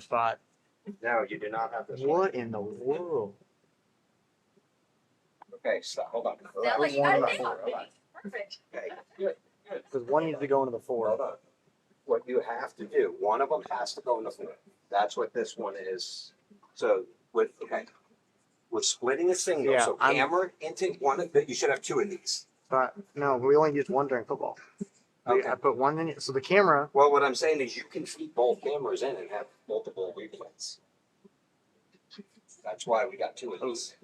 spot. No, you do not have this one. What in the world? Okay, stop. Hold on. Sounds like you got Hold it on. down. Perfect. Okay, good. Because one needs to go into the Hold 4. on. What you have to do, one of them has to go in the 4. That's what this one is. So with we're splitting a single. Yeah, so I'm- camera into one of the, you should have 2 of these. But no, we only used one during football. Okay. I put one in it. So the camera. Well, what I'm saying is you can feed both cameras in and have multiple replays. That's why we got 2 of these.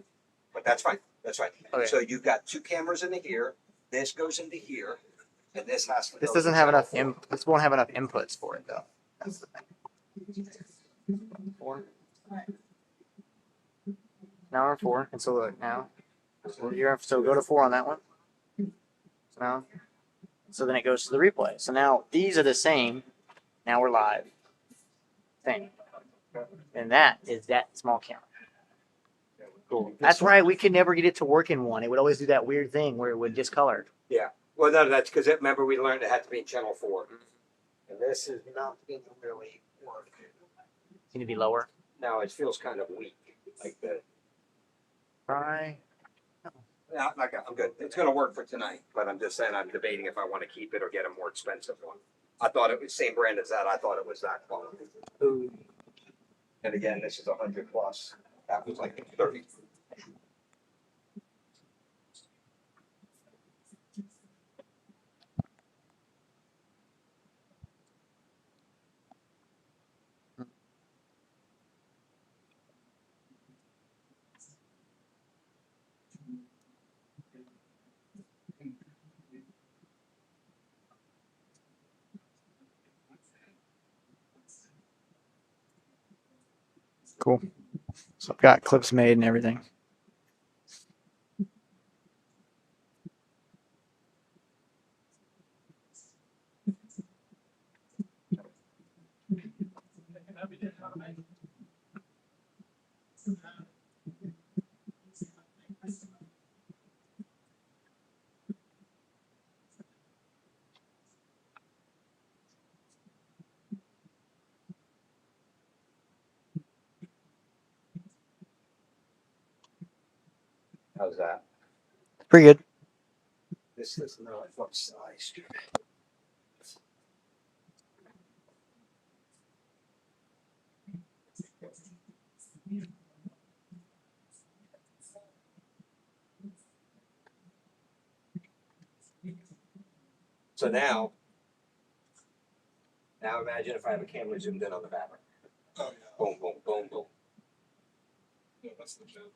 But that's fine. That's fine. Okay. So you've got 2 cameras into here. This goes into here, and this has to. This go doesn't to have enough. channel 4. This won't have enough inputs for it though. That's the thing. 4. Now we're 4, and so look now. So go to 4 on that one. So now, so then it goes to the replay. So now these are the same. Now we're live. Same. And that is that small camera. Cool. That's right. We could never get it to work in one. It would always do that weird thing where it would discolor. Yeah. Well, no, that's because remember we learned it had to be channel 4. And this is not going to really work. Need to be lower. No, it feels kind of weak. Like the. Try. No, I'm good. It's going to work for tonight, but I'm just saying I'm debating if I want to keep it or get a more expensive one. I thought it was same brand as that. I thought it was that quality. Ooh. And again, this is 100 plus. That was like 30. Cool. So I've got clips made and everything. How's that? Pretty good. This is not what size. So now imagine if I have a camera zoomed in on the fabric. Oh, yeah. Boom, boom, boom, boom. Yeah, that's the joke.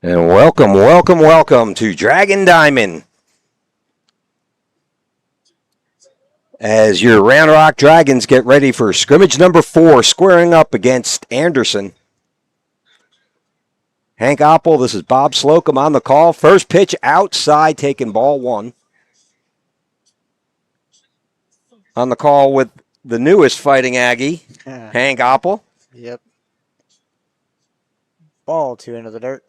And welcome to Dragon Diamond. As your Round Rock Dragons get ready for scrimmage number 4, squaring up against Anderson. Hank Oppel, this is Bob Slocum on the call. First pitch outside, taking ball 1. On the call with the newest Fighting Aggie, Hank Oppel. Yep. Ball 2 into the dirt.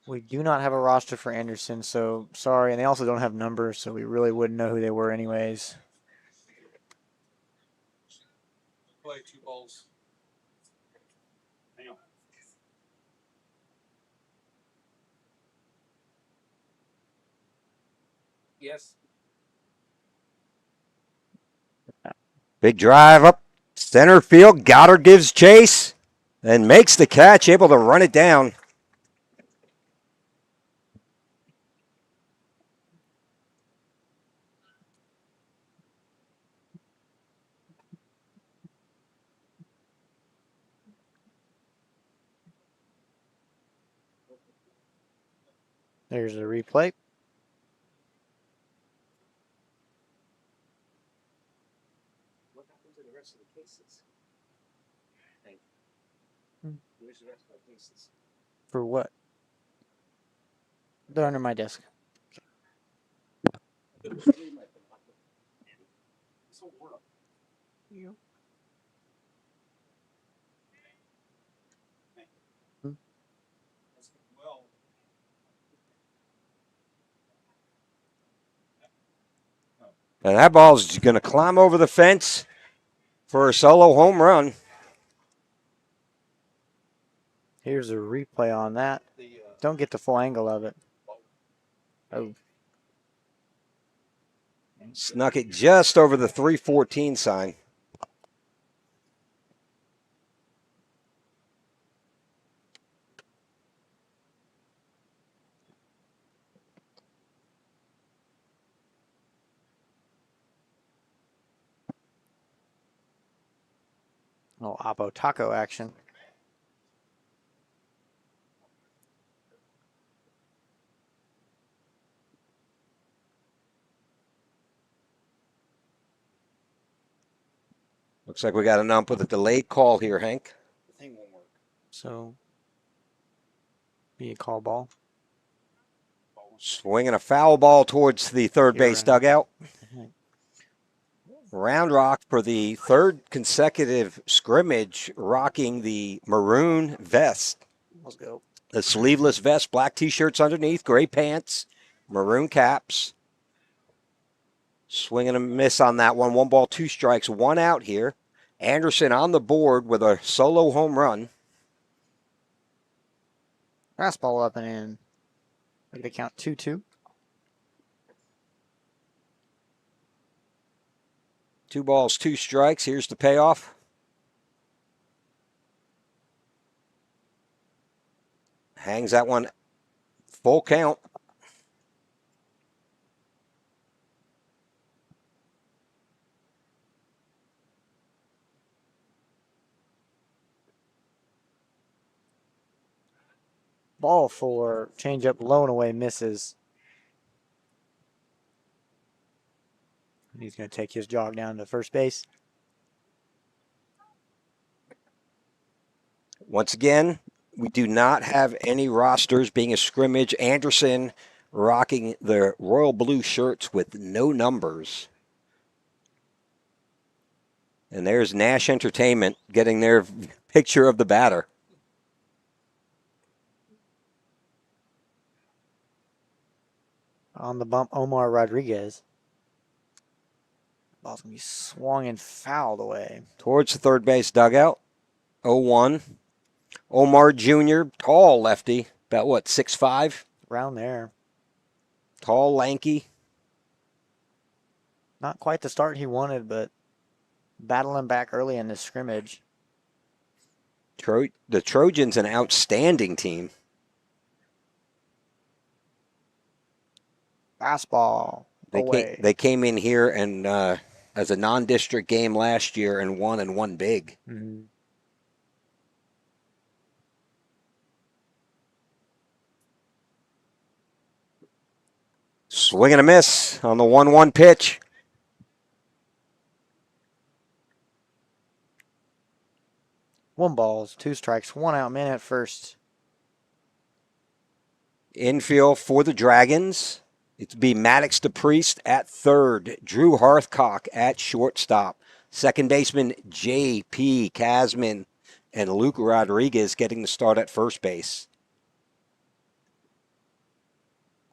We do not have a roster for Anderson, so sorry. And they also don't have numbers, so we really wouldn't know who they were anyways. Play 2 balls. Yes. Big drive up center field. Goddard gives chase and makes the catch, able to run it down. There's a replay. What happened to the rest of the cases? Where's the rest of the cases? For what? They're under my desk. Well, And that ball's going to climb over the fence for a solo home run. Here's a replay on that. Don't get the full angle of it. Oh, Snuck it just over the 314 sign. little Oppo Taco action. Looks like we got an ump with a delayed call here, Hank. The thing won't work. So, be a call ball. Swinging a foul ball towards the third You're base right. dugout. Round Rock for the third consecutive scrimmage, rocking the maroon vest. Let's go. The sleeveless vest, black t-shirts underneath, gray pants, maroon caps. Swing and a miss on that one. 1 ball, 2 strikes, 1 out here. Anderson on the board with a solo home run. Fastball up and in. We're going to count 2-2. 2 balls, 2 strikes. Here's the payoff. Hangs that one full count. Ball for changeup low and away misses. He's going to take his jog down to first base. Once again, we do not have any rosters being a scrimmage. Anderson rocking the royal blue shirts with no numbers. And there's Nash Entertainment getting their picture of the batter. On the bump, Omar Rodriguez. Ball's going to be swung and fouled away. Towards the third base dugout. 0-1. Omar Jr., tall lefty. About what, 6'5"? Around there. Tall, lanky. Not quite the start he wanted, but battling back early in this scrimmage. The Trojans, an outstanding team. Fastball away. They came in here and as a non-district game last year and won big. Mm-hmm. Swing and a miss on the 1-1 pitch. One balls, 2 strikes, 1 out, man at first. Infield for the Dragons. It'd be Maddox DePriest at third. Drew Hearthcock at shortstop. Second baseman J.P. Casman and Luke Rodriguez getting the start at first base.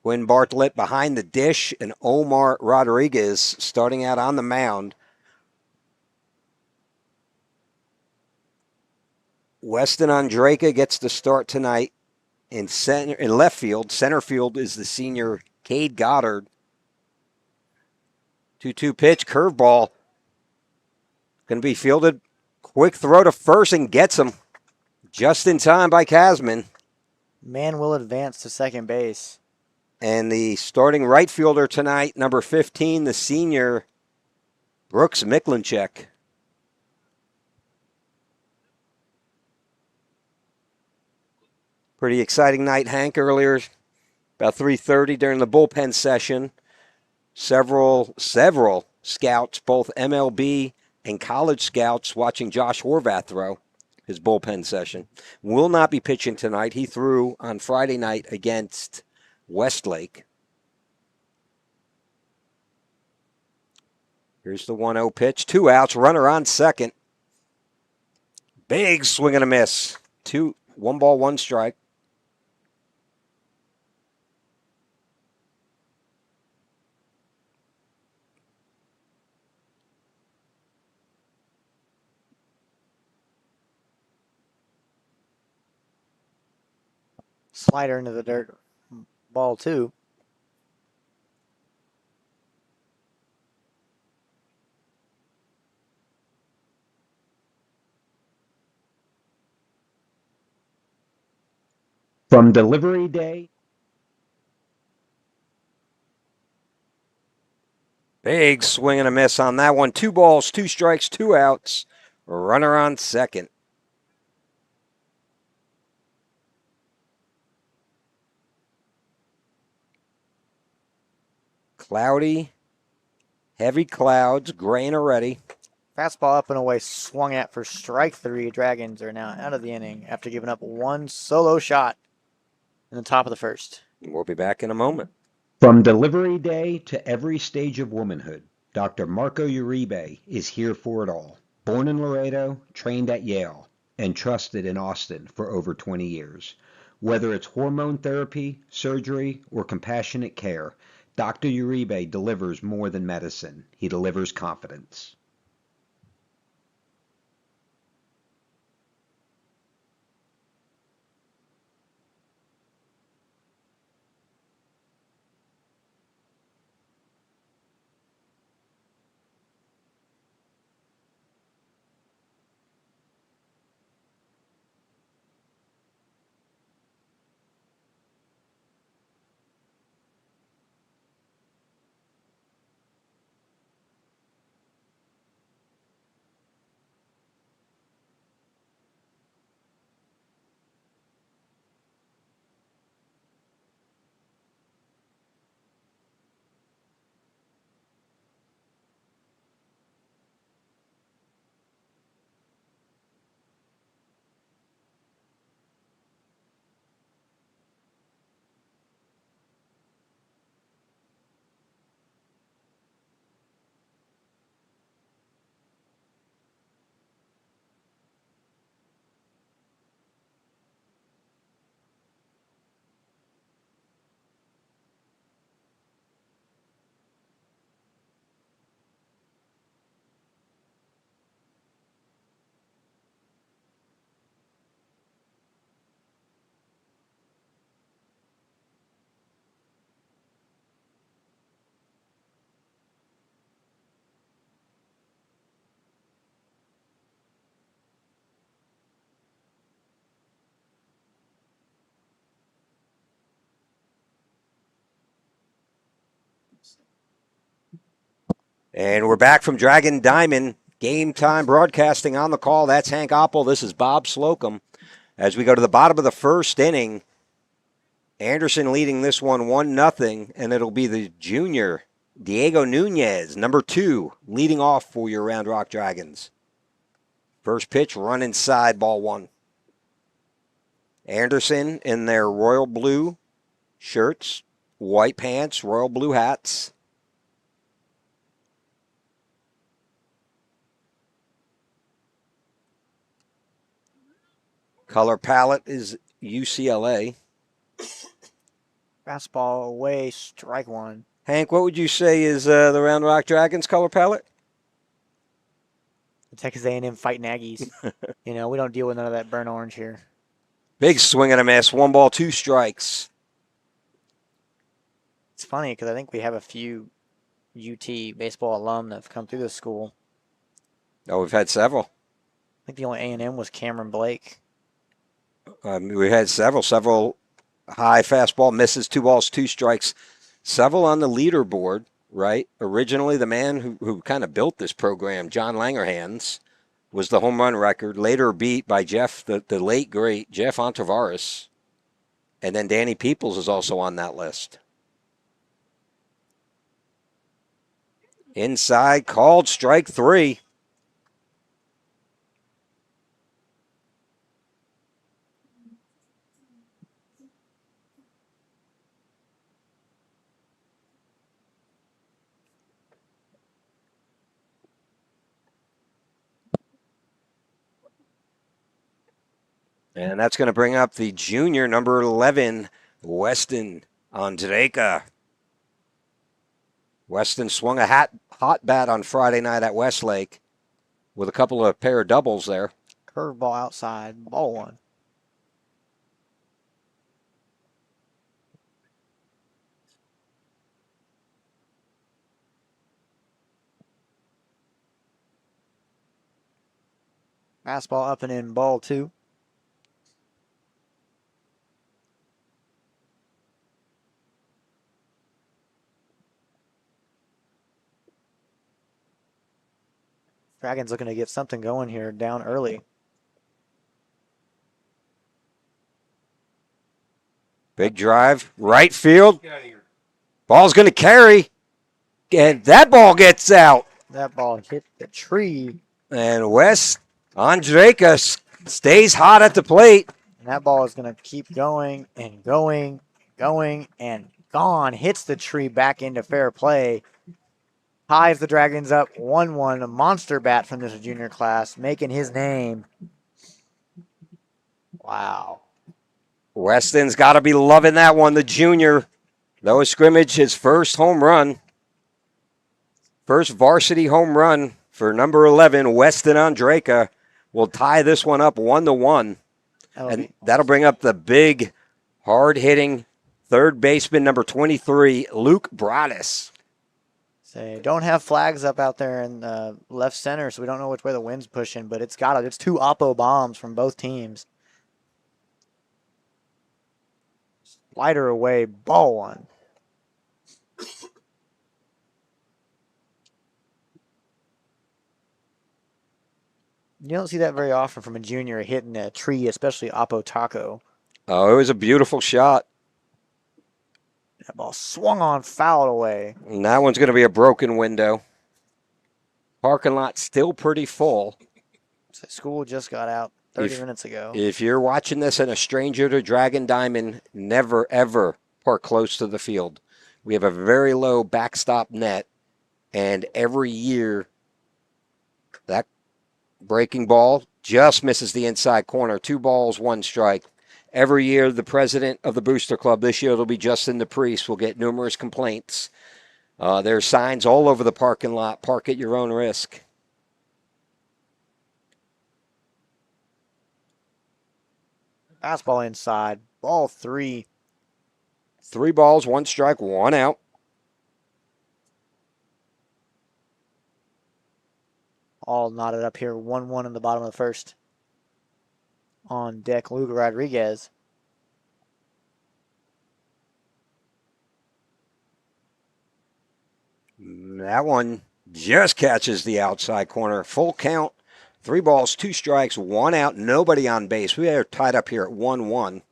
Quinn Bartlett behind the dish and Omar Rodriguez starting out on the mound. Weston Andraka gets the start tonight in left field. Center field is the senior Cade Goddard. 2-2 pitch, curveball. Going to be fielded. Quick throw to first and gets him just in time by Casman. Man will advance to second base. And the starting right fielder tonight, number 15, the senior Brooks Miklinchek. Pretty exciting night, Hank. Earlier About 3:30 during the bullpen session, several scouts, both MLB and college scouts, watching Josh Horvath throw his bullpen session. Will not be pitching tonight. He threw on Friday night against Westlake. Here's the 1-0 pitch. 2 outs, runner on second. Big swing and a miss. 1 ball, 1 strike. Slider into the dirt. Ball 2. From delivery day. Big swing and a miss on that one. 2 balls, 2 strikes, 2 outs. Runner on second. Cloudy, heavy clouds, grain already. Fastball up and away, swung at for strike 3. Dragons are now out of the inning after giving up 1 solo shot in the top of the first. We'll be back in a moment. From delivery day to every stage of womanhood, Dr. Marco Uribe is here for it all. Born in Laredo, trained at Yale, and trusted in Austin for over 20 years. Whether it's hormone therapy, surgery, or compassionate care, Dr. Uribe delivers more than medicine. He delivers confidence. And we're back from Dragon Diamond. Game time broadcasting on the call. That's Hank Oppel. This is Bob Slocum. As we go to the bottom of the first inning, Anderson leading this one 1-0, and it'll be the junior Diego Nunez, number 2, leading off for your Round Rock Dragons. First pitch, run inside, ball 1. Anderson in their royal blue shirts, white pants, royal blue hats. Color palette is UCLA. Fastball away, strike 1. Hank, what would you say is the Round Rock Dragons color palette? The Texas A&M fighting Aggies. We don't deal with none of that burnt orange here. Big swing and a miss. 1 ball, 2 strikes. It's funny because I think we have a few UT baseball alum that have come through this school. Oh, we've had several. I think the only A&M was Cameron Blake. We had several high fastball misses, 2 balls, 2 strikes. Several on the leaderboard, right? Originally, the man who kind of built this program, John Langerhans, was the home run record. Later beat by Jeff, the late, great Jeff Ontiveros. And then Danny Peoples is also on that list. Inside, called strike 3. And that's going to bring up the junior, number 11, Weston Andreka. Weston swung a hot bat on Friday night at Westlake with a couple of pair of doubles there. Curveball outside, ball 1. Fastball up and in, ball 2. Dragons looking to get something going here, down early. Big drive, right field. Get out of here. Ball's going to carry. And that ball gets out. That ball hit the tree, And Wes Andreka stays hot at the plate. and that ball is going to keep going and going, going, and gone. Hits the tree back into fair play. Ties the Dragons up 1-1. A monster bat from this junior class, making his name. Wow. Weston's got to be loving that one, the junior. That was Scrimmage, his first home run. First varsity home run for number 11, Weston Andreka. Will tie this one up 1-1. And that'll bring up the big, hard-hitting third baseman, number 23, Luke Broaddus. Say, don't have flags up out there in left center, so we don't know which way the wind's pushing, but it's 2 Oppo bombs from both teams. Slider away, ball 1. You don't see that very often from a junior hitting a tree, especially Oppo Taco. Oh, it was a beautiful shot. That ball swung on, fouled away. And that one's going to be a broken window. Parking lot still pretty full. So school just got out 30 minutes ago. If you're watching this and a stranger to Dragon Diamond, never, ever park close to the field. We have a very low backstop net, and every year that breaking ball just misses the inside corner. 2 balls, 1 strike. Every year, the president of the Booster Club, this year it'll be Justin DePriest, will get numerous complaints. There's signs all over the parking lot, park at your own risk. Fastball inside, ball 3. 3 balls, 1 strike, 1 out. All knotted up here, 1-1 in the bottom of the first. On deck, Luke Rodriguez. That one just catches the outside corner. Full count. 3 balls, 2 strikes, 1 out, nobody on base. We are tied up here at 1-1.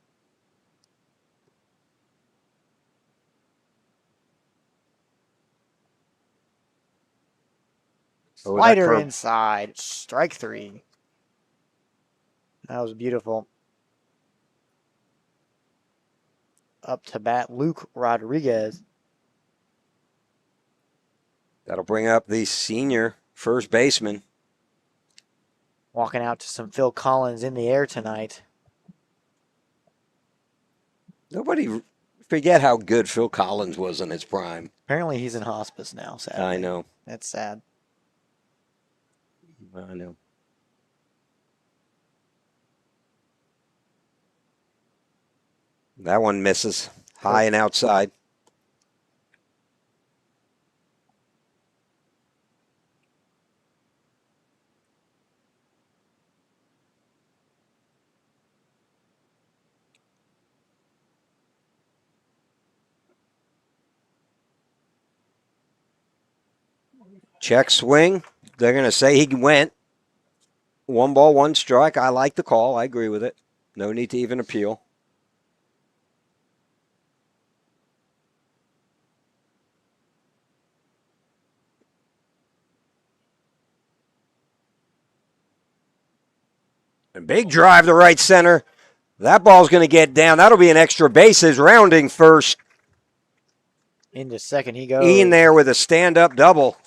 Slider inside, strike 3. That was beautiful. Up to bat, Luke Rodriguez. That'll bring up the senior first baseman. Walking out to some Phil Collins in the air tonight. Nobody forget how good Phil Collins was in his prime. Apparently he's in hospice now, sadly. I know. That's sad. I know. That one misses. High and outside. Check swing. They're going to say he went. 1 ball, 1 strike. I like the call. I agree with it. No need to even appeal. Big drive to right center. That ball's going to get down. That'll be an extra bases. Rounding first. Into second he goes. Ian there with a stand-up double.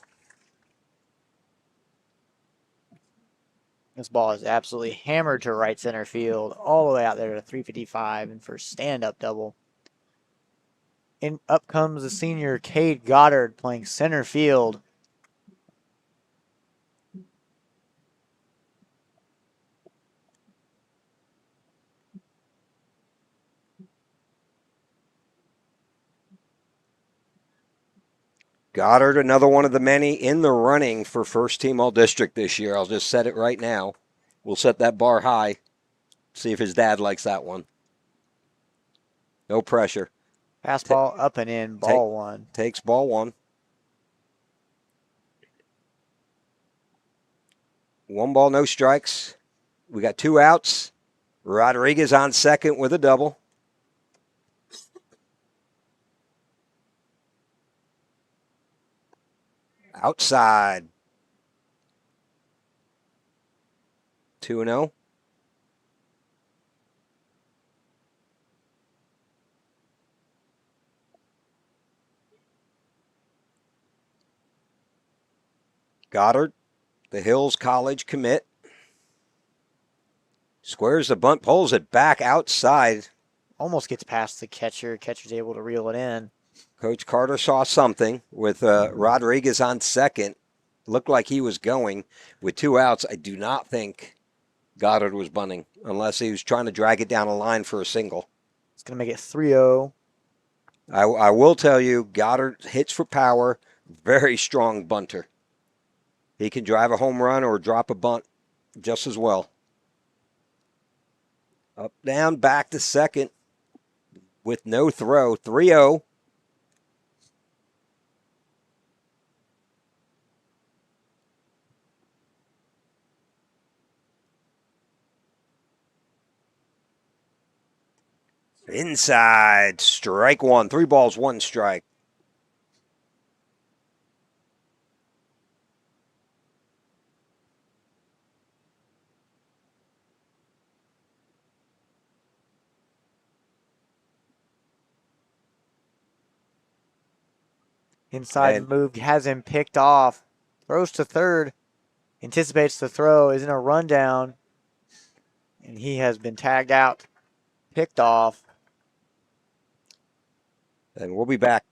This ball is absolutely hammered to right center field, all the way out there to 355, and for stand-up double. And up comes the senior Cade Goddard playing center field. Goddard, another one of the many in the running for first team all district this year. I'll just set it right now. We'll set that bar high. See if his dad likes that one. No pressure. Fastball up and in, ball one. Takes ball one. 1 ball, no strikes. We got 2 outs. Rodriguez on second with a double. Outside. 2-0. Goddard, the Hills College commit. Squares the bunt, pulls it back outside. Almost gets past the catcher. Catcher's able to reel it in. Coach Carter saw something with Rodriguez on second. Looked like he was going. With 2 outs, I do not think Goddard was bunting unless he was trying to drag it down a line for a single. It's going to make it 3-0. I will tell you, Goddard hits for power. Very strong bunter. He can drive a home run or drop a bunt just as well. Up, down, back to second with no throw. 3-0. Inside, strike one. 3 balls, 1 strike. Inside And- move has him picked off. Throws to third. Anticipates the throw. Is in a rundown. And he has been tagged out. Picked off. And we'll be back.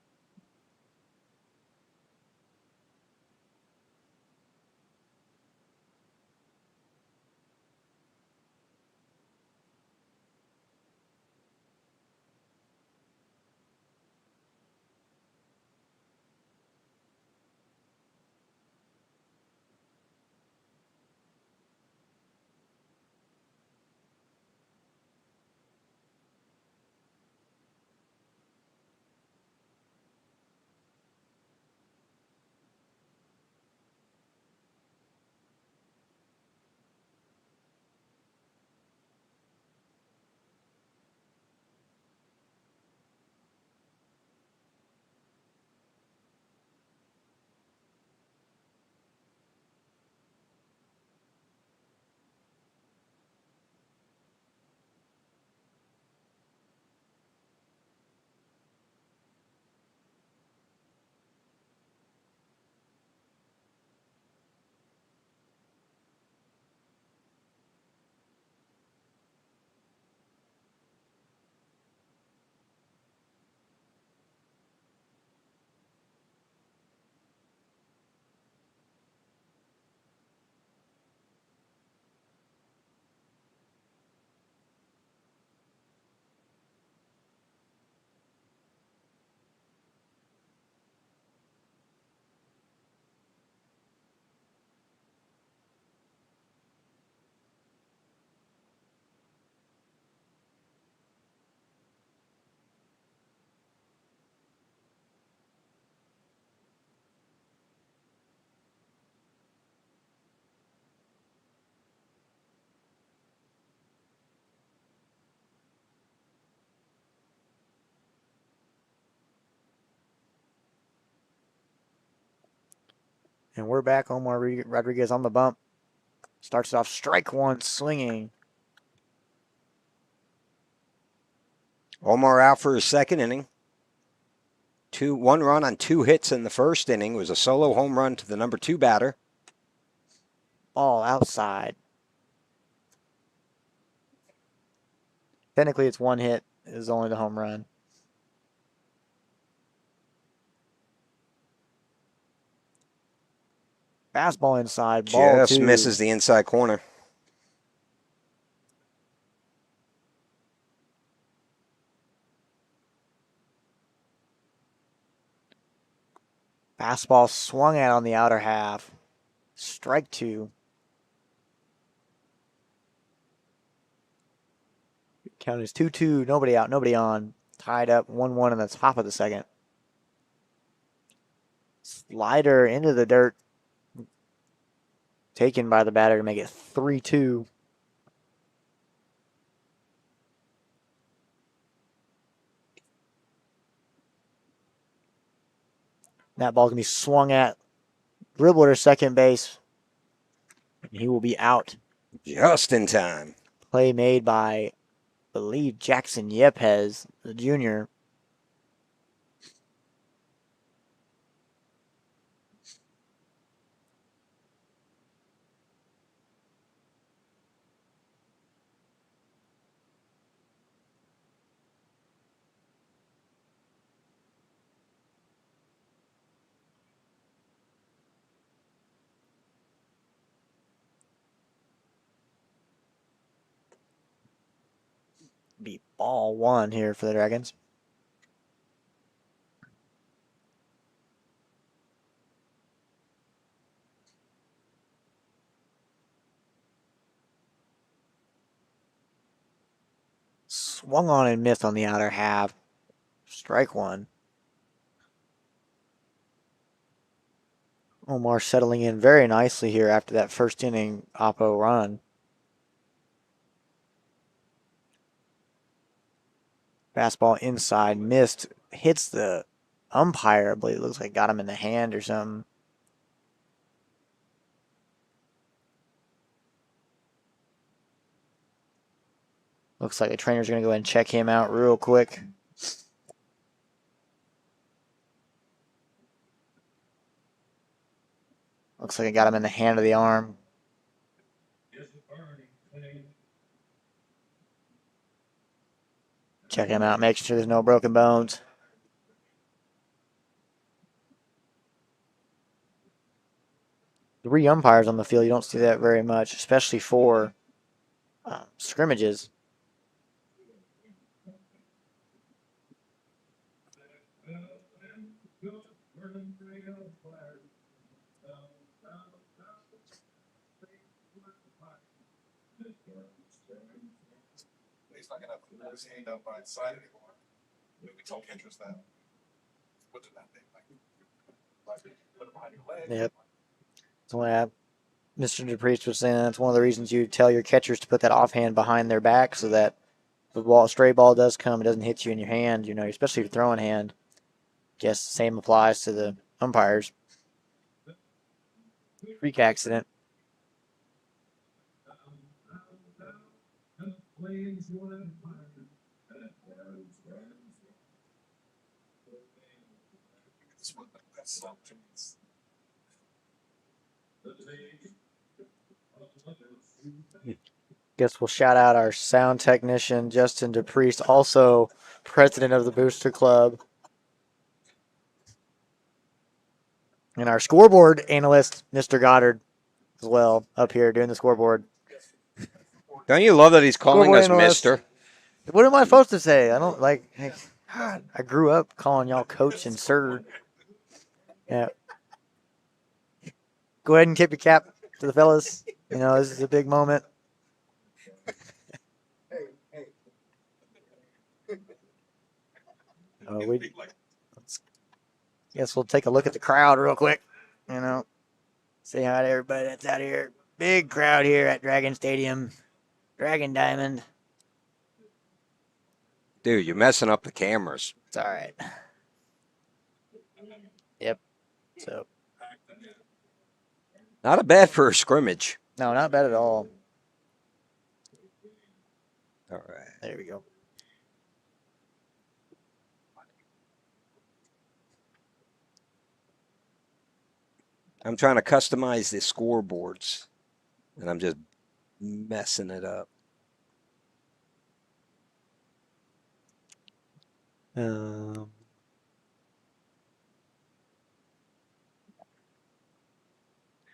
And we're back. Omar Rodriguez on the bump. Starts it off strike one, swinging. Omar out for his second inning. 1 run on 2 hits in the first inning. It was a solo home run to the number 2 batter. Ball outside. Technically, it's 1 hit. It is only the home run. Fastball inside. Ball Just 2. misses the inside corner. Fastball swung at on the outer half. Strike 2. Count is 2-2. Nobody out, nobody on. Tied up 1-1 in the top of the second. Slider into the dirt. Taken by the batter to make it 3-2. That ball can be swung at. Dribbled to second base. And he will be out. Just in time. Play made by, I believe, Jackson Yepes, the junior. Be ball 1 here for the Dragons. Swung on and missed on the outer half. Strike 1. Omar settling in very nicely here after that first inning Oppo run. Fastball inside, missed, hits the umpire. I believe it looks like got him in the hand or something. Looks like the trainer's going to go ahead and check him out real quick. Looks like it got him in the hand of the arm. Check him out, make sure there's no broken bones. Three umpires on the field, you don't see that very much, especially for scrimmages. He's not gonna put his hand up by his side anymore. We tell catchers that. What did that thing like? Put it behind your leg. Yep. That's why Mr. DePriest was saying that's one of the reasons you tell your catchers to put that offhand behind their back so that if a stray ball does come, it doesn't hit you in your hand, especially your throwing hand. Guess the same applies to the umpires. Freak accident. That's Guess we'll shout out our sound technician, Justin DePriest, also president of the Booster Club. And our scoreboard analyst, Mr. Goddard, as well, up here doing the scoreboard. Don't you love that he's calling Scoreboard us analyst. mister? What am I supposed to say? I don't God, I grew up calling y'all coach and sir. Yeah. Go ahead and tip your cap to the fellas. This is a big moment. Guess we'll take a look at the crowd real quick. Say hi to everybody that's out here. Big crowd here at Dragon Stadium. Dragon Diamond. Dude, you're messing up the cameras. It's all right. Yep. So. Not a bad for a scrimmage. No, not bad at all. All right. There we go. I'm trying to customize the scoreboards, and I'm just messing it up.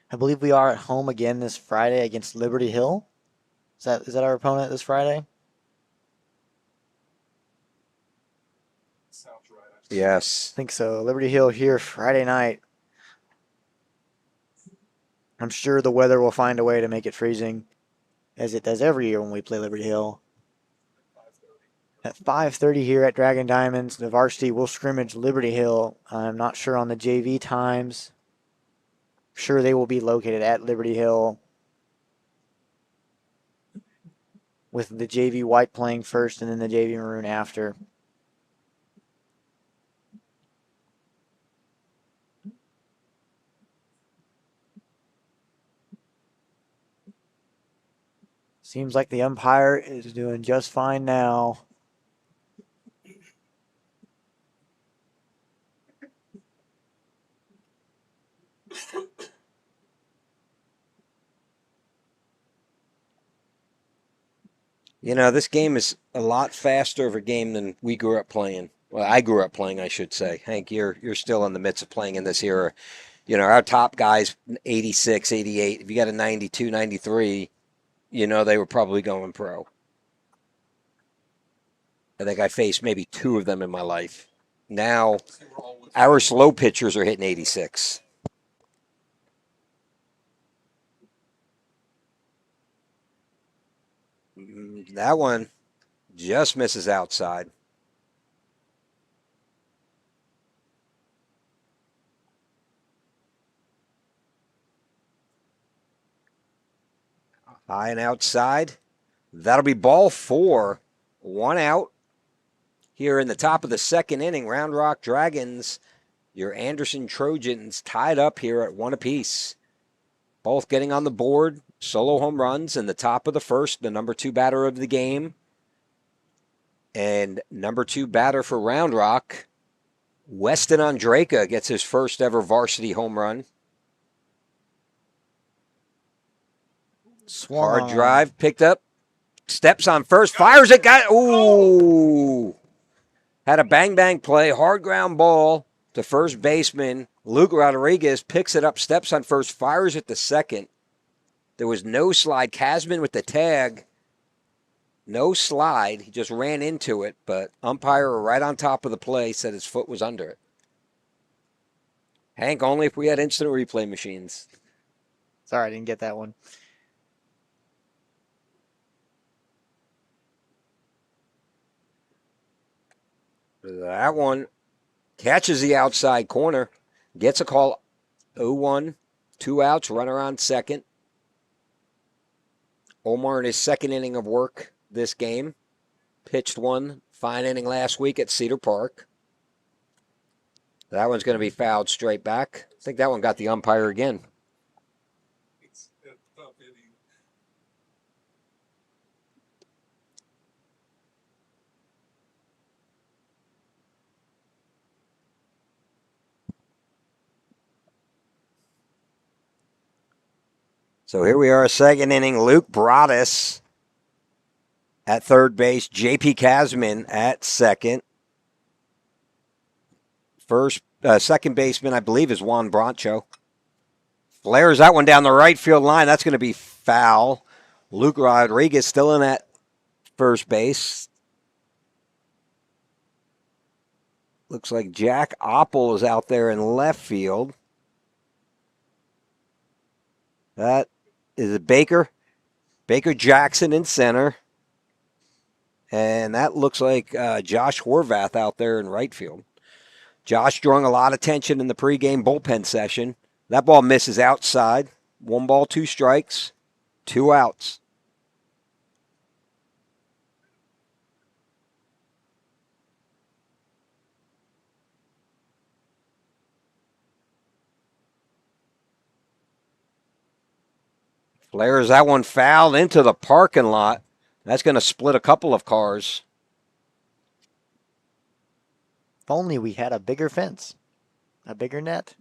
I believe we are at home again this Friday against Liberty Hill. Is that our opponent this Friday? Sounds right. Yes. I think so. Liberty Hill here Friday night. I'm sure the weather will find a way to make it freezing, as it does every year when we play Liberty Hill. At 5:30 here at Dragon Diamonds, the varsity will scrimmage Liberty Hill. I'm not sure on the JV times. Sure they will be located at Liberty Hill, with the JV white playing first and then the JV maroon after. Seems like the umpire is doing just fine now. You know, this game is a lot faster of a game than we grew up playing. Well, I grew up playing, I should say. Hank, you're still in the midst of playing in this era. You know, our top guys, 86, 88. If you got a 92, 93, you know they were probably going pro. I think I faced maybe two of them in my life. Now, our slow pitchers are hitting 86. That one just misses outside. High and outside. That'll be ball 4. 1 out. Here in the top of the second inning, Round Rock Dragons, your Anderson Trojans tied up here at 1 apiece. Both getting on the board, solo home runs in the top of the first, the number 2 batter of the game. And number 2 batter for Round Rock, Weston Andraka, gets his first ever varsity home run. Hard drive, picked up, steps on first, fires it, got, ooh. Had a bang-bang play, hard ground ball to first baseman. Luke Rodriguez picks it up, steps on first, fires it to second. There was no slide. Casman with the tag. No slide. He just ran into it, but umpire right on top of the play said his foot was under it. Hank, only if we had instant replay machines. Sorry, I didn't get that one. That one catches the outside corner, gets a call. 0-1, 2 outs, runner on second. Omar in his second inning of work this game. Pitched one fine inning last week at Cedar Park. That one's going to be fouled straight back. I think that one got the umpire again. It's tough inning. So here we are, second inning. Luke Broadus at third base. J.P. Casman at second. Second baseman, I believe, is Juan Brancho. Flares that one down the right field line. That's going to be foul. Luke Rodriguez still in at first base. Looks like Jack Oppel is out there in left field. That is a Baker. Baker Jackson in center. And that looks like Josh Horvath out there in right field. Josh drawing a lot of attention in the pregame bullpen session. That ball misses outside. 1 ball, 2 strikes, 2 outs. Flares that one foul into the parking lot. That's going to split a couple of cars. If only we had a bigger fence, a bigger net.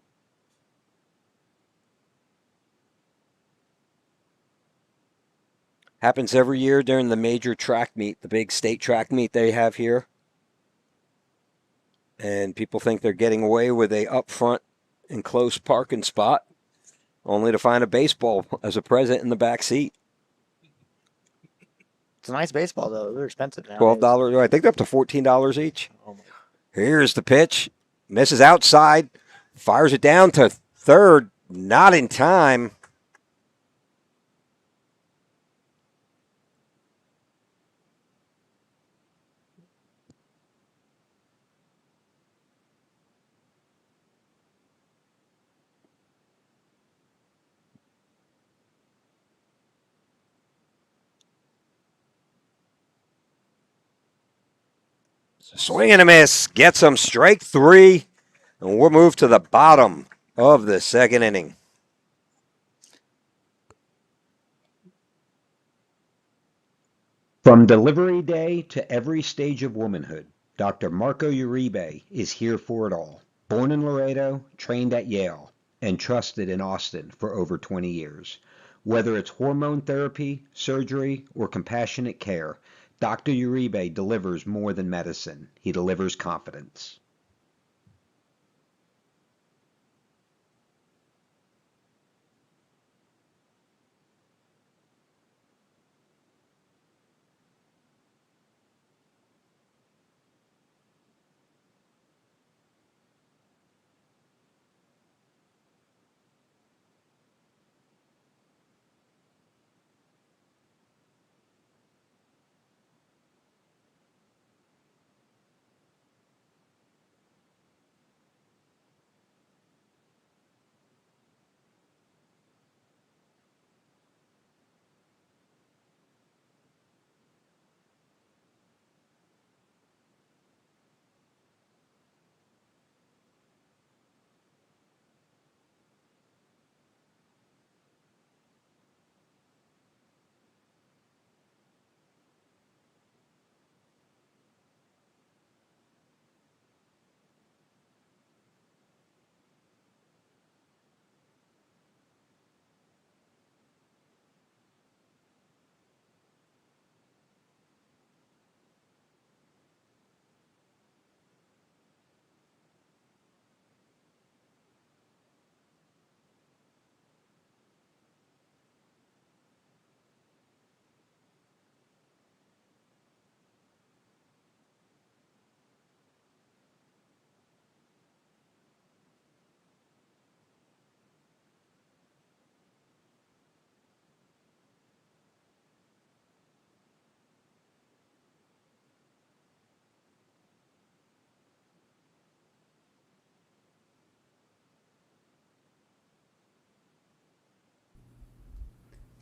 Happens every year during the major track meet, the big state track meet they have here. And people think they're getting away with a up front enclosed parking spot, only to find a baseball as a present in the back seat. It's a nice baseball though. They're expensive now. $12. I think they're up to $14 each. Oh my. Here's the pitch. Misses outside. Fires it down to third. Not in time. Swing and a miss. Gets him strike three. And we'll move to the bottom of the second inning. From delivery day to every stage of womanhood, Dr. Marco Uribe is here for it all. Born in Laredo, trained at Yale, and trusted in Austin for over 20 years. Whether it's hormone therapy, surgery, or compassionate care, Dr. Uribe delivers more than medicine. He delivers confidence.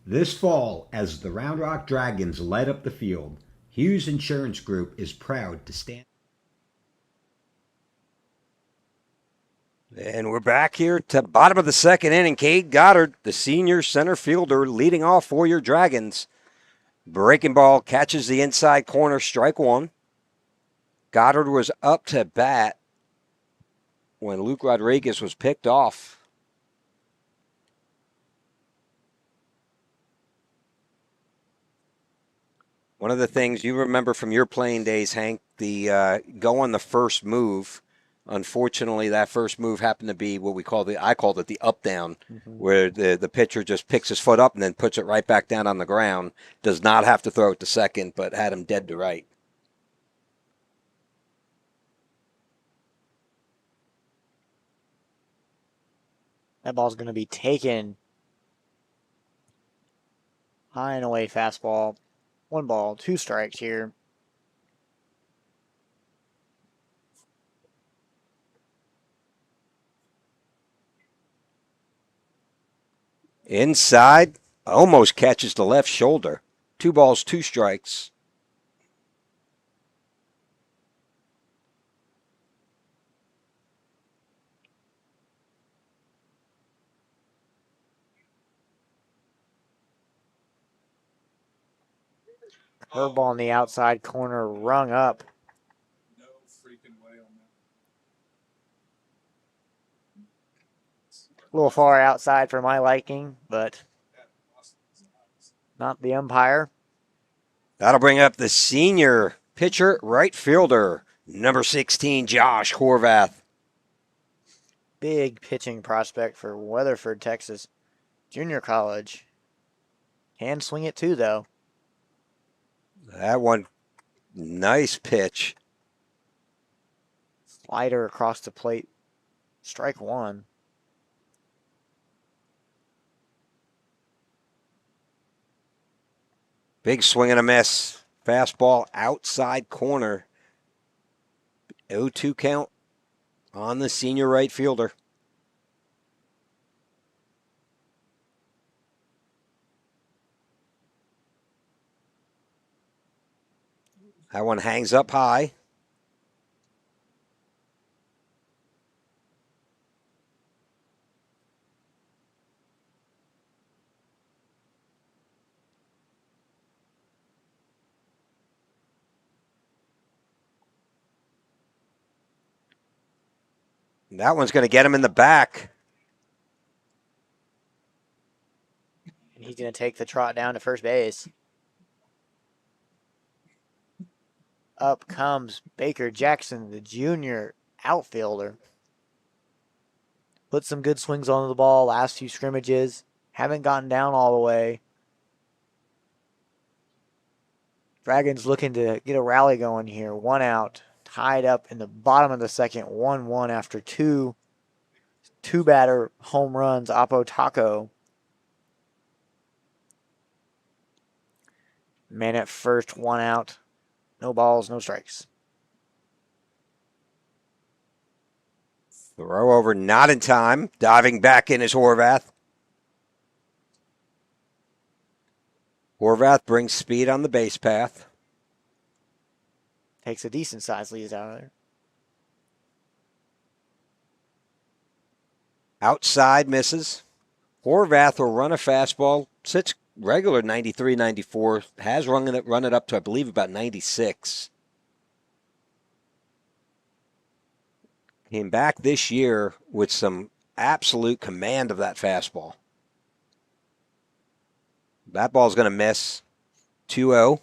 This fall, as the Round Rock Dragons light up the field, Hughes Insurance Group is proud to stand. And we're back here to bottom of the second inning. Cade Goddard, the senior center fielder, leading off for your Dragons. Breaking ball catches the inside corner, strike one. Goddard was up to bat when Luke Rodriguez was picked off. One of the things you remember from your playing days, Hank, the go on the first move. Unfortunately, that first move happened to be what I called it the up down, where the pitcher just picks his foot up and then puts it right back down on the ground. Does not have to throw it to second, but had him dead to right. That ball's going to be taken. High and away fastball. 1 ball, 2 strikes here. Inside, almost catches the left shoulder. 2 balls, 2 strikes. Curveball on the outside corner, rung up. No freaking way on that. A little far outside for my liking, but That Austin's eyes. not the umpire. That'll bring up the senior pitcher, right fielder, number 16, Josh Horvath. Big pitching prospect for Weatherford, Texas. Junior college. Can swing it too, though. That one, nice pitch. Slider across the plate. Strike one. Big swing and a miss. Fastball outside corner. 0-2 count on the senior right fielder. That one hangs up high. That one's going to get him in the back. And he's going to take the trot down to first base. Up comes Baker Jackson, the junior outfielder. Put some good swings on the ball last few scrimmages. Haven't gotten down all the way. Dragons looking to get a rally going here. 1 out. Tied up in the bottom of the second. 1-1 after two batter home runs. Apo Taco. Man at first. 1 out. No balls, no strikes. Throw over, not in time. Diving back in is Horvath. Horvath brings speed on the base path. Takes a decent size lead out of there. Outside misses. Horvath will run a fastball. Sits regular 93, 94. Has run it up to, I believe, about 96. Came back this year with some absolute command of that fastball. That ball's going to miss. 2-0.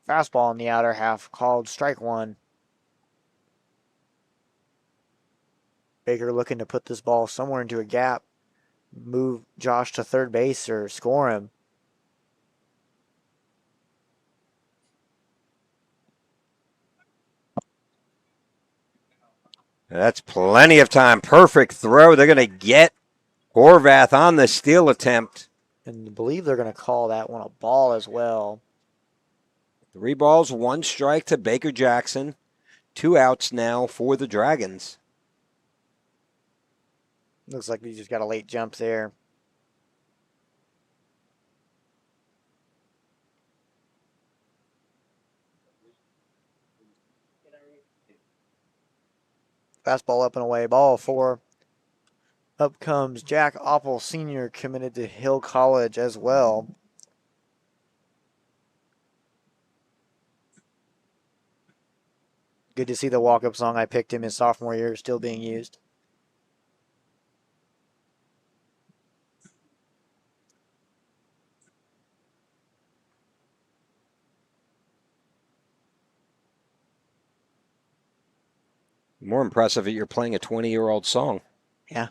Fastball in the outer half called strike one. Baker looking to put this ball somewhere into a gap. Move Josh to third base or score him. That's plenty of time. Perfect throw. They're going to get Horvath on the steal attempt. And I believe they're going to call that one a ball as well. 3 balls, 1 strike to Baker Jackson. 2 outs now for the Dragons. Looks like we just got a late jump there. Fastball up and away, ball 4. Up comes Jack Oppel Sr., committed to Hill College as well. Good to see the walk-up song I picked him his sophomore year still being used. More impressive that you're playing a 20-year-old song. Yeah.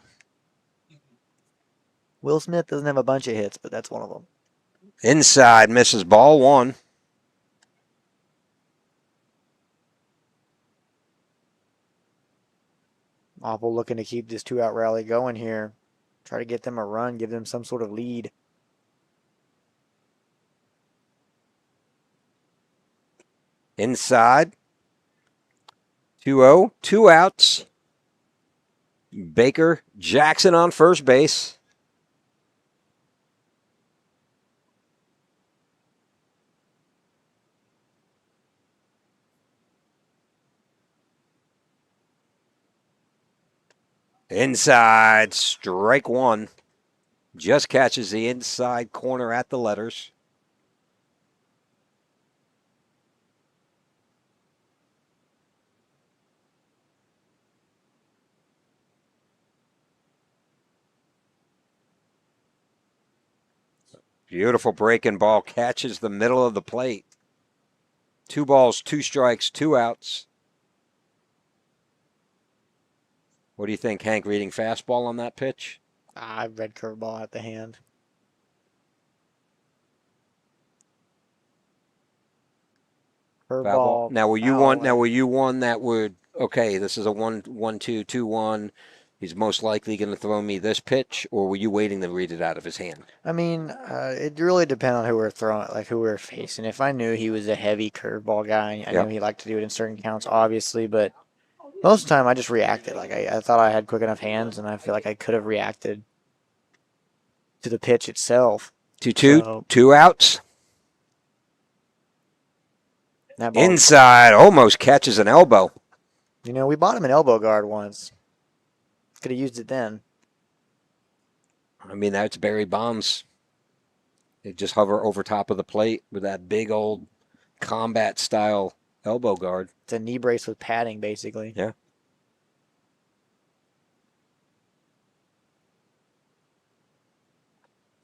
Will Smith doesn't have a bunch of hits, but that's one of them. Inside, misses ball 1. Oppel looking to keep this 2-out rally going here. Try to get them a run, give them some sort of lead. Inside. 2-0. 2 outs. Baker Jackson on first base. Inside, strike one. Just catches the inside corner at the letters. Beautiful breaking ball, catches the middle of the plate. 2 balls, 2 strikes, 2 outs. What do you think, Hank, reading fastball on that pitch? I read curveball at the hand. Foul. Curveball. Now, were you foul, one? Now, and- were you one that would? Okay, this is a 1-1-2, 2-1. He's most likely going to throw me this pitch, or were you waiting to read it out of his hand? I mean, it really depends on who we're throwing, like who we're facing. If I knew he was a heavy curveball guy, I Yep. knew he liked to do it in certain counts, obviously. But most of the time, I just reacted. Like I thought I had quick enough hands, and I feel like I could have reacted to the pitch itself. 2-2, So 2 outs. that ball, Inside, almost catches an elbow. we bought him an elbow guard once. Could have used it then. I mean, that's Barry Bonds. They just hover over top of the plate with that big old combat style elbow guard. It's a knee brace with padding, basically. Yeah.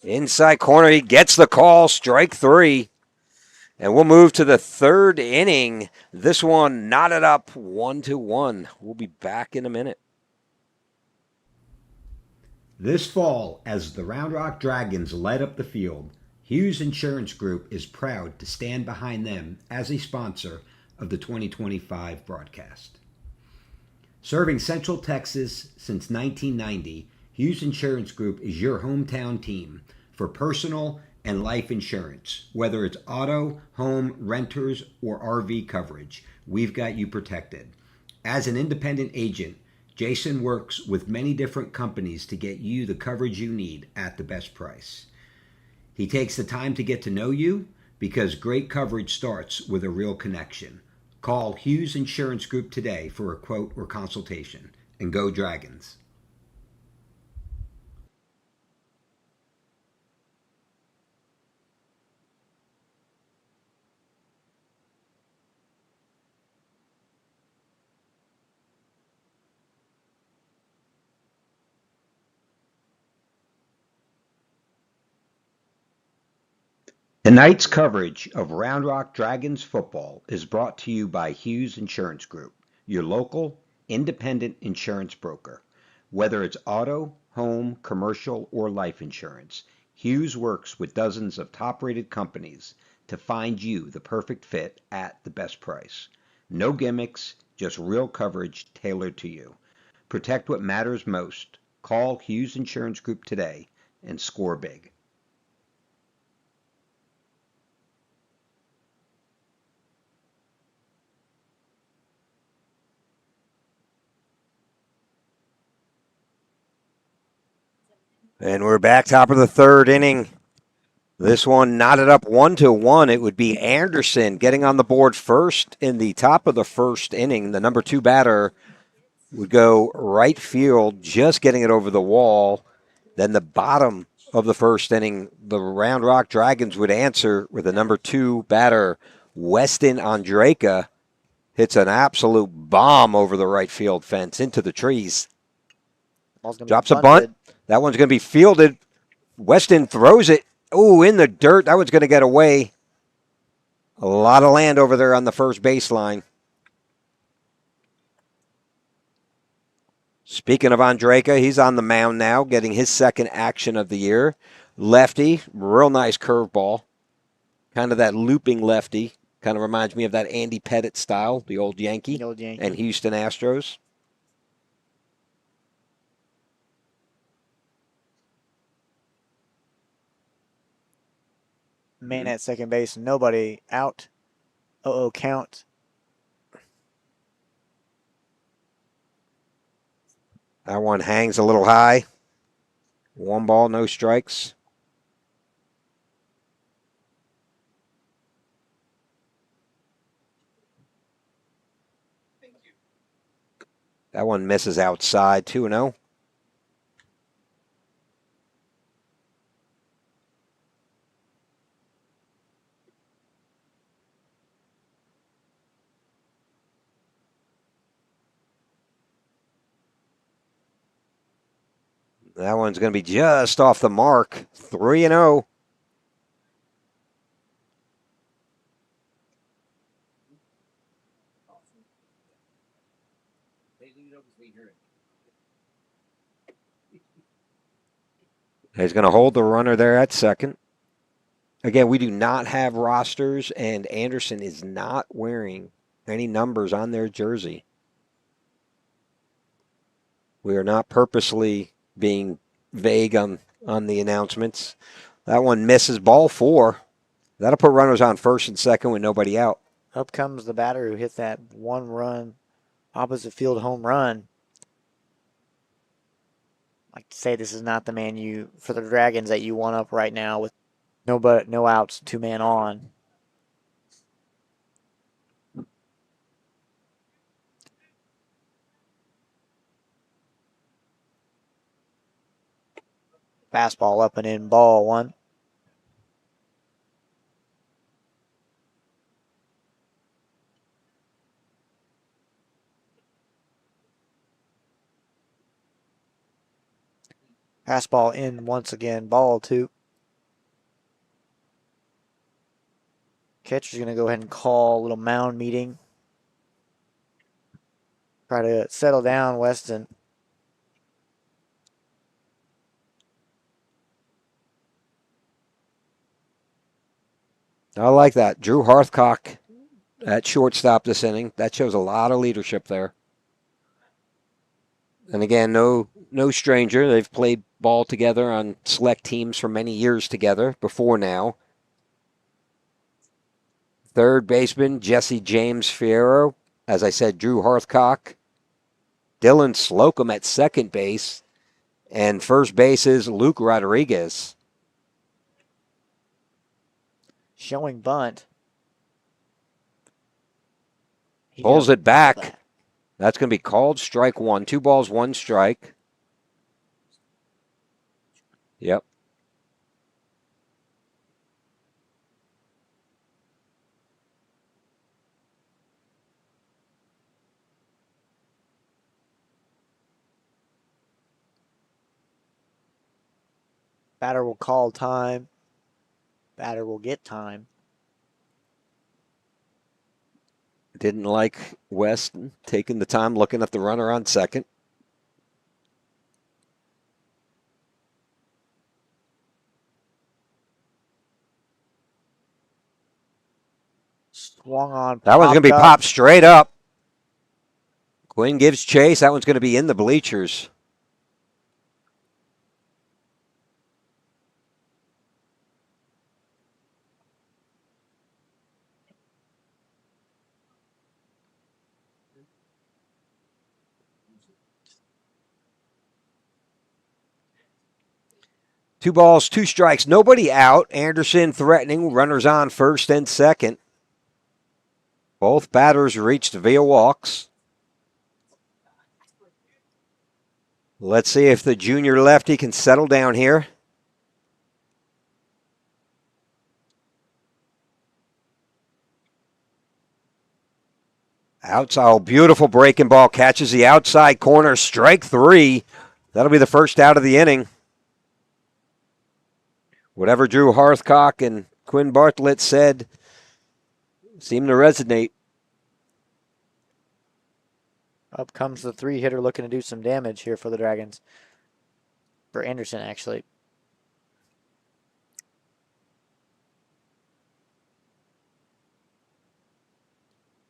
Inside corner, he gets the call, strike 3. And we'll move to the 3rd inning. This one knotted up 1-1. We'll be back in a minute. This fall, as the Round Rock Dragons light up the field, Hughes Insurance Group is proud to stand behind them as a sponsor of the 2025 broadcast. Serving Central Texas since 1990, Hughes Insurance Group is your hometown team for personal and life insurance. Whether it's auto, home, renters, or RV coverage, we've got you protected. As an independent agent, Jason works with many different companies to get you the coverage you need at the best price. He takes the time to get to know you because great coverage starts with a real connection. Call Hughes Insurance Group today for a quote or consultation. And go Dragons. Tonight's coverage of Round Rock Dragons football is brought to you by Hughes Insurance Group, your local, independent insurance broker. Whether it's auto, home, commercial, or life insurance, Hughes works with dozens of top-rated companies to find you the perfect fit at the best price. No gimmicks, just real coverage tailored to you. Protect what matters most. Call Hughes Insurance Group today and score big. And we're back, top of the 3rd inning. This one knotted up 1-1. It would be Anderson getting on the board first in the top of the 1st inning. The number 2 batter would go right field, just getting it over the wall. Then the bottom of the 1st inning, the Round Rock Dragons would answer with the number 2 batter, Weston Andraka, hits an absolute bomb over the right field fence into the trees. Drops a bunt. That one's going to be fielded. Weston throws it. Oh, in the dirt. That one's going to get away. A lot of land over there on the first baseline. Speaking of Andraka, he's on the mound now, getting his 2nd action of the year. Lefty, real nice curveball. Kind of that looping lefty. Kind of reminds me of that Andy Pettitte style, the old Yankee. And Houston Astros. Man at second base, nobody out. Count. That one hangs a little high. 1 ball, no strikes. That one misses outside, 2-0. That one's going to be just off the mark. 3-0. He's going to hold the runner there at second. Again, we do not have rosters, and Anderson is not wearing any numbers on their jersey. We are not purposely being vague on the announcements. That one misses. Ball 4. That'll put runners on first and second with nobody out. Up comes the batter who hit that 1-run opposite field home run. I like to say this is not the man for the Dragons that you want up right now with no outs, 2-man on. Fastball up and in, ball 1. Fastball in once again, ball 2. Catcher's going to go ahead and call a little mound meeting. Try to settle down Weston. I like that. Drew Hearthcock at shortstop this inning. That shows a lot of leadership there. And again, no stranger. They've played ball together on select teams for many years together before now. Third baseman, Jesse James Fierro. As I said, Drew Hearthcock. Dylan Slocum at second base. And first base is Luke Rodriguez. Showing bunt. Pulls it back. That's going to be called strike 1. 2 balls, 1 strike. Yep. Batter will call time. Batter will get time. Didn't like West taking the time looking at the runner on second. Swung on. That one's going to be up. popped straight up. Quinn gives chase. That one's going to be in the bleachers. Two balls, 2 strikes, nobody out. Anderson threatening, runners on first and second. Both batters reached via walks. Let's see if the junior lefty can settle down here. Outside, beautiful breaking ball, catches the outside corner, strike 3. That'll be the first out of the inning. Whatever Drew Hearthcock and Quinn Bartlett said seemed to resonate. Up comes the 3-hitter looking to do some damage here for the Dragons. For Anderson, actually.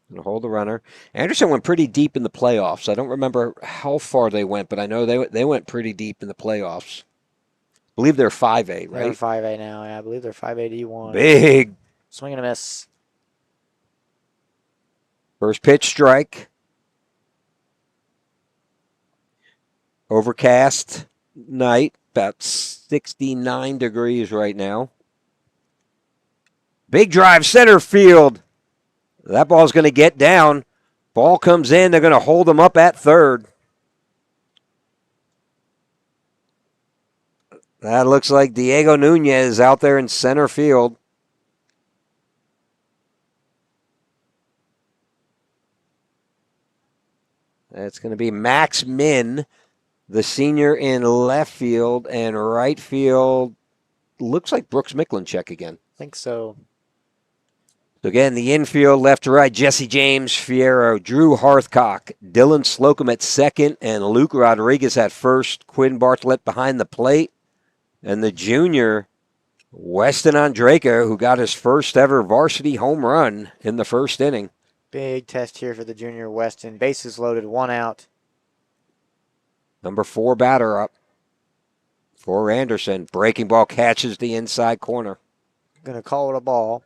And hold the runner. Anderson went pretty deep in the playoffs. I don't remember how far they went, but I know they went pretty deep in the playoffs. I believe they're 5A, right? They're 5A now. Yeah, I believe they're 5A D1. Big. Swing and a miss. First pitch strike. Overcast night, about 69 degrees right now. Big drive center field. That ball's going to get down. Ball comes in. They're going to hold them up at third. That looks like Diego Nunez out there in center field. That's going to be Max Min, the senior in left field, and right field looks like Brooks Miklinchek again. I think so. So again, the infield left to right, Jesse James, Fierro, Drew Hearthcock, Dylan Slocum at second, and Luke Rodriguez at first. Quinn Bartlett behind the plate. And the junior, Weston Andraka, who got his first ever varsity home run in the first inning. Big test here for the junior Weston. Bases loaded, 1 out. Number 4 batter up for Anderson. Breaking ball catches the inside corner. Gonna call it a ball.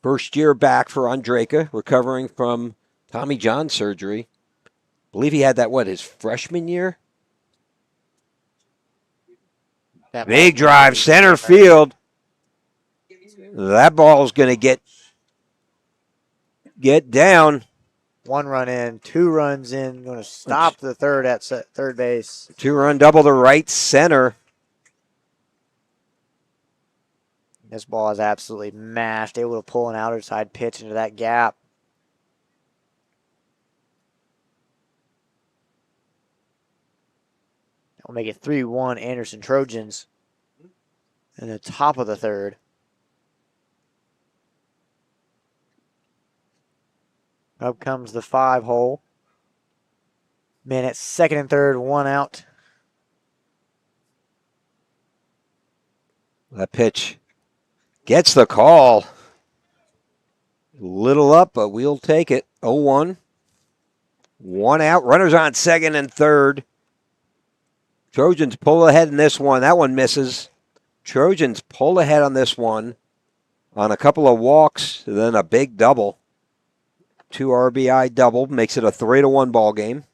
First year back for Andraka, recovering from Tommy John surgery. I believe he had that, his freshman year? That Big ball- drive, center field. That ball's going to get down. 1 run in, 2 runs in. Going to stop the third at third base. 2-run double to right center. This ball is absolutely mashed. Able to pull an outside pitch into that gap. That will make it 3-1 Anderson Trojans in the top of the third. Up comes the 5 hole. Man at second and third, 1 out. That pitch gets the call. Little up, but we'll take it. 0-1. 1 out. Runners on second and third. Trojans pull ahead in this one. That one misses. Trojans pull ahead on this one on a couple of walks, then a big double. 2 RBI double makes it a 3-1 ball game.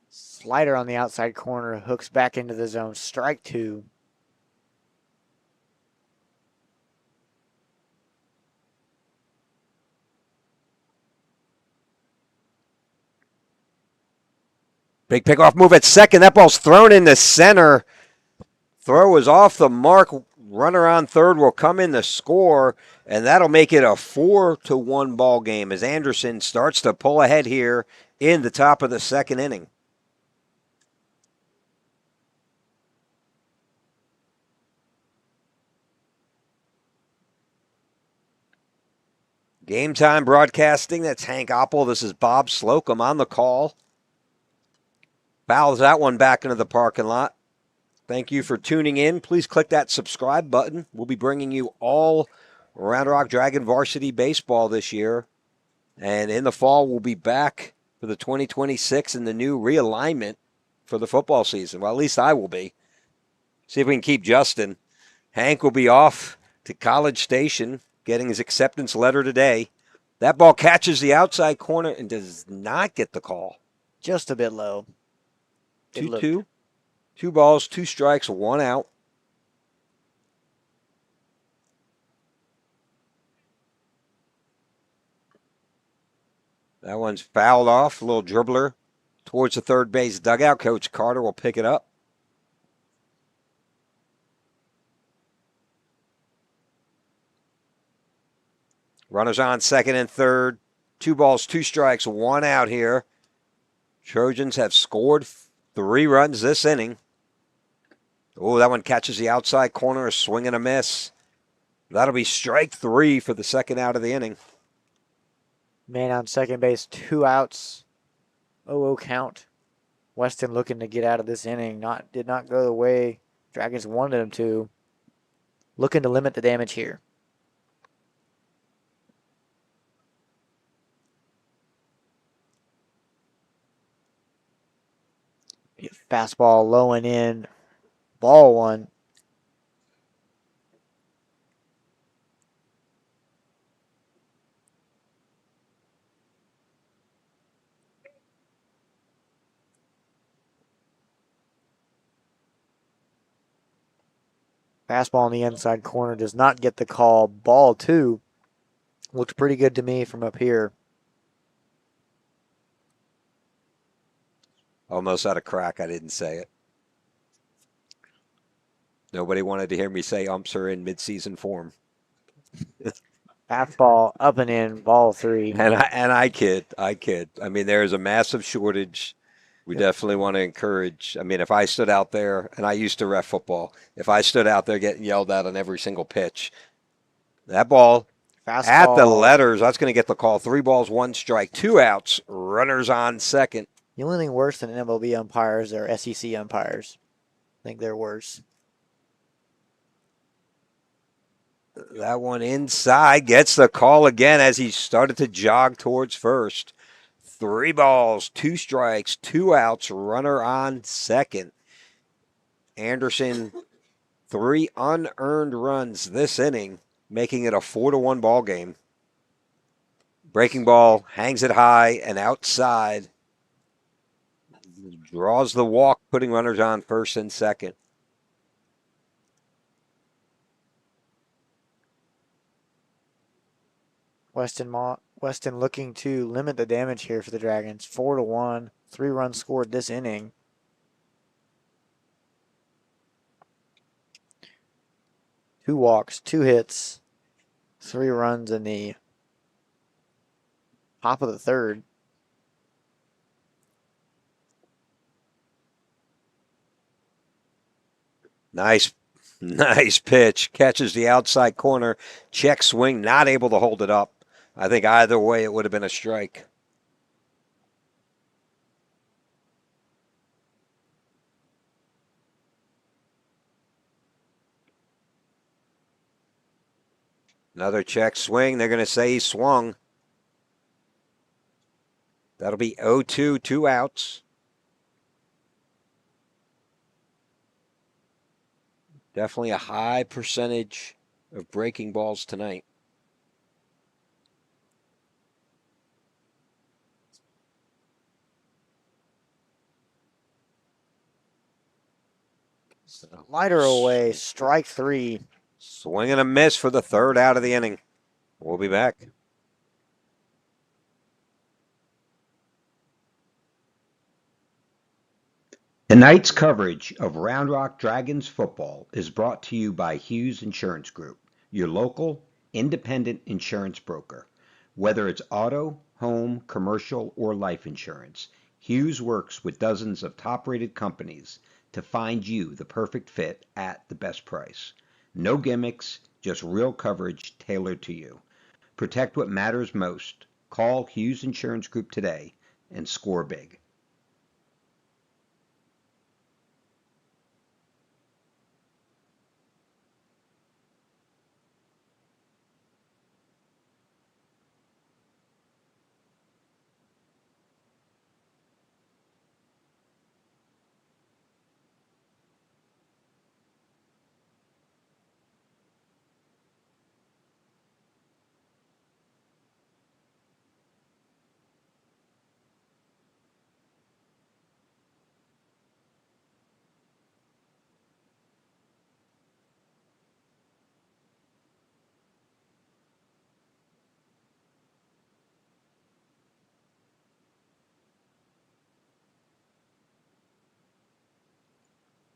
Slider on the outside corner, hooks back into the zone. Strike 2. Big pickoff move at second. That ball's thrown into center. Throw is off the mark. Runner on third will come in to score, and that'll make it a 4-1 ball game as Anderson starts to pull ahead here in the top of the second inning. Game time broadcasting. That's Hank Oppel. This is Bob Slocum on the call. Fouls that one back into the parking lot. Thank you for tuning in. Please click that subscribe button. We'll be bringing you all Round Rock Dragon varsity baseball this year. And in the fall, we'll be back for the 2026 and the new realignment for the football season. Well, at least I will be. See if we can keep Justin. Hank will be off to College Station, getting his acceptance letter today. That ball catches the outside corner and does not get the call. Just a bit low. 2-2. 2 balls, 2 strikes, 1 out. That one's fouled off. A little dribbler towards the third base dugout. Coach Carter will pick it up. Runners on second and third. 2 balls, 2 strikes, 1 out here. Trojans have scored 3 runs this inning. Oh, that one catches the outside corner, a swing and a miss. That'll be strike 3 for the second out of the inning. Man on second base, 2 outs. 0-0 count. Weston looking to get out of this inning. Did not go the way Dragons wanted him to. Looking to limit the damage here. Fastball low and in. Ball 1. Fastball in the inside corner does not get the call. Ball 2. Looks pretty good to me from up here. Almost had a crack. I didn't say it. Nobody wanted to hear me say umps are in midseason form. Half ball, up and in, ball 3. And I kid. I mean, there is a massive shortage. We definitely want to encourage. I mean, if I stood out there, and I used to ref football, if I stood out there getting yelled at on every single pitch, that ball at the Fastball. letters, that's going to get the call. 3 balls, 1 strike, 2 outs, runners on second. The only thing worse than MLB umpires are SEC umpires. I think they're worse. That one inside gets the call again as he started to jog towards first. 3 balls, 2 strikes, 2 outs, runner on second. Anderson, 3 unearned runs this inning, making it a 4-1 ball game. Breaking ball hangs it high and outside. Draws the walk, putting runners on first and second. Weston looking to limit the damage here for the Dragons. 4-1, 3 runs scored this inning. Two walks, 2 hits, 3 runs in the top of the third. Nice pitch. Catches the outside corner. Check swing, not able to hold it up. I think either way it would have been a strike. Another check swing. They're going to say he swung. That'll be 0-2, 2 outs. Definitely a high percentage of breaking balls tonight. Slider away, strike 3. Swing and a miss for the 3rd out of the inning. We'll be back. Tonight's coverage of Round Rock Dragons football is brought to you by Hughes Insurance Group, your local, independent insurance broker. Whether it's auto, home, commercial, or life insurance, Hughes works with dozens of top-rated companies to find you the perfect fit at the best price. No gimmicks, just real coverage tailored to you. Protect what matters most. Call Hughes Insurance Group today and score big.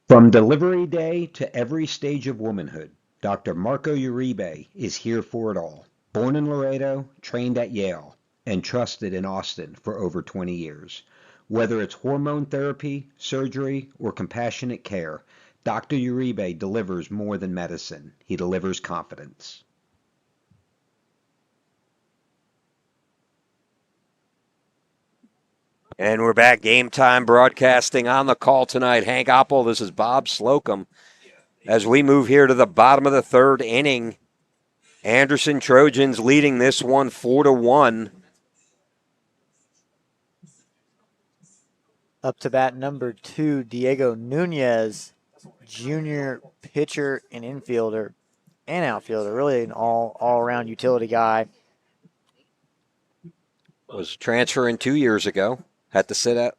From delivery day to every stage of womanhood, Dr. Marco Uribe is here for it all. Born in Laredo, trained at Yale, and trusted in Austin for over 20 years. Whether it's hormone therapy, surgery, or compassionate care, Dr. Uribe delivers more than medicine. He delivers confidence. And we're back. Game Time broadcasting on the call tonight. Hank Oppel, this is Bob Slocum. As we move here to the bottom of the 3rd inning, Anderson Trojans leading this one 4-1. Up to bat number 2, Diego Nunez, junior pitcher and infielder and outfielder. Really an all-around utility guy. Was transferring 2 years ago. Had to sit at.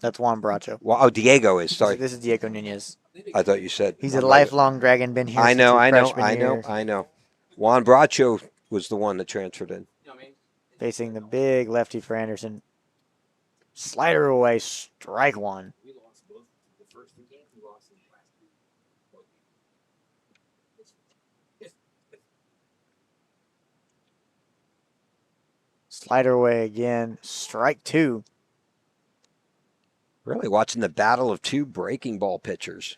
That's Juan Bracho. Well, oh, Diego is. Sorry. This is Diego Nunez. I thought you said. He's a lifelong Dragon, been here since his freshman year. I know. Juan Bracho was the one that transferred in. Facing the big lefty for Anderson. Slider away, strike 1. Slider away again. Strike two. Really watching the battle of two breaking ball pitchers.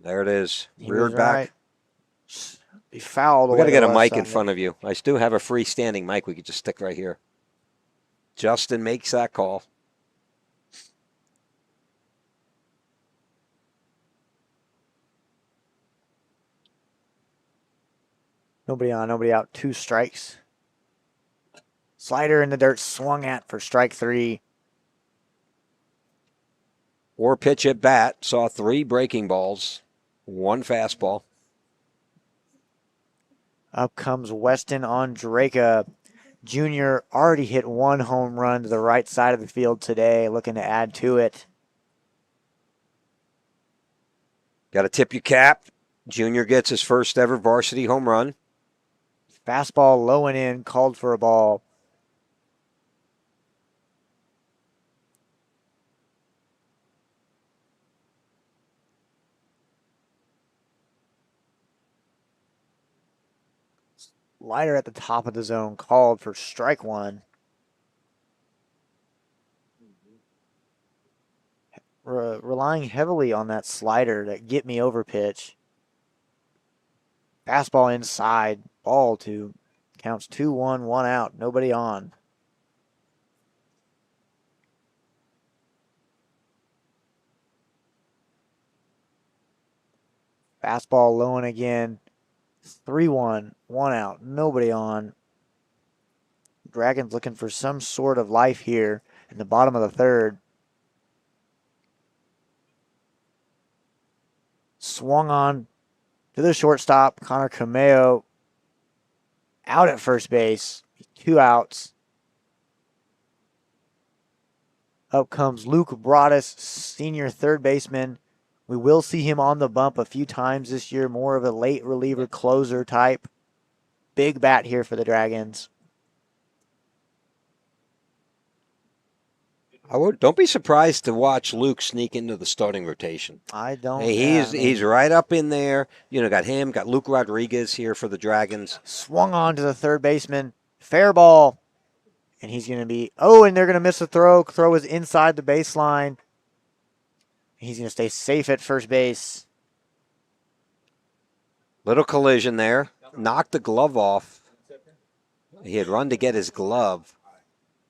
There it is. He Reared was back. right. Be fouled We away got to get the a left mic in side. front of you. I still have a freestanding mic. We could just stick right here. Justin makes that call. Nobody on, nobody out. 2 strikes. Slider in the dirt, swung at for strike 3. Or pitch at bat. Saw 3 breaking balls, 1 fastball. Up comes Weston on Draka. Junior already hit 1 home run to the right side of the field today, looking to add to it. Got to tip your cap. Junior gets his first ever varsity home run. Fastball low and in, called for a ball. Slider at the top of the zone, called for strike 1. Relying heavily on that slider, that get me over pitch. Fastball inside, ball 2. Counts 2-1, 1 out, nobody on. Fastball low and again. 3-1, 1 out, nobody on. Dragons looking for some sort of life here in the bottom of the 3rd. Swung on to the shortstop, Connor Cameo out at first base. 2 outs. Up comes Luke Broadus, senior third baseman. We will see him on the bump a few times this year, more of a late reliever closer type. Big bat here for the Dragons. Don't be surprised to watch Luke sneak into the starting rotation. I don't. Hey, he's right up in there. You know, got him, got Luke Rodriguez here for the Dragons. Swung on to the third baseman. Fair ball. And he's going to be, and they're going to miss a throw. Throw is inside the baseline. He's going to stay safe at first base. Little collision there. Knocked the glove off. He had run to get his glove,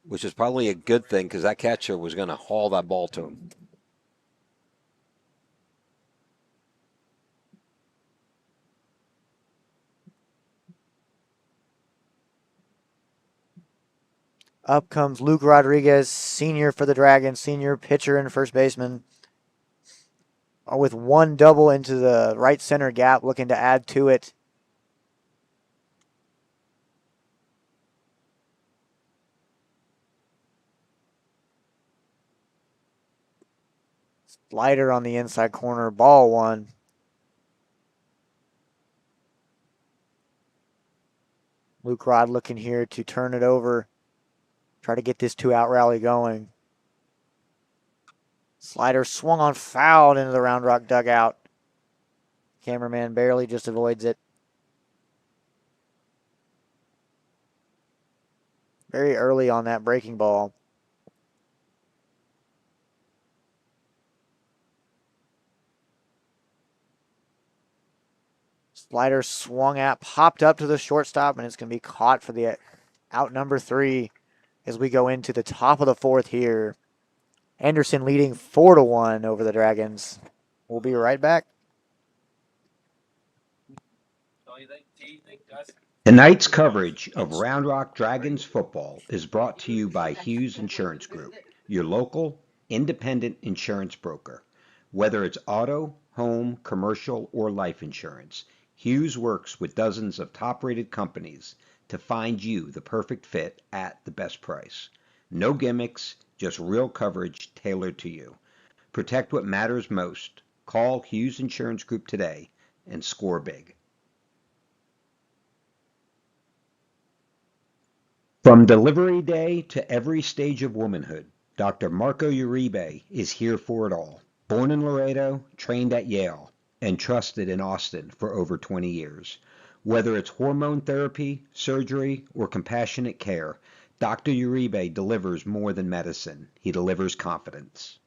which is probably a good thing because that catcher was going to haul that ball to him. Up comes Luke Rodriguez, senior for the Dragons, senior pitcher and first baseman. With 1 double into the right center gap, looking to add to it. Slider on the inside corner, ball 1. Luke Rod looking here to turn it over. Try to get this 2-out rally going. Slider swung on, fouled into the Round Rock dugout. Cameraman barely just avoids it. Very early on that breaking ball. Slider swung at, popped up to the shortstop, and it's going to be caught for the out number 3 as we go into the top of the 4th here. Anderson leading 4-1 over the Dragons. We'll be right back. Tonight's coverage of Round Rock Dragons football is brought to you by Hughes Insurance Group, your local, independent insurance broker. Whether it's auto, home, commercial, or life insurance, Hughes works with dozens of top-rated companies to find you the perfect fit at the best price. No gimmicks, just real coverage tailored to you. Protect what matters most. Call Hughes Insurance Group today and score big. From delivery day to every stage of womanhood, Dr. Marco Uribe is here for it all. Born in Laredo, trained at Yale, and trusted in Austin for over 20 years. Whether it's hormone therapy, surgery, or compassionate care, Dr. Uribe delivers more than medicine. He delivers confidence.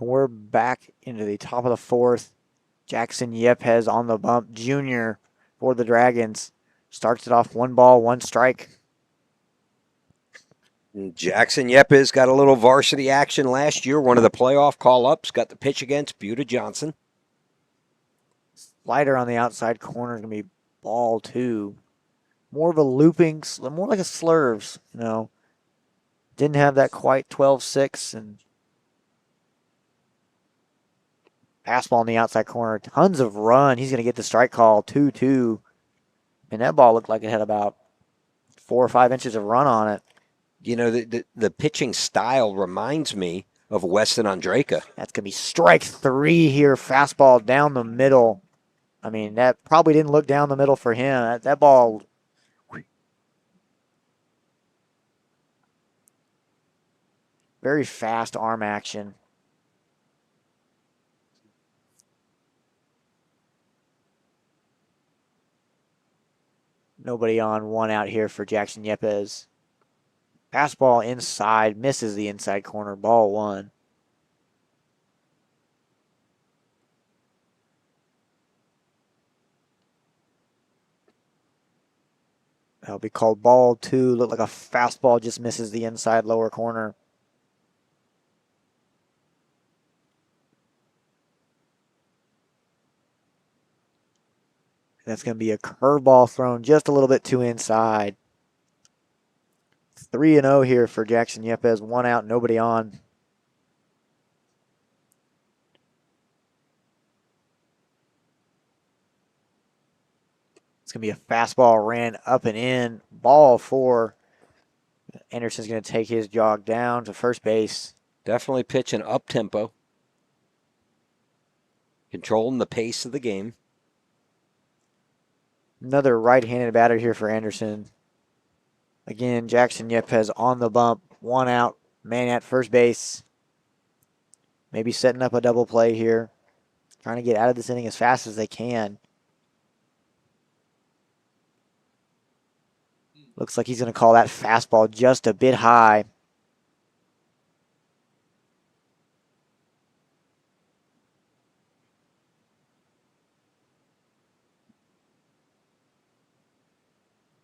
We're back into the top of the fourth. Jackson Yepes on the bump, junior for the Dragons. Starts it off 1 ball, 1 strike. Jackson Yepes got a little varsity action last year, one of the playoff call-ups, got the pitch against Buda Johnson. Slider on the outside corner is going to be ball 2. More of a looping, more like a slurves, you know. Didn't have that quite 12-6 and fastball on the outside corner. Tons of run. He's going to get the strike call, 2-2. And that ball looked like it had about 4 or 5 inches of run on it. You know, the pitching style reminds me of Weston Andraka. That's going to be strike 3 here. Fastball down the middle. I mean, that probably didn't look down the middle for him. That ball, very fast arm action. Nobody on, 1 out here for Jackson Yepes. Fastball inside, misses the inside corner, ball 1. That'll be called ball 2. Looked like a fastball just misses the inside lower corner. That's going to be a curveball thrown just a little bit too inside. 3-0 here for Jackson Yepes. 1 out, nobody on. It's going to be a fastball, ran up and in. Ball 4. Anderson's going to take his jog down to first base. Definitely pitching up-tempo. Controlling the pace of the game. Another right-handed batter here for Anderson. Again, Jackson Yepes on the bump. 1 out, man at first base. Maybe setting up a double play here. Trying to get out of this inning as fast as they can. Looks like he's going to call that fastball just a bit high.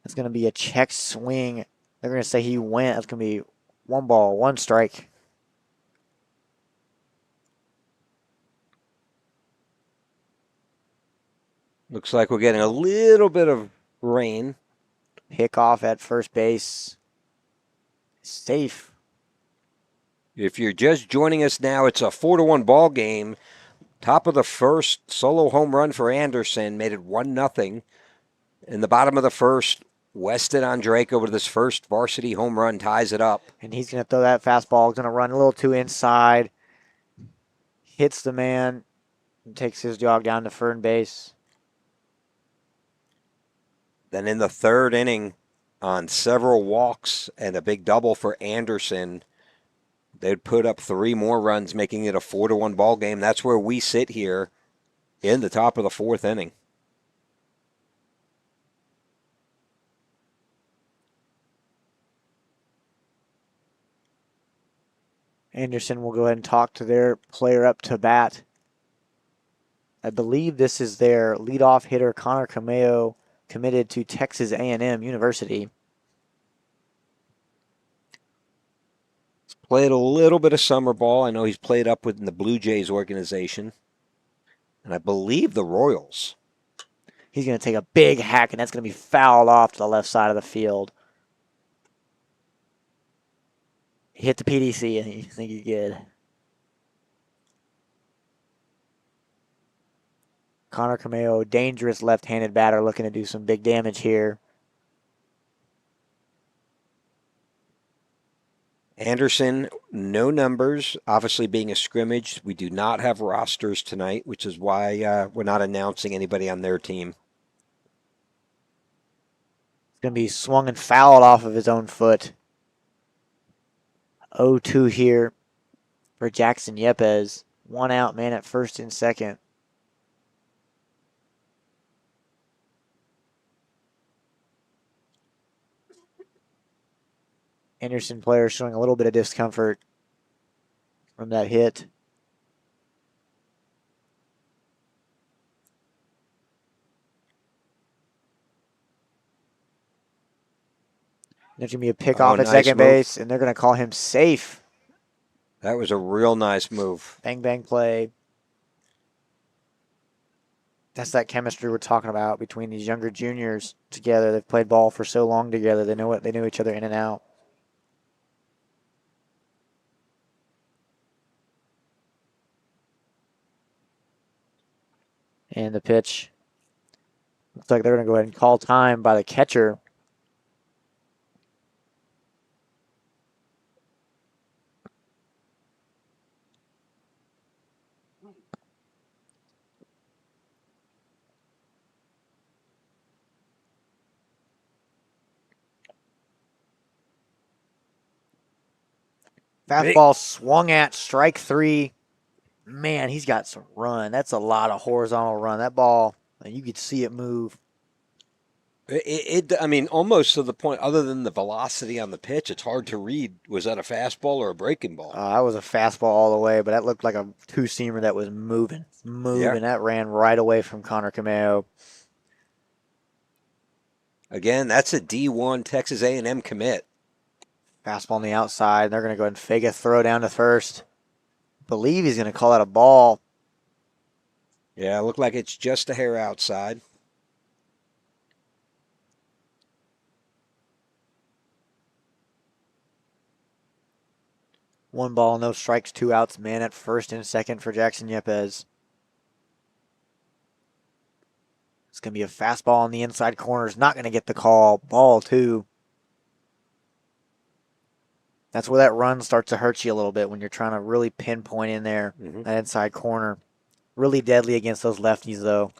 It's going to be a check swing. They're going to say he went. That's going to be 1 ball, 1 strike. Looks like we're getting a little bit of rain. Pick off at first base. Safe. If you're just joining us now, it's a 4-1 ball game. Top of the first, solo home run for Anderson made it 1-0. In the bottom of the first, Weston Andraka with his first varsity home run ties it up. And he's going to throw that fastball. He's going to run a little too inside. Hits the man and takes his jog down to first base. Then in the third inning, on several walks and a big double for Anderson, they'd put up 3 more runs, making it a 4-1 ball game. That's where we sit here in the top of the 4th inning. Anderson will go ahead and talk to their player up to bat. I believe this is their leadoff hitter, Connor Cameo, committed to Texas A&M University. He's played a little bit of summer ball. I know he's played up within the Blue Jays organization. And I believe the Royals. He's going to take a big hack, and that's going to be fouled off to the left side of the field. He hit the PDC, and you think he's good. Connor Cameo, dangerous left-handed batter, looking to do some big damage here. Anderson, no numbers. Obviously, being a scrimmage, we do not have rosters tonight, which is why we're not announcing anybody on their team. It's going to be swung and fouled off of his own foot. 0-2 here for Jackson Yepes. 1 out, man at first and second. Anderson player showing a little bit of discomfort from that hit. There's going to be a pickoff at second base, and they're going to call him safe. That was a real nice move. Bang, bang play. That's that chemistry we're talking about between these younger juniors together. They've played ball for so long together. They know each other in and out. And the pitch. Looks like they're going to go ahead and call time by the catcher. Fastball swung at, strike 3. Man, he's got some run. That's a lot of horizontal run. That ball, you could see it move. I mean, almost to the point, other than the velocity on the pitch, it's hard to read. Was that a fastball or a breaking ball? That was a fastball all the way, but that looked like a two-seamer that was moving. Yeah. That ran right away from Connor Cameo. Again, that's a D1 Texas A&M commit. Fastball on the outside. They're going to go ahead and fake a throw down to first. Believe he's going to call out a ball. Yeah, it looked like it's just a hair outside. One ball, no strikes, 2 outs. Man at first and second for Jackson Yepes. It's going to be a fastball on the inside corner. Is not going to get the call. Ball 2. That's where that run starts to hurt you a little bit when you're trying to really pinpoint in there, that inside corner. Really deadly against those lefties, though.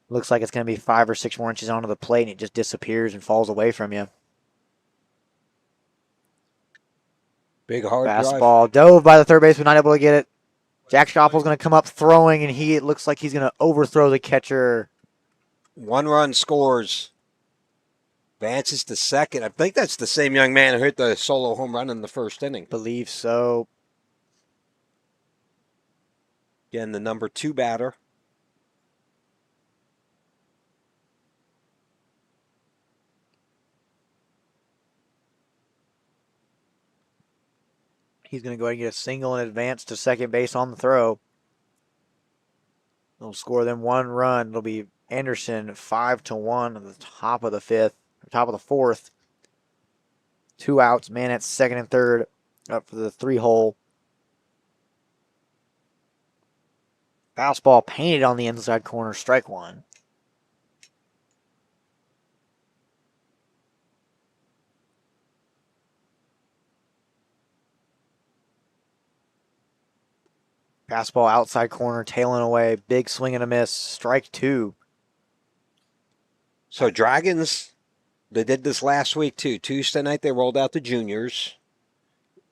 Looks like it's going to be 5 or 6 more inches onto the plate, and it just disappears and falls away from you. Big hard fastball. Dove by the third baseman, not able to get it. Jack Stoppel's going to come up throwing, and it looks like he's going to overthrow the catcher. 1 run scores. Advances to second. I think that's the same young man who hit the solo home run in the first inning. Believe so. Again, the number 2 batter. He's going to go ahead and get a single and advance to second base on the throw. They'll score them 1 run. It'll be Anderson 5-1 at the top of the 5th, or top of the 4th. 2 outs, man at second and third, up for the 3-hole. Fastball painted on the inside corner, strike 1. Fastball outside corner, tailing away. Big swing and a miss. Strike 2. So Dragons, they did this last week too. Tuesday night they rolled out the juniors.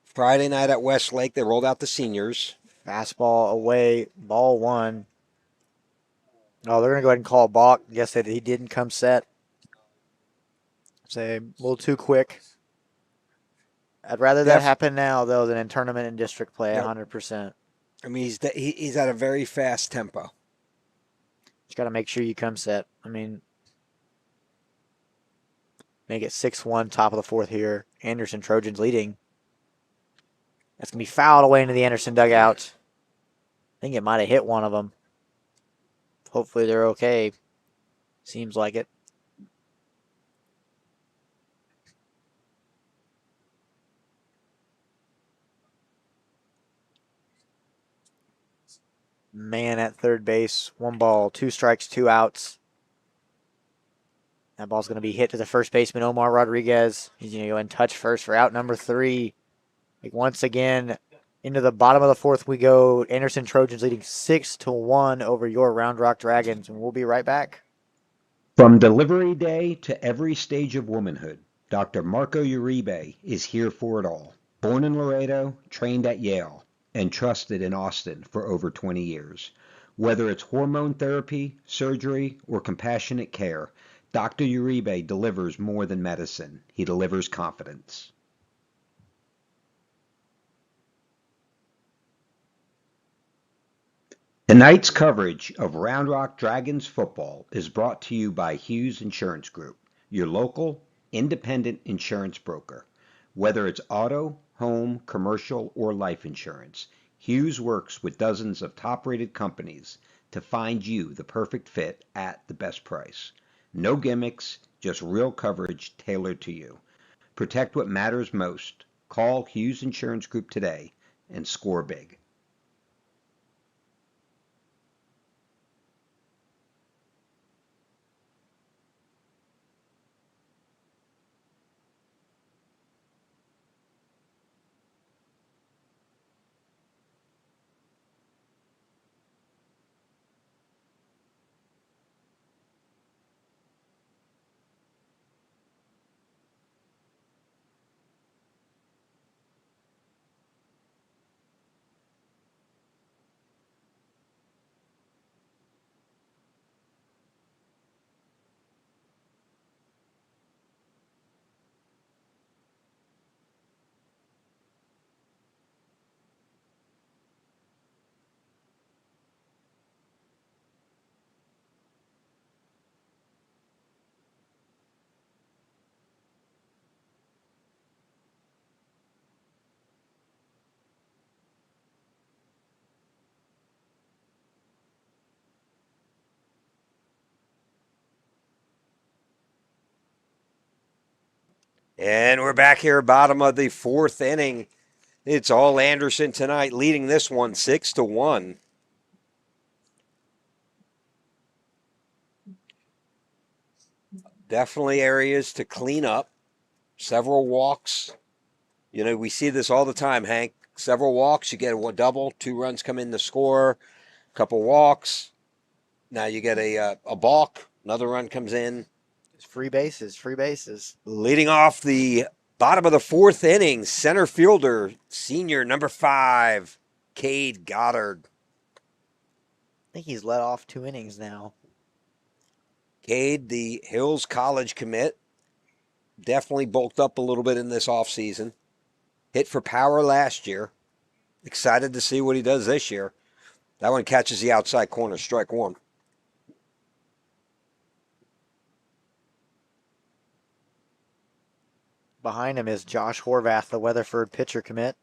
Friday night at Westlake they rolled out the seniors. Fastball away, ball one. Oh, they're gonna go ahead and call a balk. Guess that he didn't come set. Say a little too quick. I'd rather that happen now though than in tournament and district play. Yep. 100%. I mean, he's at a very fast tempo. Just got to make sure you come set. I mean, make it 6-1, top of the fourth here. Anderson Trojans leading. That's going to be fouled away into the Anderson dugout. I think it might have hit one of them. Hopefully they're okay. Seems like it. Man at third base. 1 ball, 2 strikes, 2 outs. That ball's going to be hit to the first baseman, Omar Rodriguez. He's going to go and touch first for out number 3. Like once again, into the bottom of the fourth we go. Anderson Trojans leading 6-1 over your Round Rock Dragons. And we'll be right back. From delivery day to every stage of womanhood, Dr. Marco Uribe is here for it all. Born in Laredo, trained at Yale, and trusted in Austin for over 20 years. Whether it's hormone therapy, surgery, or compassionate care, Dr. Uribe delivers more than medicine. He delivers confidence. Tonight's coverage of Round Rock Dragons football is brought to you by Hughes Insurance Group, your local, independent insurance broker. Whether it's auto, home, commercial, or life insurance, Hughes works with dozens of top-rated companies to find you the perfect fit at the best price. No gimmicks, just real coverage tailored to you. Protect what matters most. Call Hughes Insurance Group today and score big. And we're back here, bottom of the fourth inning. It's all Anderson tonight, leading this one 6-1. Definitely areas to clean up. Several walks. You know, we see this all the time, Hank. Several walks, you get a double, 2 runs come in to score, a couple walks. Now you get a balk, another run comes in. It's free bases, free bases. Leading off the bottom of the fourth inning, center fielder, senior number 5, Cade Goddard. I think he's let off 2 innings now. Cade, the Hills College commit, definitely bulked up a little bit in this offseason. Hit for power last year. Excited to see what he does this year. That one catches the outside corner, strike 1. Behind him is Josh Horvath, the Weatherford pitcher commit.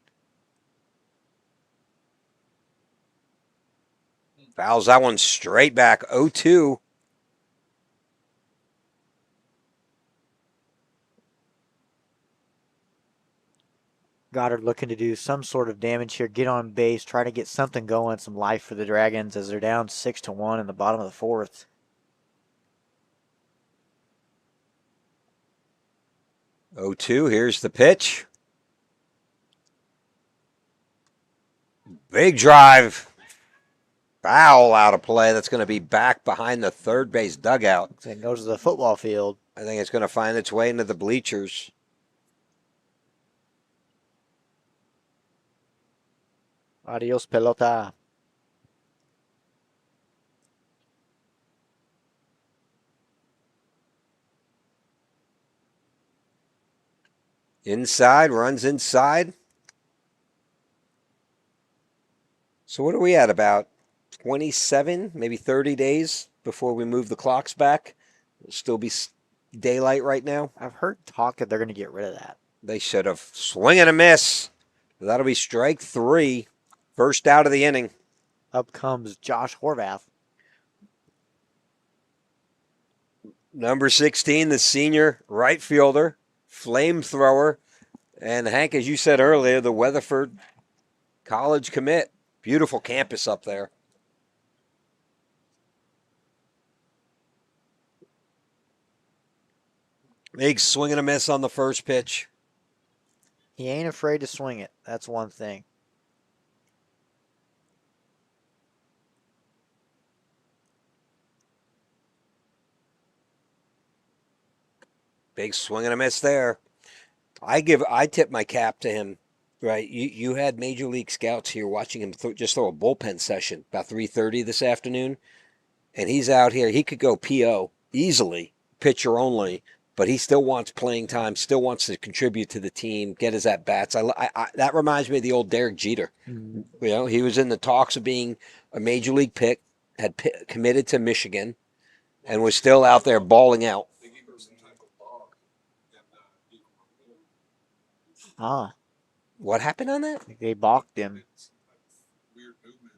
Fouls that one straight back, 0-2. Goddard looking to do some sort of damage here, get on base, try to get something going, some life for the Dragons as they're down 6-1 in the bottom of the fourth. Oh, 2, here's the pitch. Big drive. Foul out of play. That's going to be back behind the third base dugout. So it goes to the football field. I think it's going to find its way into the bleachers. Adios, pelota. Inside, runs inside. So what are we at, about 27, maybe 30 days before we move the clocks back? It'll still be daylight right now. I've heard talk that they're going to get rid of that. They should have. Swing and a miss. That'll be strike 3. First out of the inning. Up comes Josh Horvath. Number 16, the senior right fielder, flamethrower. And Hank, as you said earlier, the Weatherford College commit. Beautiful campus up there. Big swing and a miss on the first pitch. He ain't afraid to swing it. That's one thing. Big swing and a miss there. I tip my cap to him. Right, you had Major League scouts here watching him just throw a bullpen session about 3:30 this afternoon, and he's out here. He could go PO easily, pitcher only, but he still wants playing time, still wants to contribute to the team, get his at bats. That reminds me of the old Derek Jeter. You know, he was in the talks of being a Major League pick, had committed to Michigan, and was still out there balling out. They gave her some type of bog. And, Ah, What happened on that? they balked him. some type of weird movement.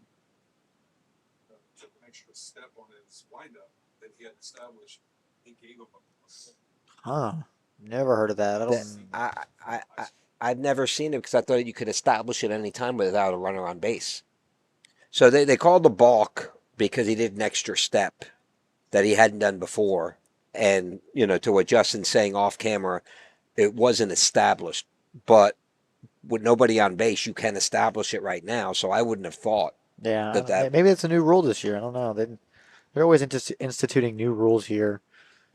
Took an extra step on his windup that he had established. He gave him a Huh. Never heard of that. I don't. I've never seen it because I thought you could establish it any time without a runner on base. So they called the balk because he did an extra step that he hadn't done before. And, you know, to what Justin's saying off camera, it wasn't established. But with nobody on base, you can establish it right now. So I wouldn't have thought. Yeah, that- maybe it's a new rule this year. I don't know. They're always instituting new rules here.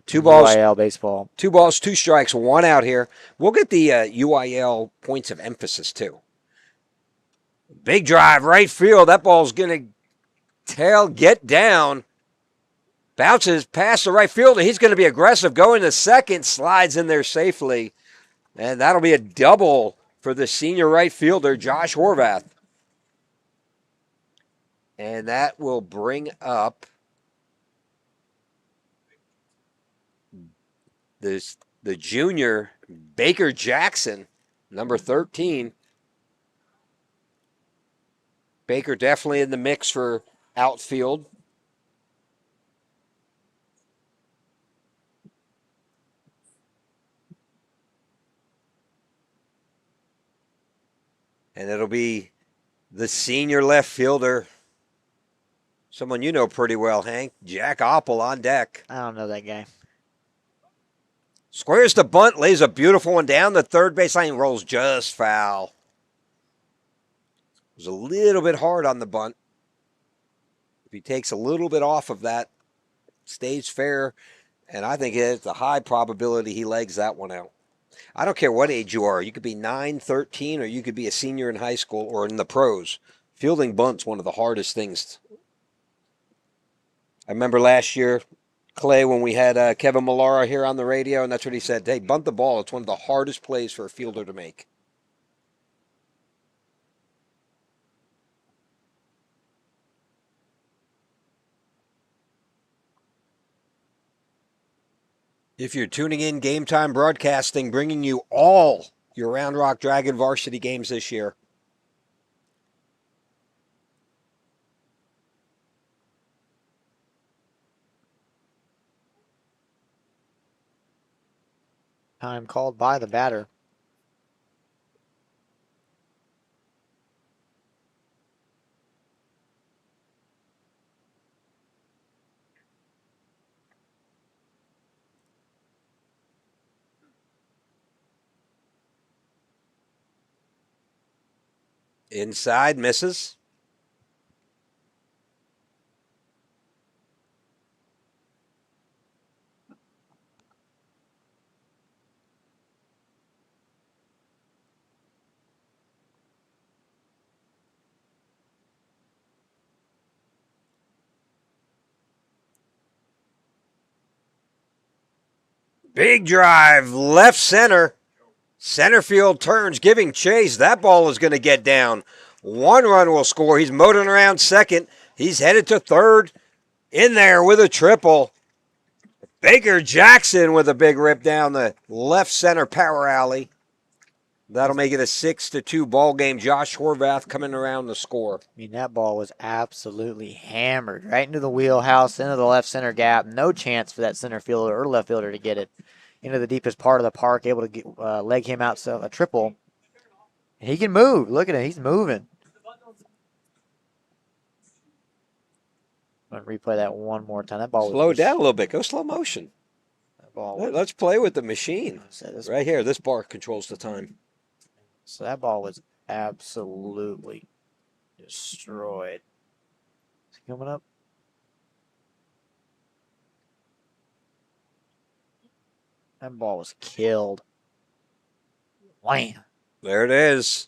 Two balls, UIL baseball. 2 balls, 2 strikes, 1 out here. We'll get the UIL points of emphasis too. Big drive, right field. That ball's going to get down. Bounces past the right fielder. He's going to be aggressive. Going to second. Slides in there safely. And that'll be a double for the senior right fielder, Josh Horvath. And that will bring up the junior, Baker Jackson, number 13. Baker definitely in the mix for outfield. And it'll be the senior left fielder, someone you know pretty well, Hank, Jack Oppel on deck. I don't know that guy. Squares the bunt, lays a beautiful one down the third base line, rolls just foul. It was a little bit hard on the bunt. If he takes a little bit off of that, stays fair, and I think it's a high probability he legs that one out. I don't care what age you are. You could be 9, 13, or you could be a senior in high school or in the pros. Fielding bunt's one of the hardest things. I remember last year, Clay, when we had Kevin Millara here on the radio, and that's what he said. Hey, bunt the ball. It's one of the hardest plays for a fielder to make. If you're tuning in, Game Time Broadcasting, bringing you all your Round Rock Dragon varsity games this year. Time called by the batter. Inside, misses. Big drive, left center. Center field turns, giving chase. That ball is going to get down. 1 run will score. He's motoring around second. He's headed to third. In there with a triple. Baker Jackson with a big rip down the left center power alley. That'll make it a 6-2 ball game. Josh Horvath coming around the score. I mean, that ball was absolutely hammered right into the wheelhouse, into the left center gap. No chance for that center fielder or left fielder to get it into the deepest part of the park, able to get, leg him out, so a triple. He can move. Look at it. He's moving. I'm going to replay that one more time. That ball was Slow down a little bit. Go slow motion. That ball was, Let's play with the machine. so this- Right here, this bar controls the time. So that ball was absolutely destroyed. Is he coming up? That ball was killed. Wham. There it is.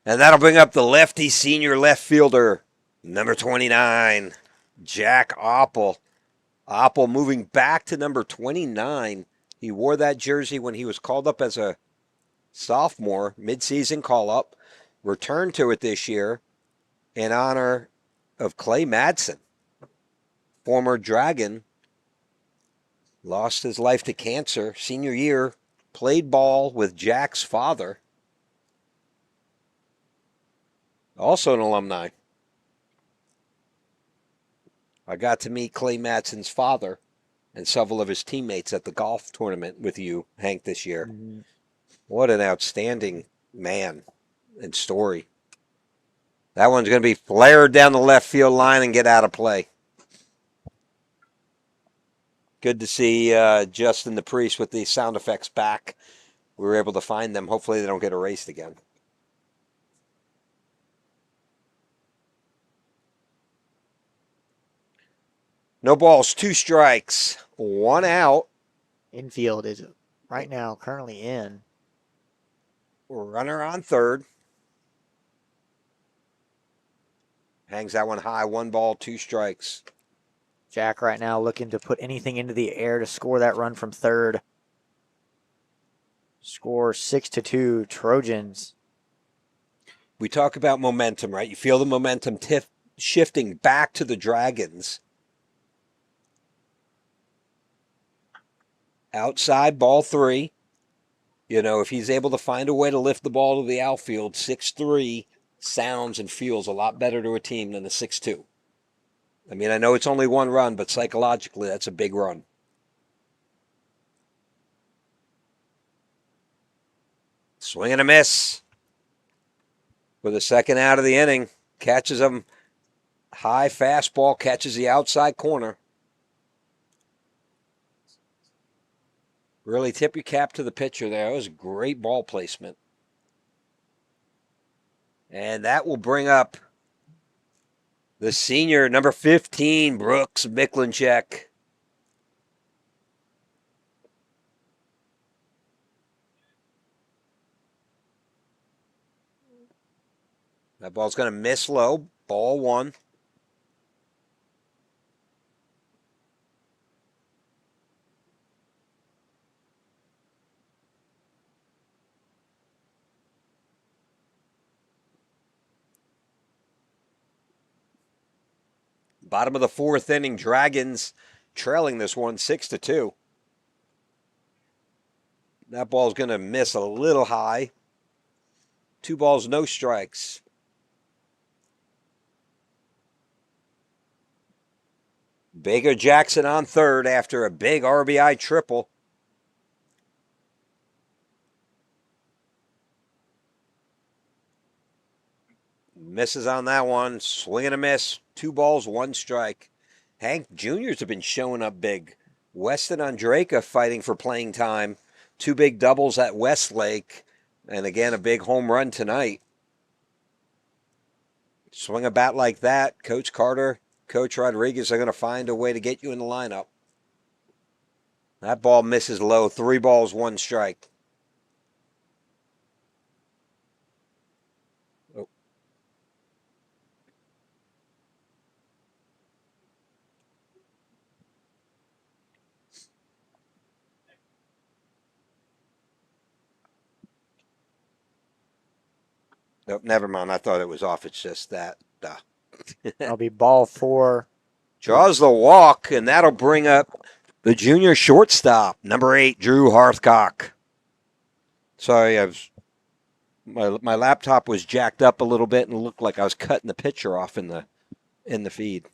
And that'll bring up the lefty senior left fielder, number 29, Jack Oppel. Oppel moving back to number 29. He wore that jersey when he was called up as a sophomore, midseason call-up. Returned to it this year in honor of Clay Madsen, former Dragon. Lost his life to cancer senior year. Played ball with Jack's father. Also an alumni. I got to meet Clay Madsen's father and several of his teammates at the golf tournament with you, Hank, this year. Mm-hmm. What an outstanding man and story. That one's going to be flared down the left field line and get out of play. Good to see Justin the Priest with the sound effects back. We were able to find them. Hopefully they don't get erased again. No balls, 2 strikes, 1 out. Infield is right now currently in. Runner on third. Hangs that one high. 1 ball, 2 strikes. Jack right now looking to put anything into the air to score that run from third. Score 6-2 Trojans. We talk about momentum, right? You feel the momentum shifting back to the Dragons. Outside, ball 3. You know, if he's able to find a way to lift the ball to the outfield, 6-3 sounds and feels a lot better to a team than a 6-2. I mean, I know it's only 1 run, but psychologically, that's a big run. Swing and a miss. For the second out of the inning, catches him high fastball, catches the outside corner. Really tip your cap to the pitcher there. That was great ball placement. And that will bring up the senior, number 15, Brooks Miklinchek. That ball's going to miss low. Ball 1. Bottom of the 4th inning, Dragons trailing this one 6-2. That ball's going to miss a little high. 2 balls, no strikes. Baker Jackson on third after a big RBI triple. Misses on that one. Swing and a miss. 2 balls, 1 strike. Hank Juniors have been showing up big. Weston Andraka fighting for playing time. 2 big doubles at Westlake. And again, a big home run tonight. Swing a bat like that, Coach Carter, Coach Rodriguez are going to find a way to get you in the lineup. That ball misses low. 3 balls, 1 strike. Oh. Nope, never mind. I thought it was off. It's just that. That'll be ball 4. Draws the walk, and that'll bring up the junior shortstop, number 8, Drew Hearthcock. Sorry, my laptop was jacked up a little bit and it looked like I was cutting the picture off in the feed.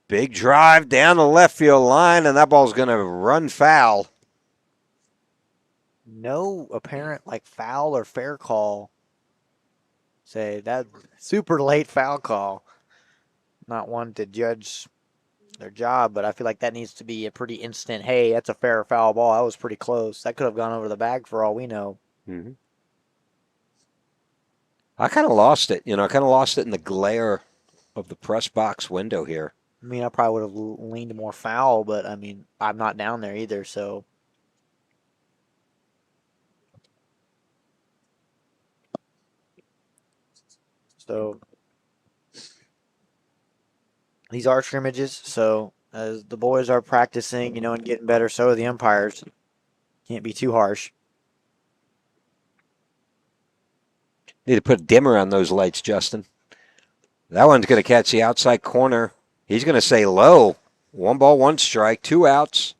Big drive down the left field line, and that ball's going to run foul. No apparent like foul or fair call. Say that super late foul call. Not one to judge their job, but I feel like that needs to be a pretty instant. Hey, that's a fair or foul ball. That was pretty close. That could have gone over the bag for all we know. Mm-hmm. I kind of lost it. I kind of lost it in the glare of the press box window here. I mean, I probably would have leaned more foul, but I mean, I'm not down there either, so. So these are scrimmages, so as the boys are practicing, and getting better, so are the umpires. Can't be too harsh. Need to put a dimmer on those lights, Justin. That one's going to catch the outside corner. He's going to say low. 1 ball, 1 strike, 2 outs.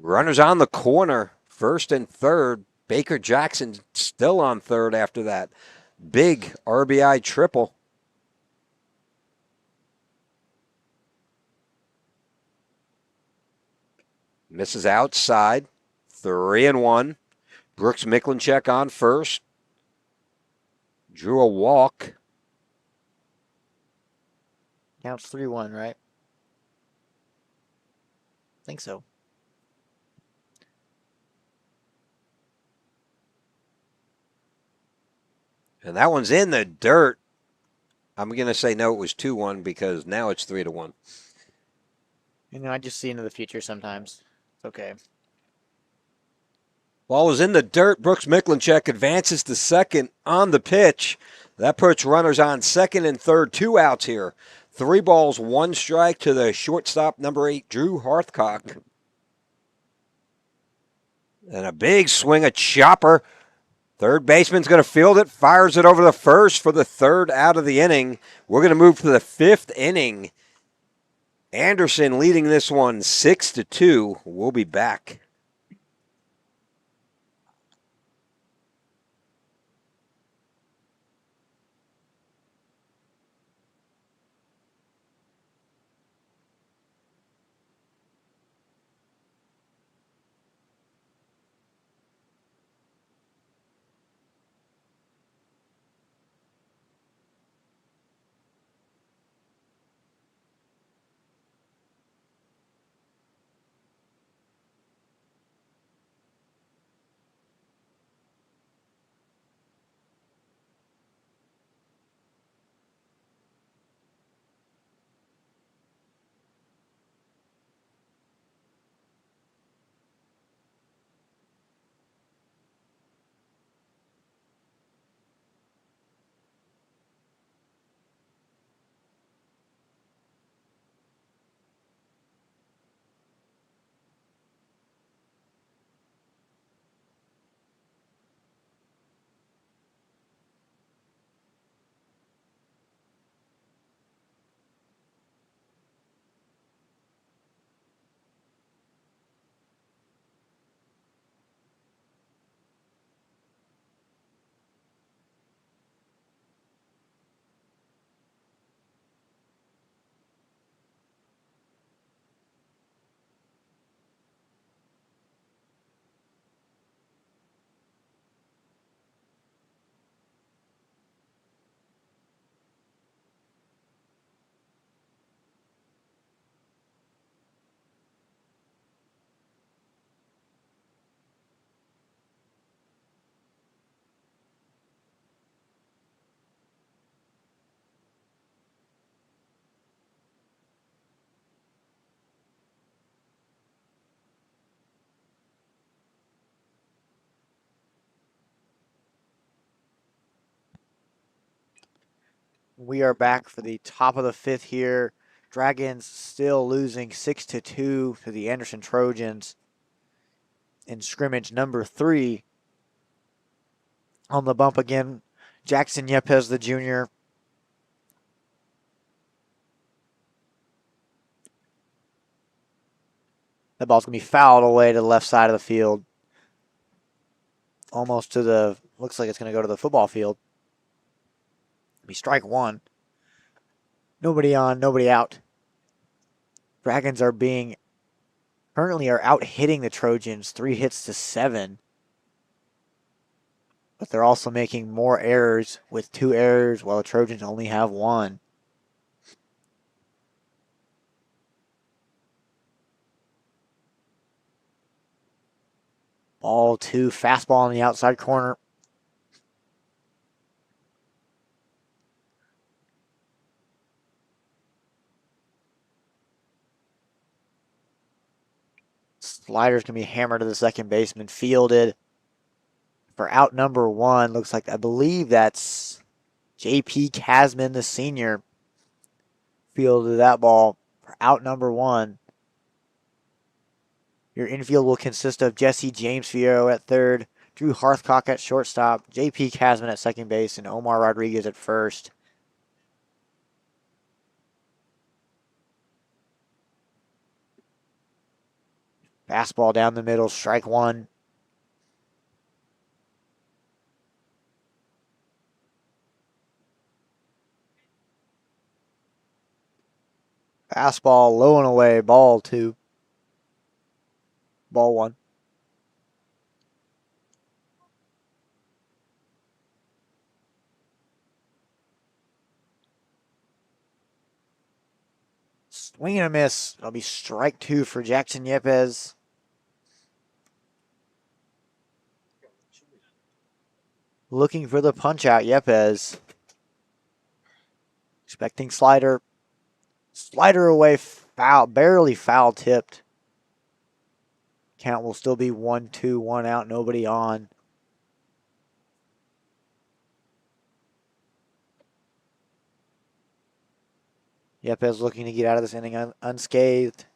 Runners on the corner, first and third. Baker Jackson still on third after that big RBI triple. Misses outside. 3-1. Brooks Miklinchek on first. Drew a walk. Counts 3-1, right? Think so. And that one's in the dirt. I'm going to say no, it was 2-1 because now it's 3-1. I just see into the future sometimes. It's okay. Ball is in the dirt. Brooks Miklinchek advances to second on the pitch. That puts runners on second and third. 2 outs here. 3 balls, 1 strike to the shortstop, number 8, Drew Hearthcock. And a big swing, a chopper. Third baseman's going to field it, fires it over the first for the 3rd out of the inning. We're going to move to the 5th inning. Anderson leading this one 6-2. We'll be back. We are back for the top of the fifth here. Dragons still losing 6-2 to the Anderson Trojans in scrimmage number 3. On the bump again, Jackson Yepes, the junior. That ball's going to be fouled away to the left side of the field. Almost to the, looks like it's going to go to the football field. Be strike one. Nobody on, nobody out. Dragons currently are out hitting the Trojans 3 hits to 7. But they're also making more errors with 2 errors while the Trojans only have 1. Ball 2, fastball on the outside corner. Slider's going to be hammered to the second baseman, fielded for out number 1. Looks like, I believe that's J.P. Casman, the senior, fielded that ball for out number 1. Your infield will consist of Jesse James Fierro at third, Drew Hearthcock at shortstop, J.P. Casman at second base, and Omar Rodriguez at first. Fastball down the middle, strike 1. Fastball low and away, ball 2. Ball 1. Swing and a miss. It'll be strike 2 for Jackson Yepes. Looking for the punch out, Yepes. Expecting slider. Slider away, foul, barely foul tipped. Count will still be 1-2, 1 out, nobody on. Yepes looking to get out of this inning unscathed.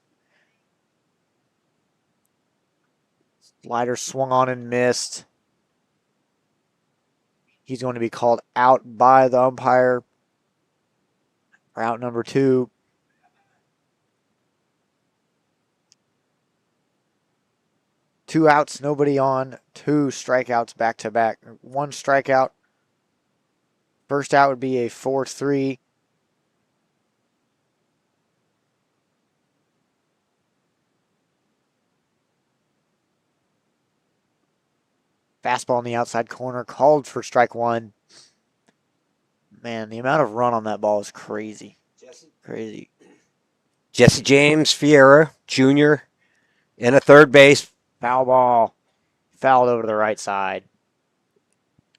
Slider swung on and missed. He's going to be called out by the umpire for out number 2. Two outs, nobody on. 2 strikeouts back to back. 1 strikeout. First out would be a 4-3. Fastball in the outside corner, called for strike 1. Man, the amount of run on that ball is crazy. Crazy. Jesse James Fierro, Jr., in a third base. Foul ball. Fouled over to the right side.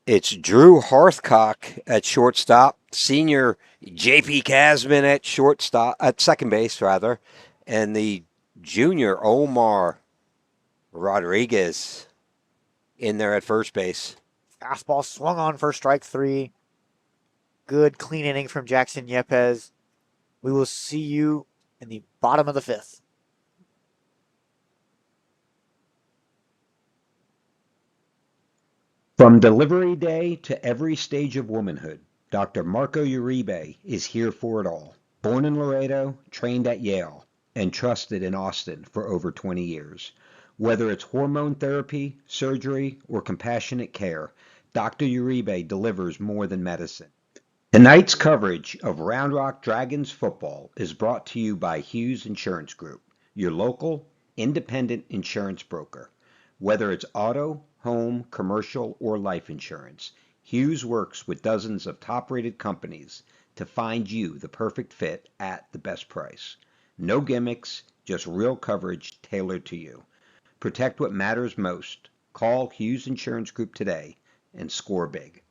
It's Drew Hearthcock at shortstop, senior J.P. Casman at shortstop, at second base rather, and the junior Omar Rodriguez in there at first base. Fastball swung on for strike 3. Good clean inning from Jackson Yepes. We will see you in the bottom of the 5th. From delivery day to every stage of womanhood, Dr. Marco Uribe is here for it all. Born in Laredo, trained at Yale, and trusted in Austin for over 20 years. Whether it's hormone therapy, surgery, or compassionate care, Dr. Uribe delivers more than medicine. Tonight's coverage of Round Rock Dragons football is brought to you by Hughes Insurance Group, your local, independent insurance broker. Whether it's auto, home, commercial, or life insurance, Hughes works with dozens of top-rated companies to find you the perfect fit at the best price. No gimmicks, just real coverage tailored to you. Protect what matters most. Call Hughes Insurance Group today and score big.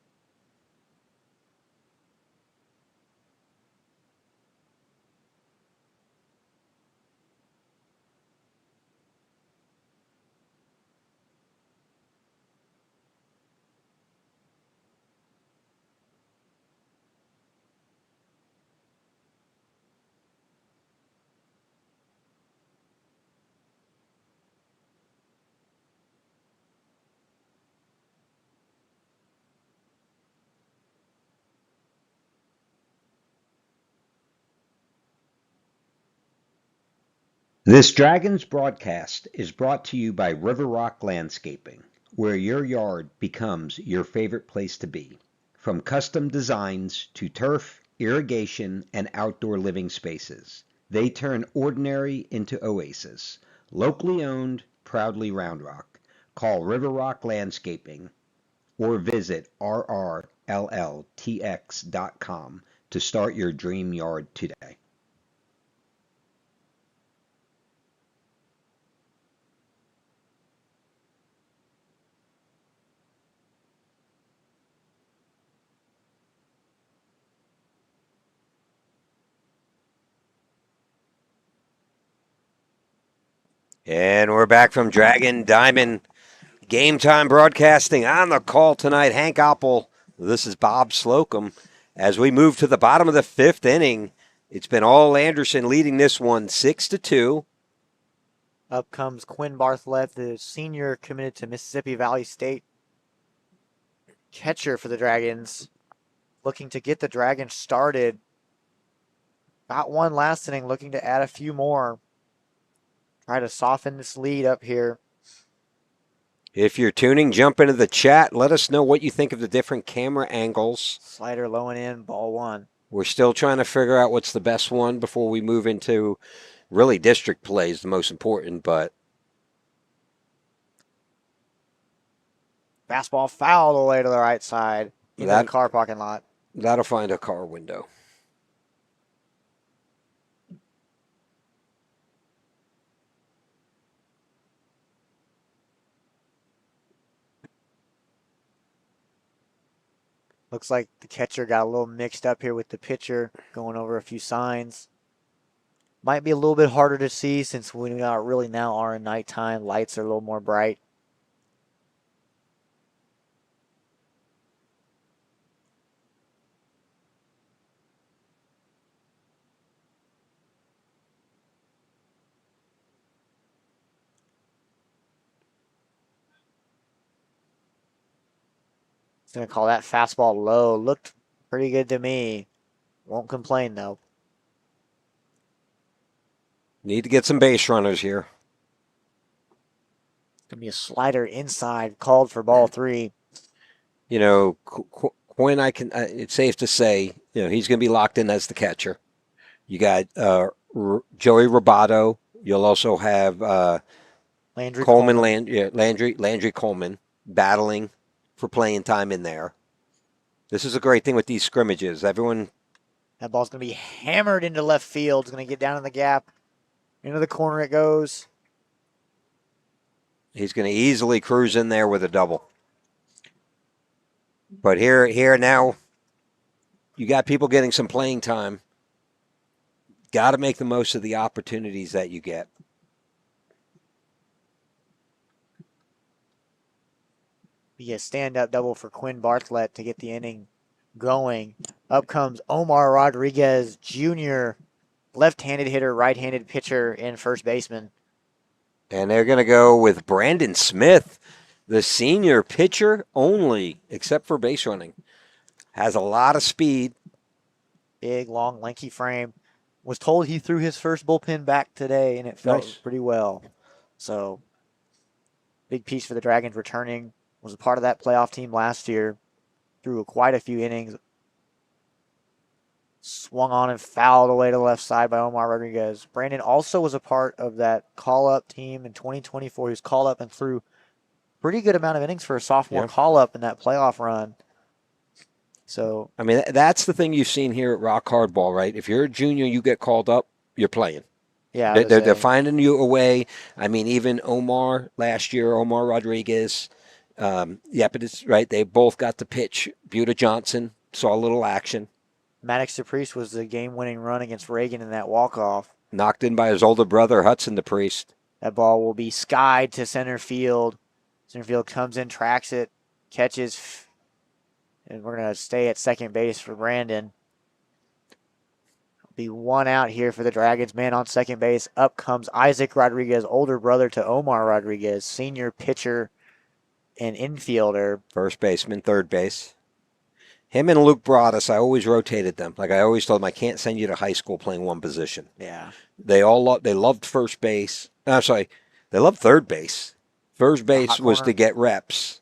This Dragons broadcast is brought to you by River Rock Landscaping, where your yard becomes your favorite place to be. From custom designs to turf, irrigation, and outdoor living spaces, they turn ordinary into oasis. Locally owned, proudly Round Rock. Call River Rock Landscaping or visit rrlltx.com to start your dream yard today. And we're back from Dragon Diamond Game Time Broadcasting. On the call tonight, Hank Oppel. This is Bob Slocum. As we move to the bottom of the fifth inning, it's been all Anderson leading this one 6-2. Up comes Quinn Bartlett, the senior committed to Mississippi Valley State. Catcher for the Dragons, looking to get the Dragons started. Got one last inning, looking to add a few more. Try to soften this lead up here. If you're tuning, jump into the chat. Let us know what you think of the different camera angles. Slider low and in, ball one. We're still trying to figure out what's the best one before we move into really district play is the most important, but Fastball fouled away to the right side into the car parking lot. that'll find a car window. Looks like the catcher got a little mixed up here with the pitcher, going over a few signs. Might be a little bit harder to see since we not really now are in nighttime. Lights are a little more bright. Going to call that fastball low. Looked pretty good to me. Won't complain, though. Need to get some base runners here. Going to be a slider inside, called for ball three. You know, Quinn, it's safe to say, you know, he's going to be locked in as the catcher. You got Joey Robato. You'll also have Landry Coleman. Landry Coleman battling for playing time in there. This is a great thing with these scrimmages. Everyone. That ball's going to be hammered into left field. It's going to get down in the gap. Into the corner it goes. He's going to easily cruise in there with a double. But here now, you got people getting some playing time. Got to make the most of the opportunities that you get. Be a stand-up double for Quinn Bartlett to get the inning going. Up comes Omar Rodriguez Jr., left-handed hitter, right-handed pitcher, and first baseman. And they're going to go with Brandon Smith, the senior pitcher only, except for base running. Has a lot of speed. Big, long, lanky frame. Was told he threw his first bullpen back today, and it felt pretty well. So, big piece for the Dragons returning. Was a part of that playoff team last year. Threw quite a few innings. Swung on and fouled away to the left side by Omar Rodriguez. Brandon also was a part of that call-up team in 2024. He was called up and threw pretty good amount of innings for a sophomore call-up in that playoff run. So, I mean, that's the thing you've seen here at Rock Hardball, right? If you're a junior, you get called up, you're playing. Yeah, they're finding you a way. I mean, even Omar last year, Omar Rodriguez, Yepidis, right? They both got to pitch. Buda Johnson saw a little action. Maddox DePriest was the game-winning run against Reagan in that walk-off. Knocked in by his older brother, Hudson DePriest. That ball will be skied to center field. Center field comes in, tracks it, catches, and we're going to stay at second base for Brandon. Be one out here for the Dragons. Man on second base. Up comes Isaac Rodriguez, older brother to Omar Rodriguez, senior pitcher and infielder. First baseman, third base. Him and Luke Broadus, I always rotated them. Like I always told them, I can't send you to high school playing one position. Yeah. They loved first base. I'm sorry, they loved third base. First base hot was corner. to get reps.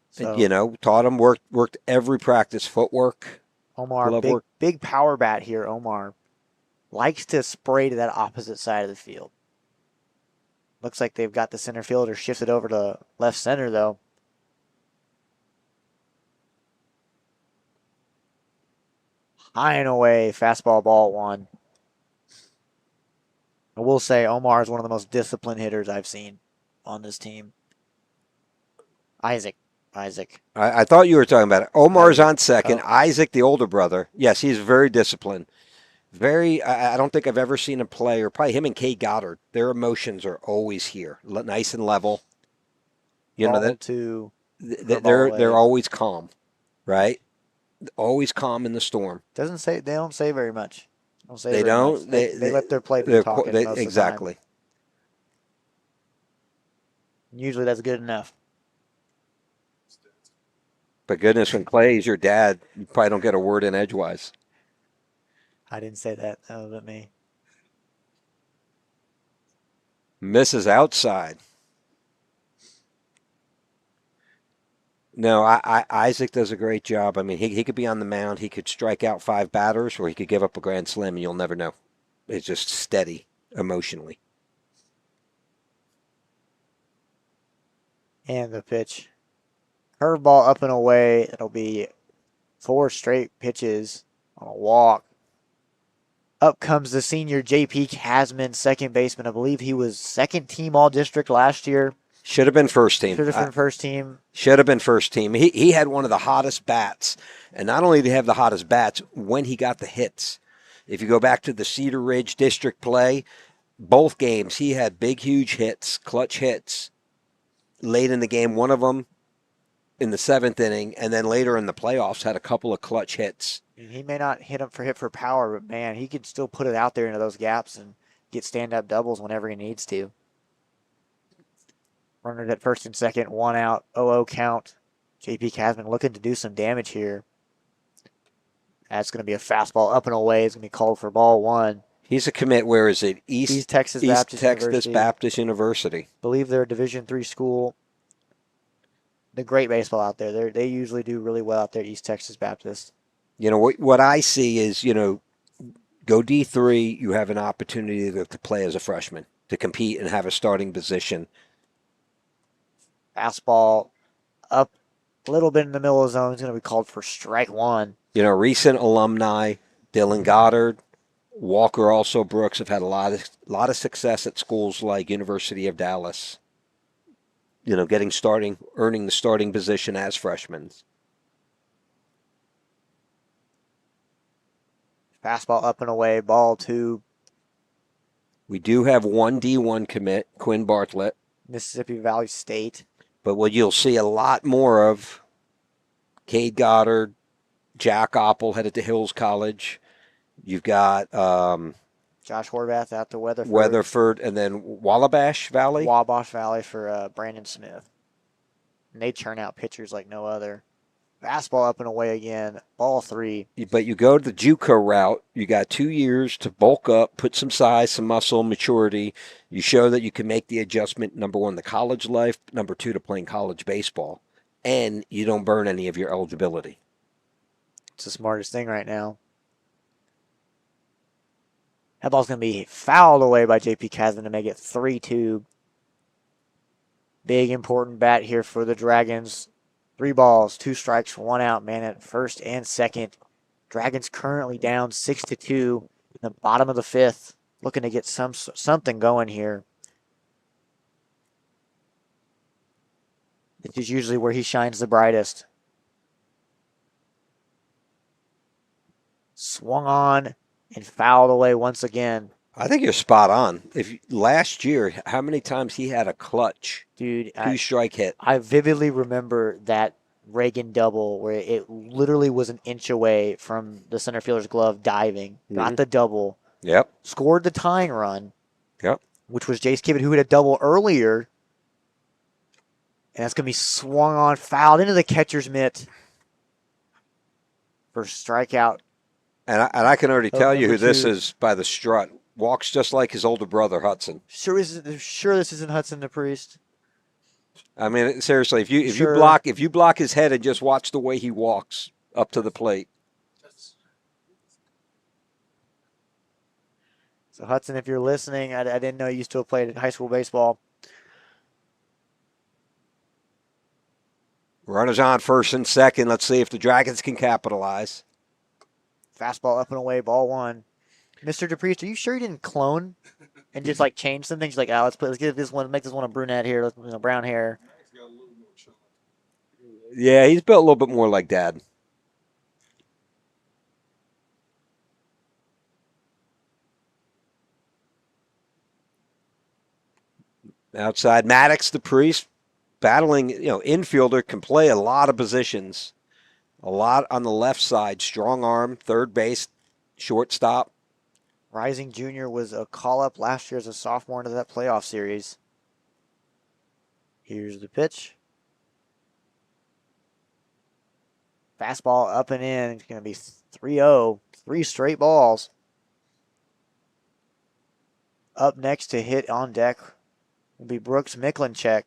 So You know, taught them worked every practice, footwork, Omar, glove big work. big power bat here. Omar likes to spray to that opposite side of the field. Looks like they've got the center fielder shifted over to left center though. High and away, fastball, ball one. I will say Omar is one of the most disciplined hitters I've seen on this team. Isaac. I thought you were talking about it. Omar's Isaac. on second. Oh. Isaac, the older brother. Yes, he's very disciplined. I don't think I've ever seen a player, probably him and Kate Goddard, their emotions are always here, nice and level. You know, Ball that two. they're always calm, right? Always calm in the storm. They don't say very much. They don't. They let their play do they're talking they- most of the time. exactly. Usually that's good enough. But goodness, when Clay's your dad, you probably don't get a word in edgewise. I didn't say that. That wasn't me. Misses outside. No, Isaac does a great job. I mean, he could be on the mound. He could strike out 5 batters, or he could give up a grand slam, and you'll never know. It's just steady emotionally. And the pitch. Curveball up and away. It'll be 4 straight pitches on a walk. Up comes the senior J.P. Casman, second baseman. I believe he was second team all-district last year. Should have been first team. Should have been first team. Should have been first team. He had one of the hottest bats. And not only did he have the hottest bats, when he got the hits. If you go back to the Cedar Ridge district play, both games he had big, huge hits, clutch hits late in the game. One of them in the 7th inning, and then later in the playoffs had a couple of clutch hits. He may not hit for power, but man, he could still put it out there into those gaps and get stand-up doubles whenever he needs to. Runner at first and second, 1 out, 0-0 count. J.P. Casman looking to do some damage here. That's going to be a fastball up and away. It's going to be called for ball 1. He's a commit. Where is it? East Texas Baptist University. Believe they're a Division III school. They're great baseball out there. They usually do really well out there, East Texas Baptist. You know, what I see is, go D3, you have an opportunity to play as a freshman, to compete and have a starting position. Fastball up a little bit in the middle of the zone. It's going to be called for strike 1. Recent alumni, Dylan Goddard, Walker, also Brooks, have had a lot of success at schools like University of Dallas. Earning the starting position as freshmen. Fastball up and away, ball 2. We do have one D1 commit, Quinn Bartlett. Mississippi Valley State. But what you'll see a lot more of, Cade Goddard, Jack Oppel headed to Hills College. You've got Josh Horvath out to Weatherford. Weatherford, and then Wabash Valley. Wabash Valley for Brandon Smith. And they churn out pitchers like no other. Fastball up and away again. Ball 3. But you go to the JUCO route. You got 2 years to bulk up, put some size, some muscle, maturity. You show that you can make the adjustment, number 1, to college life, number 2, to playing college baseball. And you don't burn any of your eligibility. It's the smartest thing right now. That ball's going to be fouled away by J.P. Casman to make it 3-2. Big, important bat here for the Dragons. 3 balls, 2 strikes, 1 out, man at first and second. Dragons currently down 6-2 in the bottom of the 5th. Looking to get something going here. This is usually where he shines the brightest. Swung on and fouled away once again. I think you're spot on. Last year, how many times he had a clutch, Dude, 2-strike hit? I vividly remember that Reagan double where it literally was an inch away from the center fielder's glove diving. Got the double. Yep. Scored the tying run. Yep. Which was Jace Kivett, who had a double earlier. And that's going to be swung on, fouled into the catcher's mitt. First strikeout. And I can already tell you number who this 2. is by the strut. Walks just like his older brother Hudson. Sure this isn't Hudson the Priest. I mean, seriously, if you Sure. block his head and just watch the way he walks up to the plate. So Hudson, if you're listening, I didn't know you still played high school baseball. Runners on first and second. Let's see if the Dragons can capitalize. Fastball up and away, ball 1. Mr. DePriest, are you sure you didn't clone and just like change some things? Like, let's give this one, make this one a brunette here, brown hair. Yeah, he's built a little bit more like Dad. Outside, Maddox, the Priest, battling, infielder, can play a lot of positions. A lot on the left side, strong arm, third base, shortstop. Rising Jr. was a call-up last year as a sophomore into that playoff series. Here's the pitch. Fastball up and in. It's going to be 3-0. 3 straight balls. Up next to hit on deck will be Brooks Miklinchek.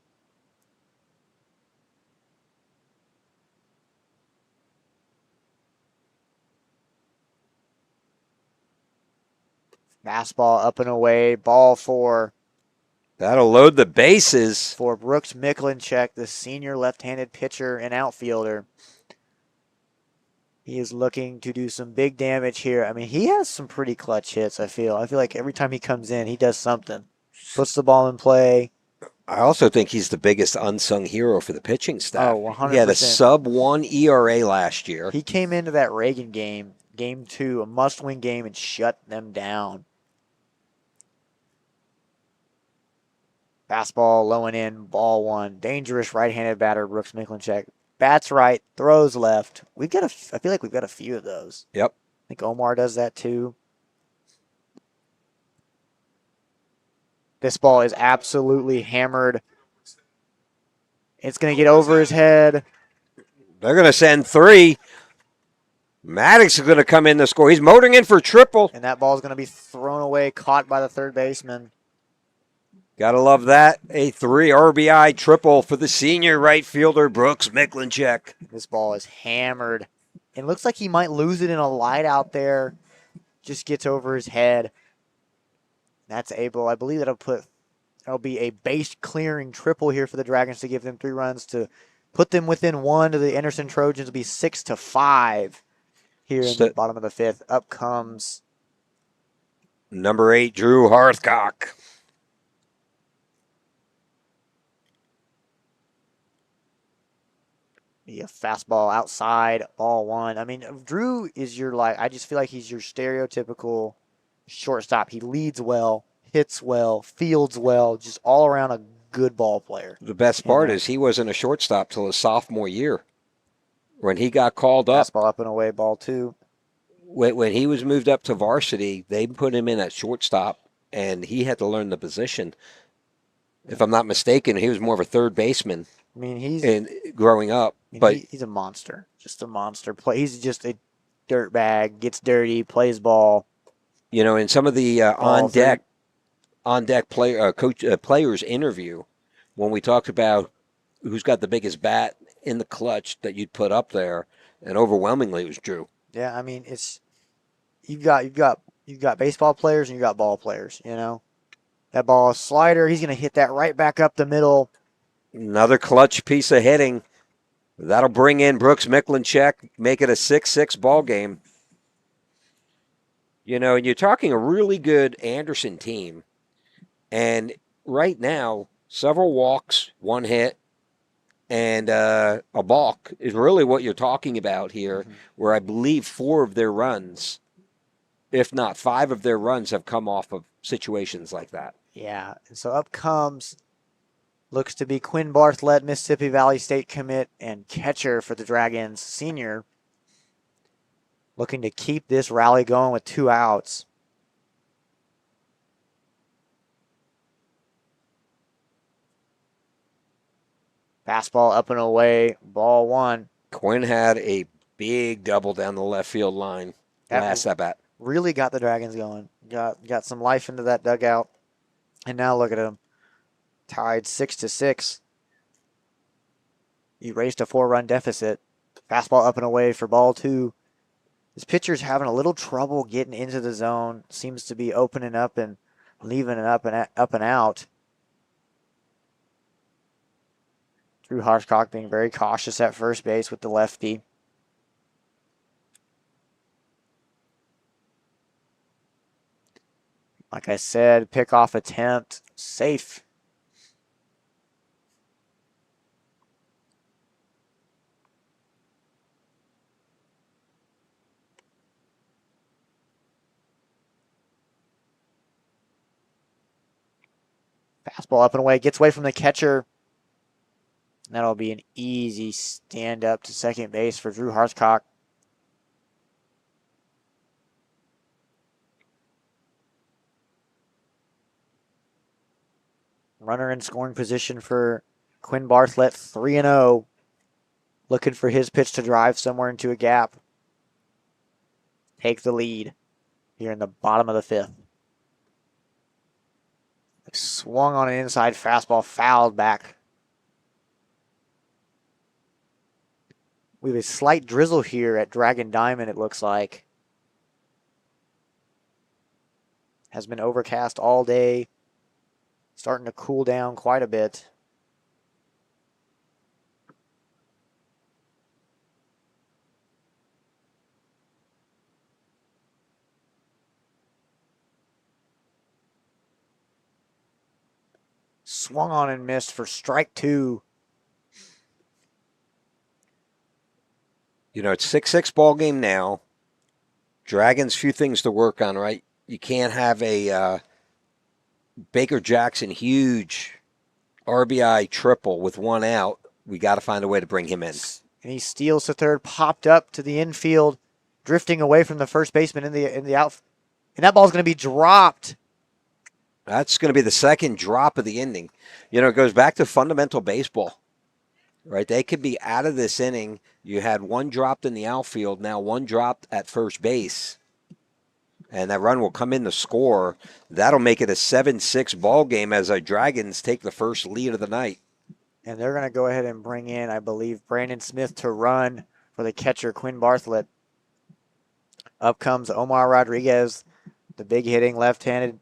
Fastball up and away. Ball 4. That'll load the bases. For Brooks Miklinchek, the senior left-handed pitcher and outfielder. He is looking to do some big damage here. I mean, he has some pretty clutch hits, I feel. I feel like every time he comes in, he does something. Puts the ball in play. I also think he's the biggest unsung hero for the pitching staff. Oh, 100%. He had a sub-1 ERA last year. He came into that Reagan game, game 2, a must-win game, and shut them down. Fastball low and in, ball 1. Dangerous right-handed batter, Brooks Miklinchek. Bats right, throws left. I feel like we've got a few of those. Yep. I think Omar does that too. This ball is absolutely hammered. It's going to get over his head. They're going to send 3. Maddox is going to come in to score. He's motoring in for a triple. And that ball is going to be thrown away, caught by the third baseman. Gotta love that. A 3 RBI triple for the senior right fielder, Brooks Miklinchek. This ball is hammered. It looks like he might lose it in a light out there. Just gets over his head. That's able. I believe that'll be a base clearing triple here for the Dragons to give them 3 runs to put them within 1 to the Anderson Trojans. It'll be 6-5 here in the bottom of the 5th. Up comes number 8, Drew Hearthcock. a fastball outside, ball 1. I mean, Drew is I just feel like he's your stereotypical shortstop. He leads well, hits well, fields well, just all around a good ball player. The best part is he wasn't a shortstop till his sophomore year when he got called up. Fastball up and away, ball 2. When he was moved up to varsity, they put him in at shortstop, and he had to learn the position. If I'm not mistaken, he was more of a third baseman. I mean, growing up, he's a monster, just a monster. He's just a dirtbag. Gets dirty, plays ball. In some of the on deck players interview, when we talked about who's got the biggest bat in the clutch that you'd put up there, and overwhelmingly it was Drew. Yeah, I mean you've got baseball players and you've got ball players. That ball is slider. He's going to hit that right back up the middle. Another clutch piece of hitting. That'll bring in Brooks Miklinchek, make it a 6-6 ball game. And you're talking a really good Anderson team. And right now, several walks, 1 hit, and a balk is really what you're talking about here, where I believe 4 of their runs, if not 5 of their runs, have come off of situations like that. Yeah, and so up comes, looks to be Quinn Bartlett, Mississippi Valley State commit and catcher for the Dragons, senior. Looking to keep this rally going with 2 outs. Fastball up and away, ball 1. Quinn had a Big double down the left field line. That Last at bat. really got the Dragons going. Got some life into that dugout. And now look at them. Tied 6-6. Erased a 4-run deficit. Fastball up and away for ball 2. This pitcher's having a little trouble getting into the zone. Seems to be opening up and leaving it up and out. Drew Harshcock being very cautious at first base with the lefty. Like I said, pickoff attempt, safe. Fastball up and away, gets away from the catcher. That'll be an easy stand up to second base for Drew Harshcock. Runner in scoring position for Quinn Bartlett, 3-0. Looking for his pitch to drive somewhere into a gap. Take the lead here in the bottom of the 5th. Swung on an inside fastball, fouled back. We have a slight drizzle here at Dragon Diamond, it looks like. Has been overcast all day. Starting to cool down quite a bit. Swung on and missed for strike 2. You know, it's 6-6 ball game now. Dragons, few things to work on, right? You can't have a Baker Jackson huge RBI triple with 1 out. We got to find a way to bring him in. And he steals to third, popped up to the infield, drifting away from the first baseman in the out. And that ball's going to be dropped. That's going to be the second drop of the inning. You know, it goes back to fundamental baseball, right? They could be out of this inning. You had 1 dropped in the outfield, now 1 dropped at first base. And that run will come in to score. That'll make it a 7-6 ball game as our Dragons take the first lead of the night. And they're going to go ahead and bring in, I believe, Brandon Smith to run for the catcher, Quinn Bartlett. Up comes Omar Rodriguez, the big hitting left-handed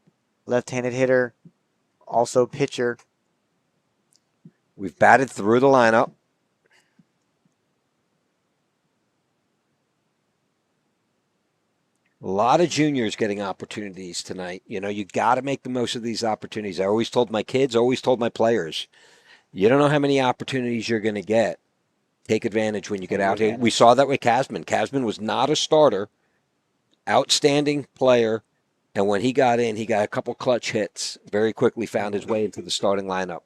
hitter, also pitcher. We've batted through the lineup. A lot of juniors getting opportunities tonight. You know, you got to make the most of these opportunities. I always told my kids, always told my players, you don't know how many opportunities you're going to get. Take advantage when you get out here. We saw that with Casman. Casman was not a starter, outstanding player, and when he got in, he got a couple clutch hits, very quickly found his way into the starting lineup.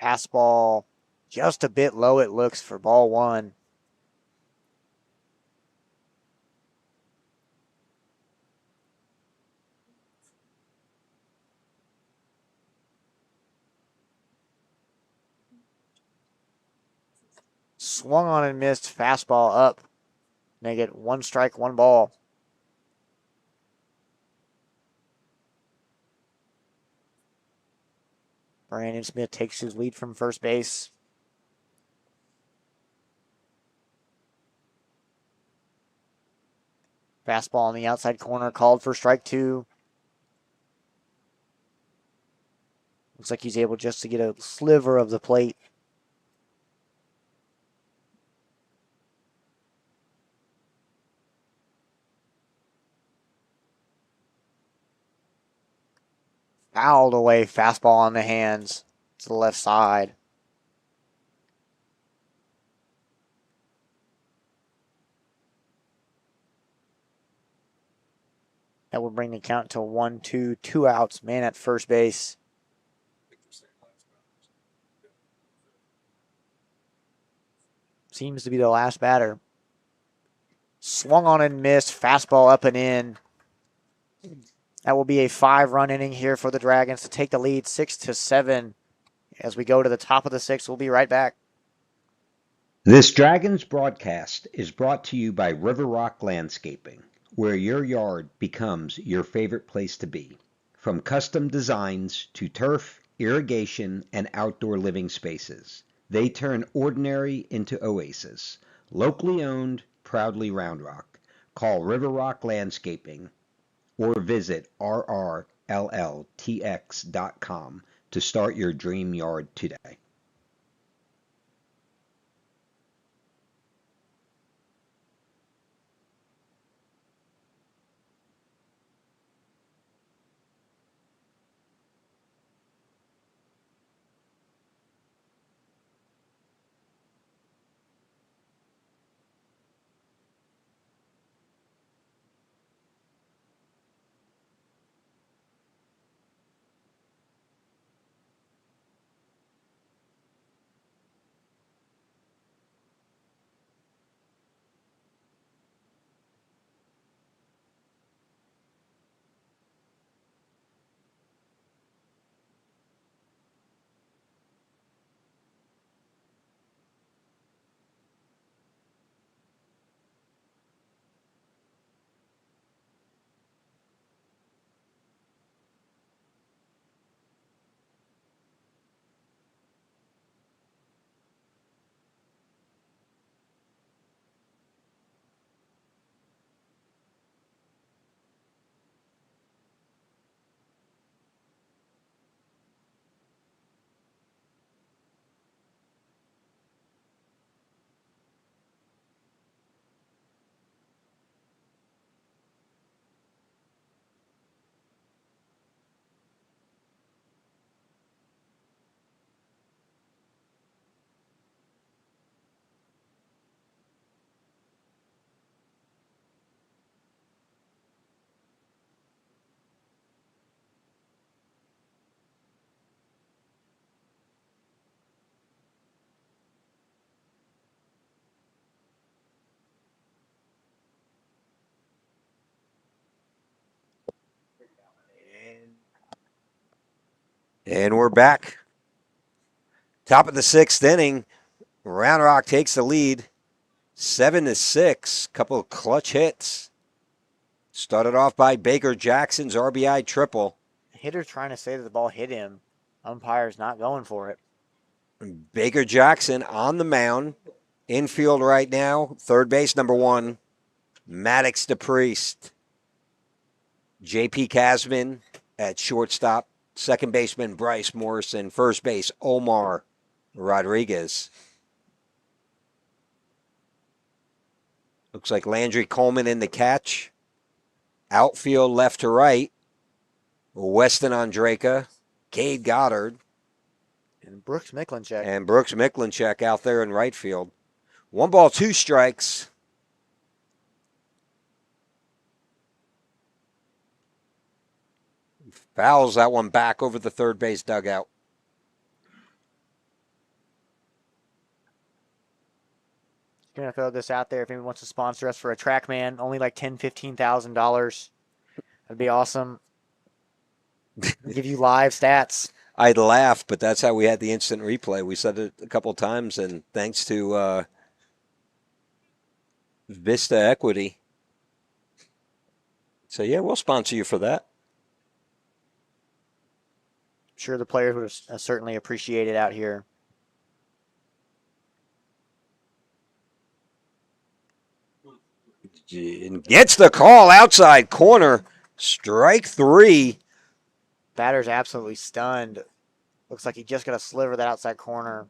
Fastball just a bit low, it looks, for ball 1. Swung on and missed, fastball up. Make it 1 strike, 1 ball. Brandon Smith takes his lead from first base. Fastball on the outside corner, called for strike 2. Looks like he's able just to get a sliver of the plate. Fouled away, fastball on the hands to the left side. That would bring the count to 1-2, 2 outs, man at first base. Seems to be the last batter. Swung on and missed, fastball up and in. That will be a 5-run inning here for the Dragons to take the lead 6-7. As we go to the top of the 6th, we'll be right back. This Dragons broadcast is brought to you by River Rock Landscaping, where your yard becomes your favorite place to be. From custom designs to turf, irrigation, and outdoor living spaces, they turn ordinary into oasis. Locally owned, proudly Round Rock. Call River Rock Landscaping or visit rrlltx.com to start your dream yard today. And we're back. Top of the 6th inning. Round Rock takes the lead 7-6. Couple of clutch hits. Started off by Baker Jackson's RBI triple. Hitter's trying to say that the ball hit him. Umpire's not going for it. Baker Jackson on the mound. Infield right now. Third base, number 1. Maddox DePriest. J.P. Casman at shortstop. Second baseman, Bryce Morrison. First base, Omar Rodriguez. Looks like Landry Coleman in the catch. Outfield left to right. Weston Andreka, Cade Goddard. And Brooks Miklinchek. And Brooks Miklinchek out there in right field. 1 ball, 2 strikes. Fouls that one back over the third base dugout. Gonna throw this out there if anyone wants to sponsor us for a TrackMan, only like $10,000-$15,000. That'd be awesome. We'll give you live stats. I'd laugh, but that's how we had the instant replay. We said it a couple times, and thanks to Vista Equity. So yeah, we'll sponsor you for that. I'm sure the players would have certainly appreciated out here. Gets the call outside corner. Strike 3. Batter's absolutely stunned. Looks like he just got a sliver of that outside corner.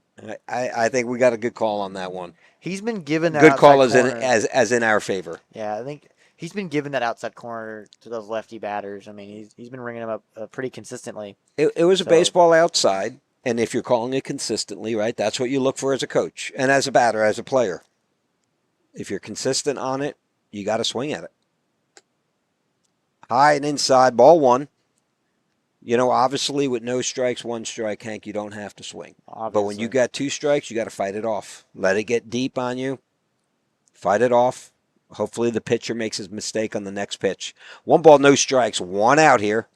I think we got a good call on that one. He's been given that Good call outside as in our favor. Yeah, I think he's been given that outside corner to those lefty batters. I mean, he's been ringing them up pretty consistently. It was a baseball outside, and if you're calling it consistently, right, that's what you look for as a coach and as a batter, as a player. If you're consistent on it, you got to swing at it. High and inside, ball 1. You know, obviously with no strikes, 1 strike, Hank, you don't have to swing. Obviously. But when you got 2 strikes, you got to fight it off. Let it get deep on you. Fight it off. Hopefully the pitcher makes his mistake on the next pitch. 1 ball, no strikes, 1 out here.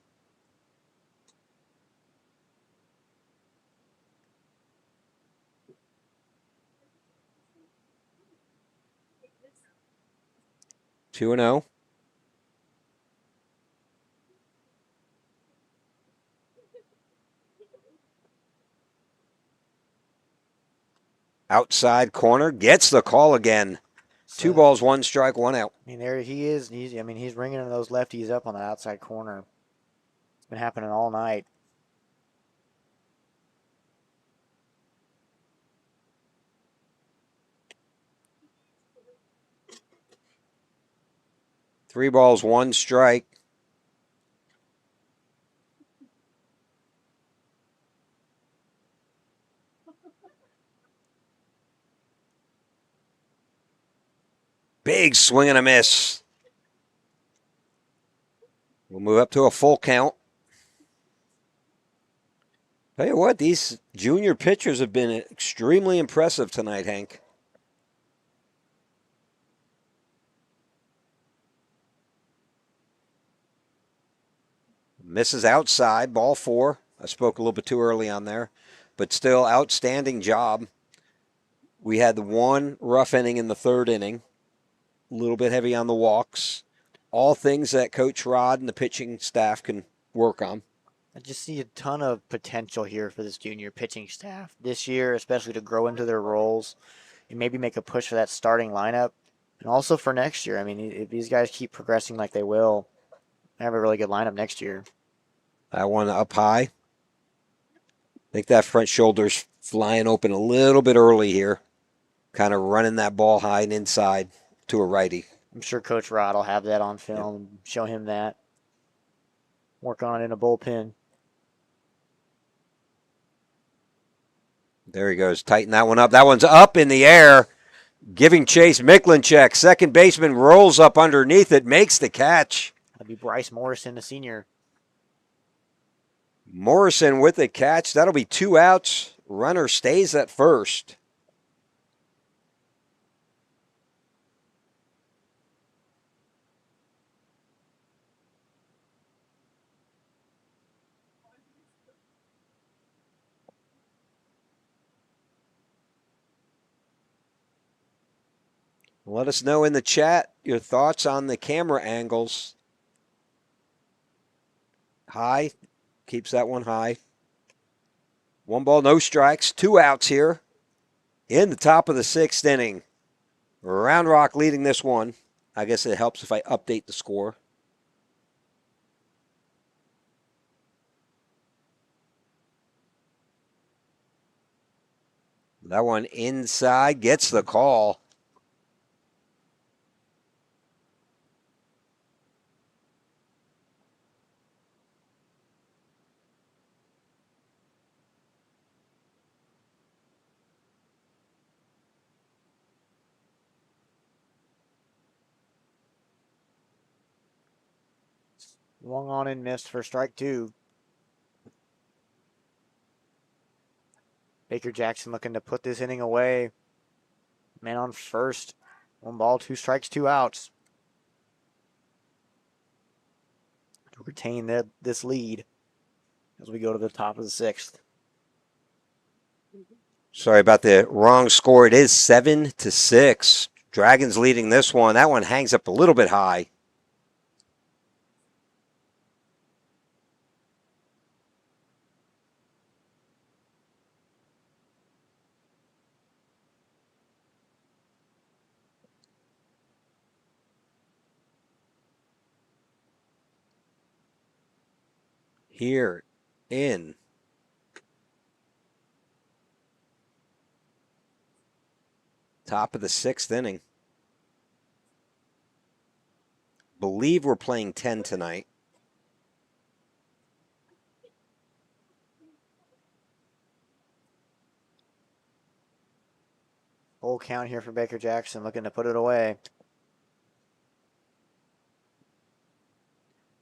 Two and 0. Outside corner gets the call again. So, 2 balls, 1 strike, 1 out. I mean, there he is. He's ringing those lefties up on the outside corner. It's been happening all night. Three balls, 1 strike. Big swing and a miss. We'll move up to a full count. Tell you what, these junior pitchers have been extremely impressive tonight, Hank. Misses outside, ball 4. I spoke a little bit too early on there, but still outstanding job. We had the 1 rough inning in the 3rd inning, a little bit heavy on the walks. All things that Coach Rod and the pitching staff can work on. I just see a ton of potential here for this junior pitching staff this year, especially to grow into their roles and maybe make a push for that starting lineup. And also for next year. I mean, if these guys keep progressing like they will, they have a really good lineup next year. That one up high. I think that front shoulder's flying open a little bit early here. Kind of running that ball high and inside to a righty. I'm sure Coach Rod will have that on film and show him that. Work on it in a bullpen. There he goes. Tighten that one up. That one's up in the air. Giving chase. Miklinchek, second baseman, rolls up underneath it, makes the catch. That'd be Bryce Morrison, the senior. Morrison with the catch. That'll be 2 outs. Runner stays at first. Let us know in the chat your thoughts on the camera angles. High. Keeps that one high. 1 ball, no strikes. 2 outs here in the top of the 6th inning. Round Rock leading this one. I guess it helps if I update the score. That one inside gets the call. Swung on and missed for strike 2. Baker Jackson looking to put this inning away. Man on first. 1 ball, 2 strikes, 2 outs. To retain this lead as we go to the top of the 6th. Sorry about the wrong score. It is 7-6. Dragons leading this one. That one hangs up a little bit high. Here in top of the 6th inning. Believe we're playing 10 tonight. Full count here for Baker Jackson, looking to put it away.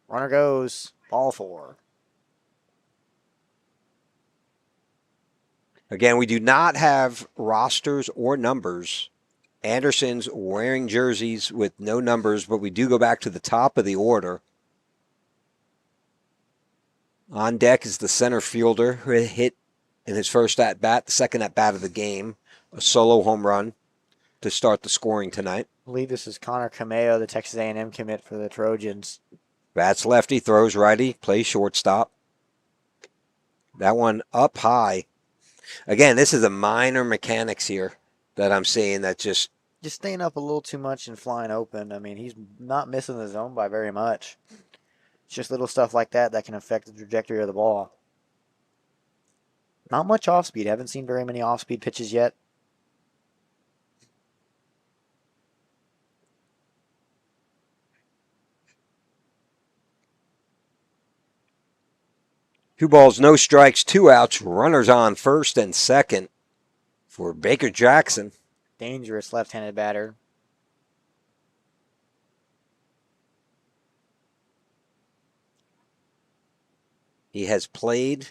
Runner goes, ball 4. Again, we do not have rosters or numbers Anderson's wearing jerseys with no numbers, but we do go back to the top of the order. On deck is the center fielder who hit in his first at bat, the second at bat of the game, a solo home run to start the scoring tonight. I believe this is Connor Cameo, the Texas A&M commit for the Trojans. Bats lefty, throws righty, plays shortstop. That one up high. Again, this is a minor mechanics here that I'm seeing that just staying up a little too much and flying open. I mean, he's not missing the zone by very much. It's just little stuff like that that can affect the trajectory of the ball. Not much off speed. Haven't seen very many off speed pitches yet. two balls, no strikes, 2 outs, runners on first and second for Baker Jackson. Dangerous left-handed batter. He has played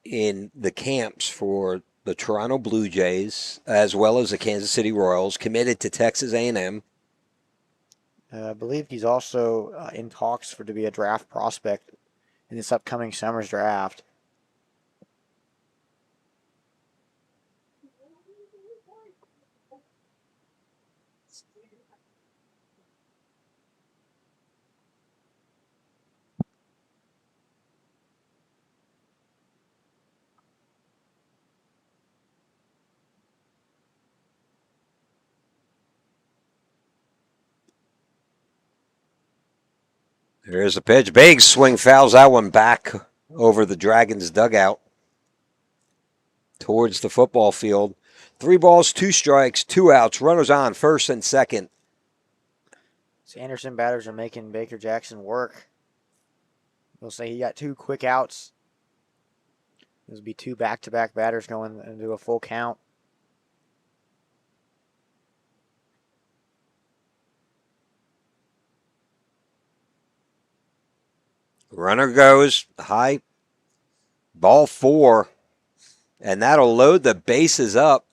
in the camps for the Toronto Blue Jays as well as the Kansas City Royals, committed to Texas A&M. I believe he's also in talks to be a draft prospect in this upcoming summer's draft. There's a pitch. Big swing, fouls that one back over the Dragons' dugout towards the football field. 3 balls, 2 strikes, 2 outs, runners on first and second. Anderson batters are making Baker Jackson work. We'll say he got 2 quick outs. This will be 2 back-to-back batters going into a full count. Runner goes high, ball 4, and that'll load the bases up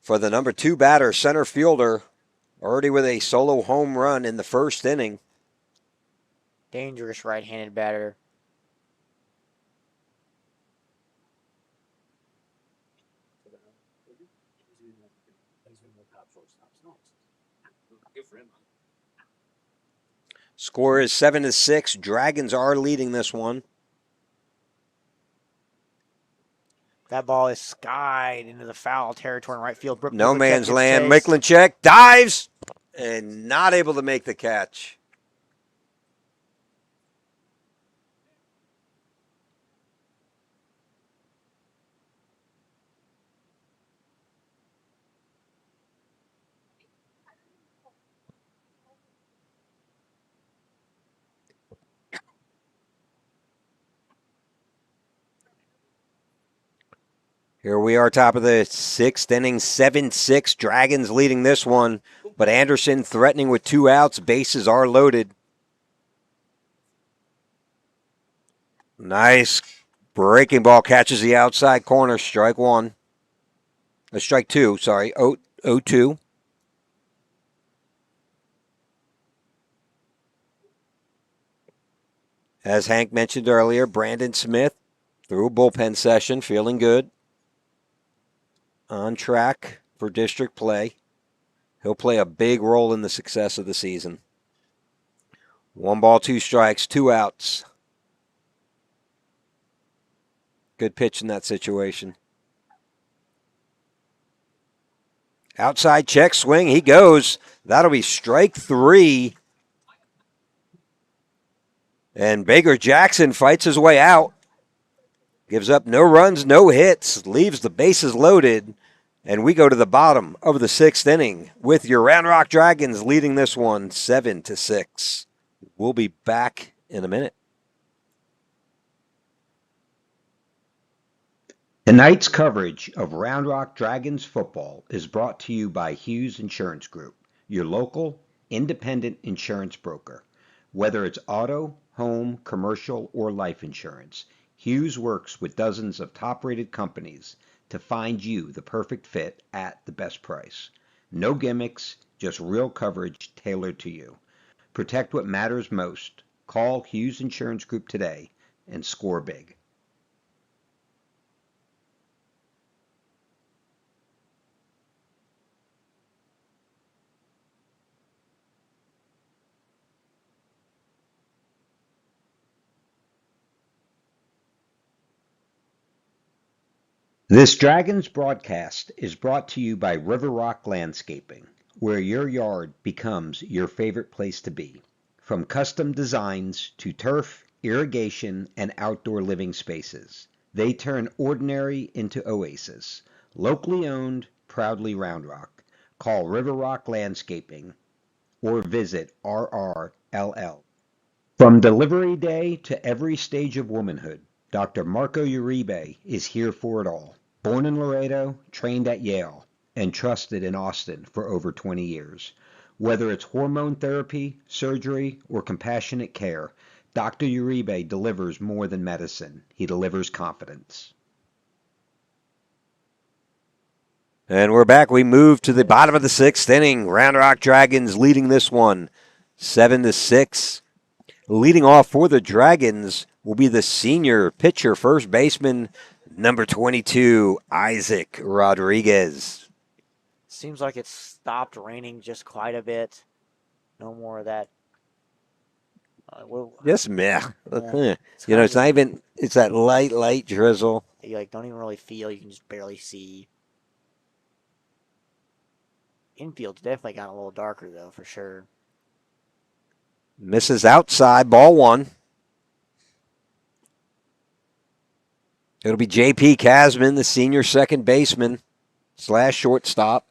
for the number 2 batter, center fielder, already with a solo home run in the first inning. Dangerous right-handed batter. Score is 7-6. Dragons are leading this one. That ball is skied into the foul territory in right field. No man's land. Chase. Miklinchek dives and not able to make the catch. Here we are, top of the 6th inning, 7-6. Dragons leading this one, but Anderson threatening with 2 outs. Bases are loaded. Nice breaking ball, catches the outside corner. Strike 1. Strike 2, sorry. 0-2. As Hank mentioned earlier, Brandon Smith through a bullpen session, feeling good. On track for district play. He'll play a big role in the success of the season. 1 ball, 2 strikes, 2 outs. Good pitch in that situation. Outside check swing, he goes. That'll be strike 3. And Baker Jackson fights his way out. Gives up no runs, no hits, leaves the bases loaded, and we go to the bottom of the 6th inning with your Round Rock Dragons leading this one 7-6. We'll be back in a minute. Tonight's coverage of Round Rock Dragons football is brought to you by Hughes Insurance Group, your local independent insurance broker. Whether it's auto, home, commercial, or life insurance, Hughes works with dozens of top-rated companies to find you the perfect fit at the best price. No gimmicks, just real coverage tailored to you. Protect what matters most. Call Hughes Insurance Group today and score big. This Dragons broadcast is brought to you by River Rock Landscaping, where your yard becomes your favorite place to be. From custom designs to turf, irrigation, and outdoor living spaces, they turn ordinary into oasis. Locally owned, proudly Round Rock. Call River Rock Landscaping or visit RRLL. From delivery day to every stage of womanhood, Dr. Marco Uribe is here for it all. Born in Laredo, trained at Yale, and trusted in Austin for over 20 years. Whether it's hormone therapy, surgery, or compassionate care, Dr. Uribe delivers more than medicine. He delivers confidence. And we're back. We move to the bottom of the sixth inning. Round Rock Dragons leading this one 7-6. Leading off for the Dragons will be the senior pitcher, first baseman, number 22, Isaac Rodriguez. Seems like it's stopped raining just quite a bit. No more of that. Just meh. Yeah, You know, it's not even, it's that light drizzle. You like don't even really feel. You can just barely see. Infield's definitely got a little darker though, for sure. Misses outside, ball one. It'll be J.P. Casman, the senior second baseman / shortstop.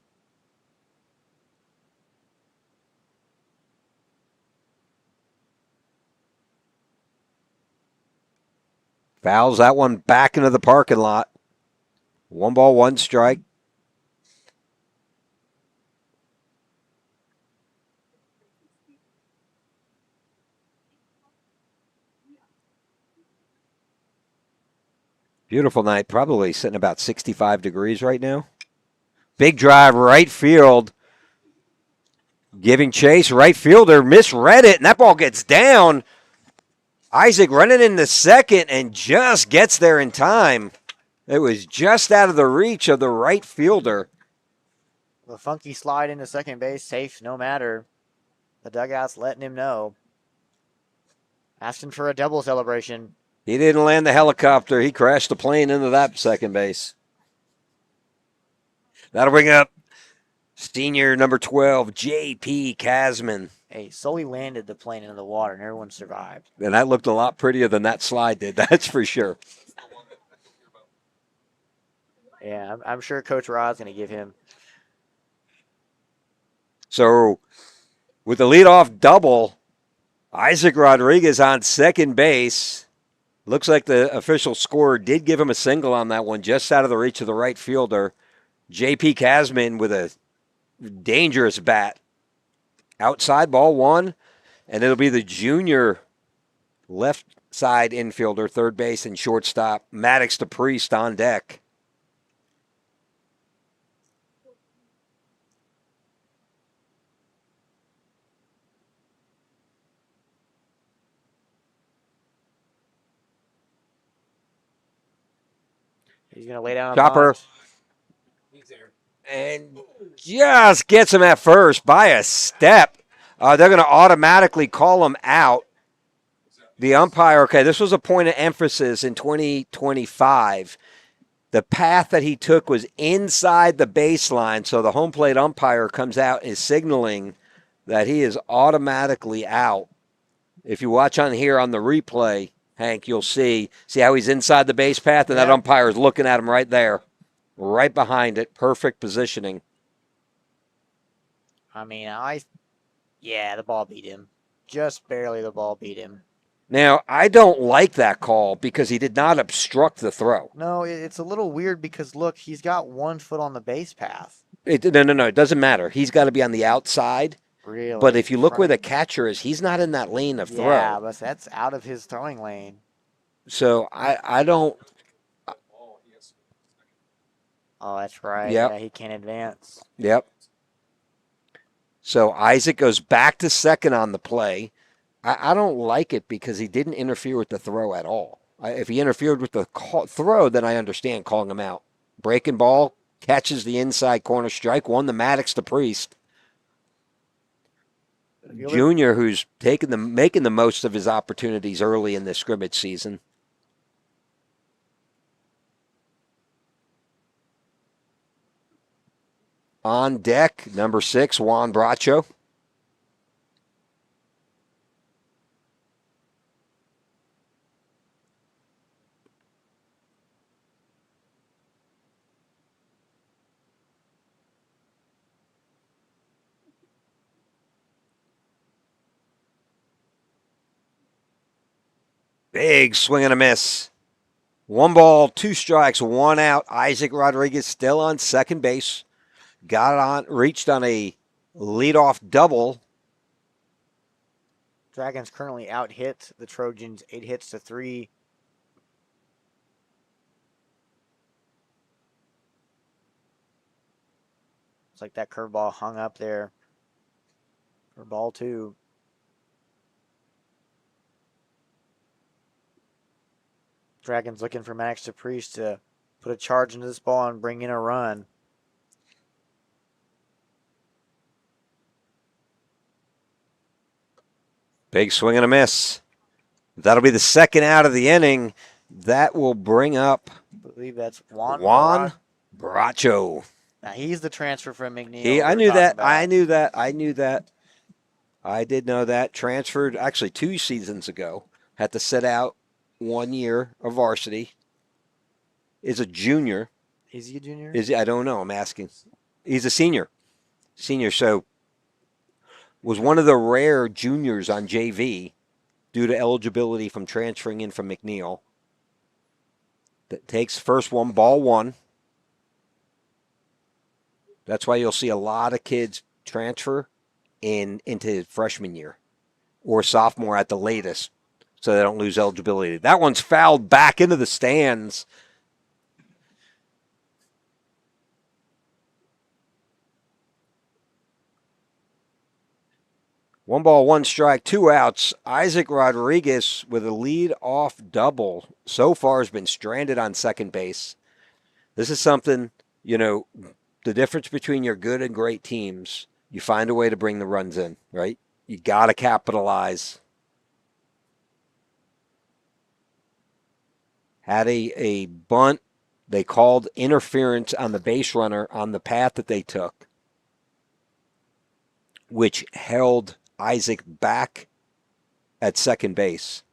Fouls that one back into the parking lot. 1 ball, 1 strike. Beautiful night. Probably sitting about 65 degrees right now. Big drive, right field. Giving chase, right fielder misread it, and that ball gets down. Isaac running into second and just gets there in time. It was just out of the reach of the right fielder. The funky slide into second base, safe no matter. The dugout's letting him know. Asking for a double celebration. He didn't land the helicopter. He crashed the plane into that second base. That'll bring up senior number 12, J.P. Casman. Hey, Sully landed the plane into the water and everyone survived. And that looked a lot prettier than that slide did, that's for sure. Yeah, I'm sure Coach Rod's going to give him. So, with the leadoff double, Isaac Rodriguez on second base. Looks like the official scorer did give him a single on that one, just out of the reach of the right fielder. J.P. Casman with a dangerous bat. Outside, ball one, and it'll be the junior left side infielder, third base and shortstop, Maddox DePriest on deck. He's going to lay down a Chopper. bunt. And just gets him at first by a step. They're going to automatically call him out. The umpire, okay, this was a point of emphasis in 2025. The path that he took was inside the baseline, so the home plate umpire comes out and is signaling that he is automatically out. If you watch on here on the replay, Hank, you'll see how he's inside the base path, and that umpire is looking at him right there, right behind it. Perfect positioning. I mean, the ball beat him. Just barely the ball beat him. Now, I don't like that call because he did not obstruct the throw. No, it's a little weird because, look, he's got 1 foot on the base path. No. It doesn't matter. He's got to be on the outside. Really? But if you look where the catcher is, he's not in that lane of throw. Yeah, but that's out of his throwing lane. So I don't. Oh, that's right. Yep. Yeah, he can't advance. Yep. So Isaac goes back to second on the play. I don't like it because he didn't interfere with the throw at all. If he interfered with the throw, then I understand calling him out. Breaking ball, catches the inside corner, strike one. The Maddox to Priest. Junior, who's making the most of his opportunities early in the scrimmage season. On deck, number 6, Juan Bracho. Big swing and a miss. 1 ball, 2 strikes, 1 out. Isaac Rodriguez still on second base. Reached on a leadoff double. Dragons currently out hit the Trojans 8 hits to 3. It's like that curveball hung up there for ball 2. Dragons looking for Maddox to Priest to put a charge into this ball and bring in a run. Big swing and a miss. That'll be the second out of the inning. That will bring up I believe that's Juan Bracho. Now he's the transfer from McNeil. I knew that. I knew that. I did know that. Transferred actually 2 seasons ago. Had to sit out 1 year of varsity. Is a junior. Is he a junior? Is he? I don't know. I'm asking. He's a senior. So was one of the rare juniors on JV due to eligibility from transferring in from McNeil. That takes first one, ball 1. That's why you'll see a lot of kids transfer into freshman year or sophomore at the latest so they don't lose eligibility. That one's fouled back into the stands. One ball, 1 strike, 2 outs. Isaac Rodriguez with a lead-off double so far has been stranded on second base. This is something, the difference between your good and great teams, you find a way to bring the runs in, right? You got to capitalize. Had a bunt. They called interference on the base runner on the path that they took, which held Isaac back at second base.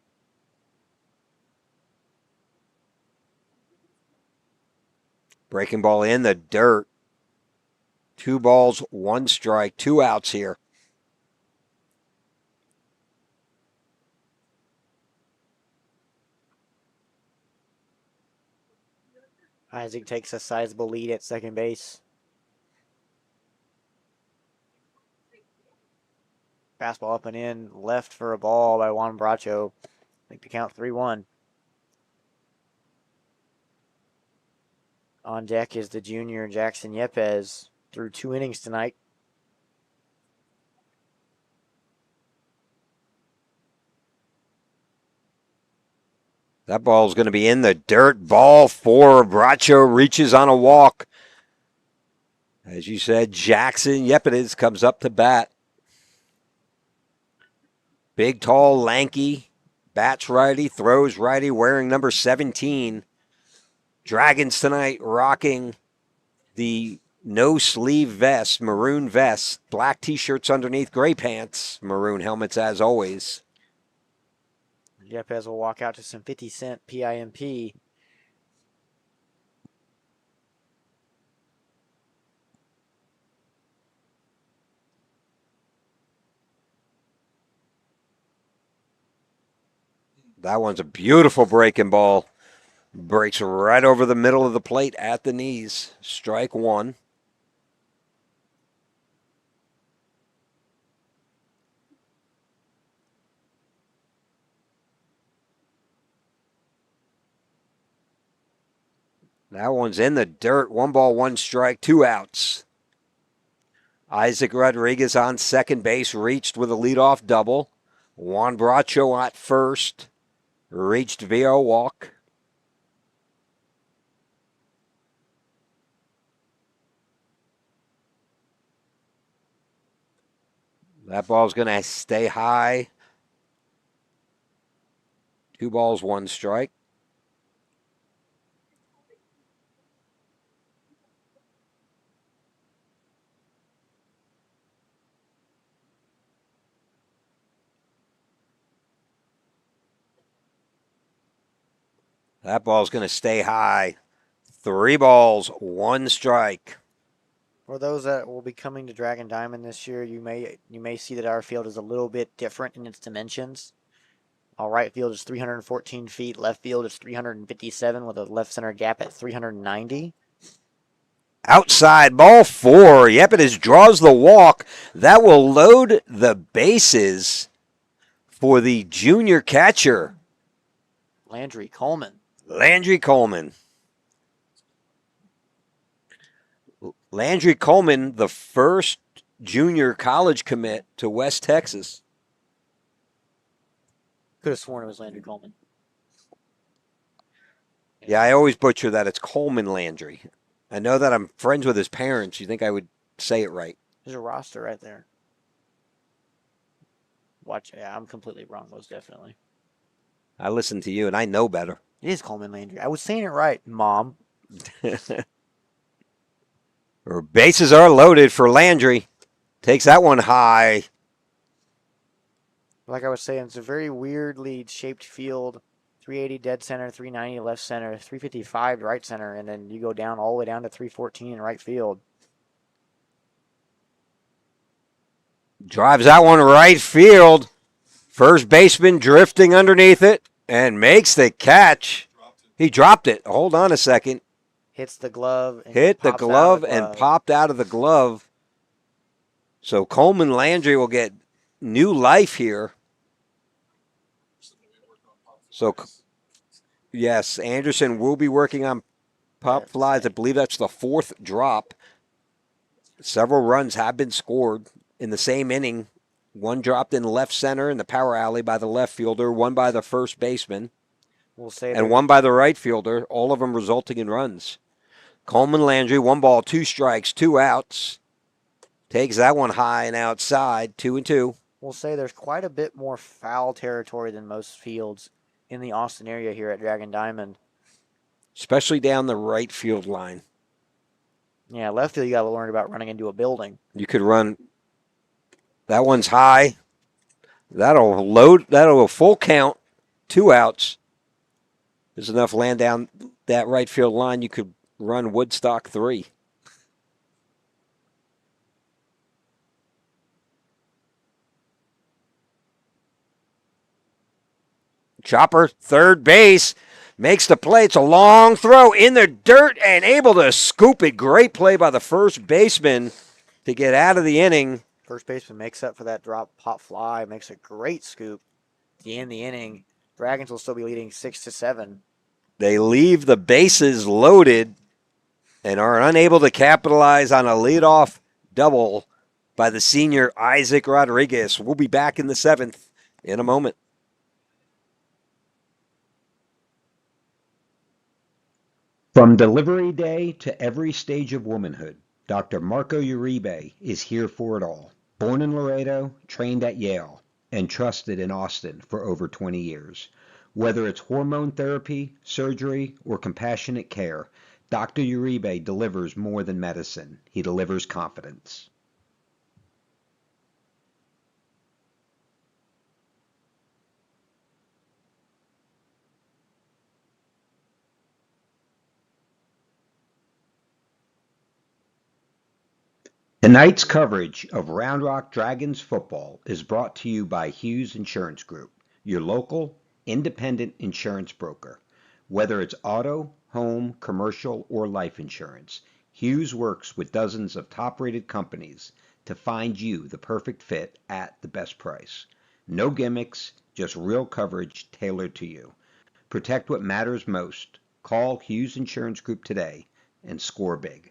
Breaking ball in the dirt. 2 balls, 1 strike, 2 outs here. Isaac takes a sizable lead at second base. Fastball up and in, left for a ball by Juan Bracho. Make the count 3-1. On deck is the junior Jackson Yepes, through 2 innings tonight. That ball's going to be in the dirt. Ball 4. Bracho reaches on a walk. As you said, Jackson Yepes comes up to bat. Big, tall, lanky, bats righty, throws righty, wearing number 17. Dragons tonight rocking the no-sleeve vest, maroon vest, black T-shirts underneath, gray pants, maroon helmets as always. Yepes will walk out to some 50-cent PIMP. That one's a beautiful breaking ball. Breaks right over the middle of the plate at the knees. Strike 1. That one's in the dirt. 1-1 strike, 2 outs. Isaac Rodriguez on second base, reached with a leadoff double. Juan Bracho at first, reached via a walk. That ball's going to stay high. 2 balls, 1 strike. That ball's going to stay high. 3 balls, 1 strike. For those that will be coming to Dragon Diamond this year, you may see that our field is a little bit different in its dimensions. Our right field is 314 feet, left field is 357 with a left center gap at 390. Outside, ball 4. Yepitis draws the walk. That will load the bases for the junior catcher, Landry Coleman. Landry Coleman. Landry Coleman, the first junior college commit to West Texas. Could have sworn it was Landry Coleman. Yeah, I always butcher that. It's Coleman Landry. I know that I'm friends with his parents. You think I would say it right? There's a roster right there. Watch. Yeah, I'm completely wrong, most definitely. I listen to you, and I know better. It is Coleman Landry. I was saying it right, Mom. Bases are loaded for Landry. Takes that one high. Like I was saying, it's a very weirdly shaped field. 380 dead center, 390 left center, 355 right center, and then you go down all the way down to 314 in right field. Drives that one right field. First baseman drifting underneath it and makes the catch. He dropped it. Hold on a second. Hits the glove. And Hit the pops out glove of the and glove. popped out of the glove. So Coleman Landry will get new life here. So, yes, Anderson will be working on pop flies. I believe that's the 4th drop. Several runs have been scored in the same inning. One dropped in left center in the power alley by the left fielder, one by the first baseman, We'll say and one by the right fielder, all of them resulting in runs. Coleman Landry, 1 ball, 2 strikes, 2 outs. Takes that one high and outside, 2-2. We'll say there's quite a bit more foul territory than most fields in the Austin area here at Dragon Diamond. Especially down the right field line. Yeah, left field you got to learn about running into a building. You could run. That one's high. That'll load. That'll a full count. 2 outs. There's enough land down that right field line. You could run Woodstock 3. Chopper, third base, makes the play. It's a long throw in the dirt and able to scoop it. Great play by the first baseman to get out of the inning. First baseman makes up for that drop pop fly, makes a great scoop to end the inning. Dragons will still be leading 6-7. They leave the bases loaded and are unable to capitalize on a leadoff double by the senior Isaac Rodriguez. We'll be back in the 7th in a moment. From delivery day to every stage of womanhood, Dr. Marco Uribe is here for it all. Born in Laredo, trained at Yale, and trusted in Austin for over 20 years. Whether it's hormone therapy, surgery, or compassionate care, Dr. Uribe delivers more than medicine. He delivers confidence. Tonight's coverage of Round Rock Dragons football is brought to you by Hughes Insurance Group, your local, independent insurance broker. Whether it's auto, home, commercial, or life insurance, Hughes works with dozens of top-rated companies to find you the perfect fit at the best price. No gimmicks, just real coverage tailored to you. Protect what matters most. Call Hughes Insurance Group today and score big.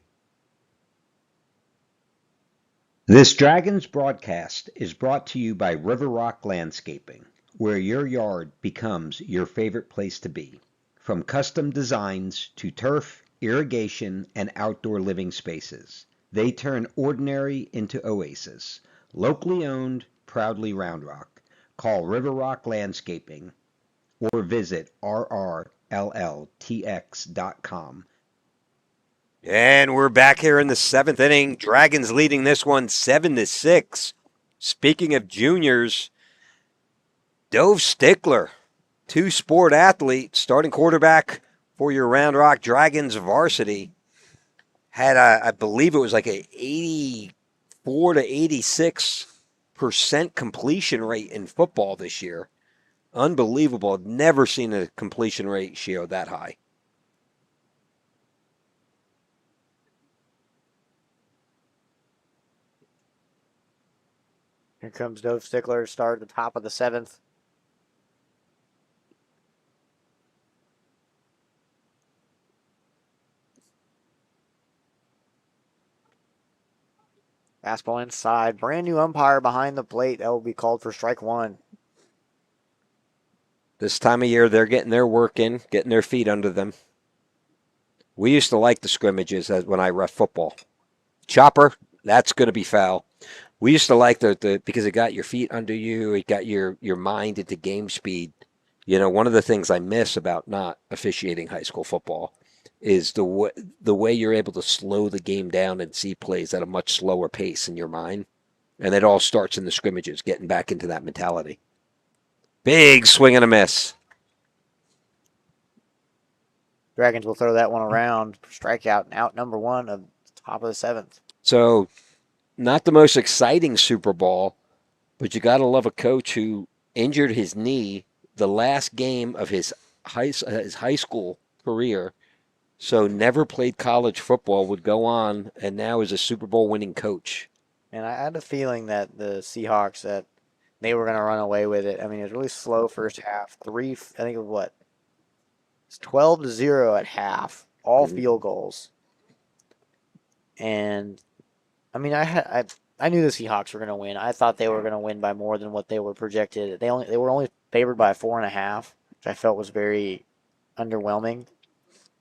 This Dragons broadcast is brought to you by River Rock Landscaping, where your yard becomes your favorite place to be. From custom designs to turf, irrigation, and outdoor living spaces, they turn ordinary into oasis. Locally owned, proudly Round Rock. Call River Rock Landscaping or visit rrlltx.com. And we're back here in the 7th inning. Dragons leading this one 7-6. Speaking of juniors, Dove Stickler, two-sport athlete, starting quarterback for your Round Rock Dragons varsity, had I believe it was like a 84 to 86% completion rate in football this year. Unbelievable. I've never seen a completion ratio that high. Here comes Dove Stickler, start at the top of the 7th. Fastball inside. Brand new umpire behind the plate. That will be called for strike one. This time of year, they're getting their work in, getting their feet under them. We used to like the scrimmages when I ref football. Chopper, that's going to be foul. We used to like the because it got your feet under you, it got your mind into game speed. You know, one of the things I miss about not officiating high school football is the way you're able to slow the game down and see plays at a much slower pace in your mind. And it all starts in the scrimmages, getting back into that mentality. Big swing and a miss. Dragons will throw that one around. Strikeout and out number one of the top of the 7th. So, not the most exciting Super Bowl, but you got to love a coach who injured his knee the last game of his high school career, so never played college football, would go on, and now is a Super Bowl winning coach. And I had a feeling that the Seahawks, that they were going to run away with it. I mean, it was really slow first half. I think it was what? It's 12-0 at half. All field goals. And, I mean, I knew the Seahawks were going to win. I thought they were going to win by more than what they were projected. They were only favored by 4.5, which I felt was very underwhelming.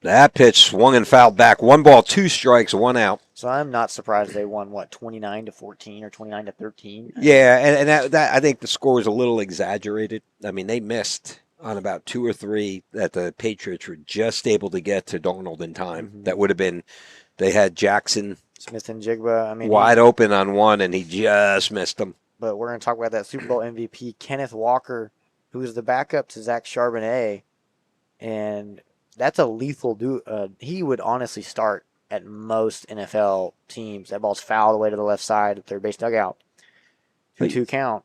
That pitch swung and fouled back. 1 ball, 2 strikes, 1 out. So I'm not surprised they won, 29-14 or 29-13? Yeah, and that I think the score was a little exaggerated. I mean, they missed on about 2 or 3 that the Patriots were just able to get to Darnold in time. Mm-hmm. That would have been, they had Jackson Smith and Jigba. I mean, wide open on one, and he just missed them. But we're going to talk about that Super Bowl MVP, Kenneth Walker, who is the backup to Zach Charbonnet. And that's a lethal dude. He would honestly start at most NFL teams. That ball's fouled away to the left side of third base dugout. 2-2 count.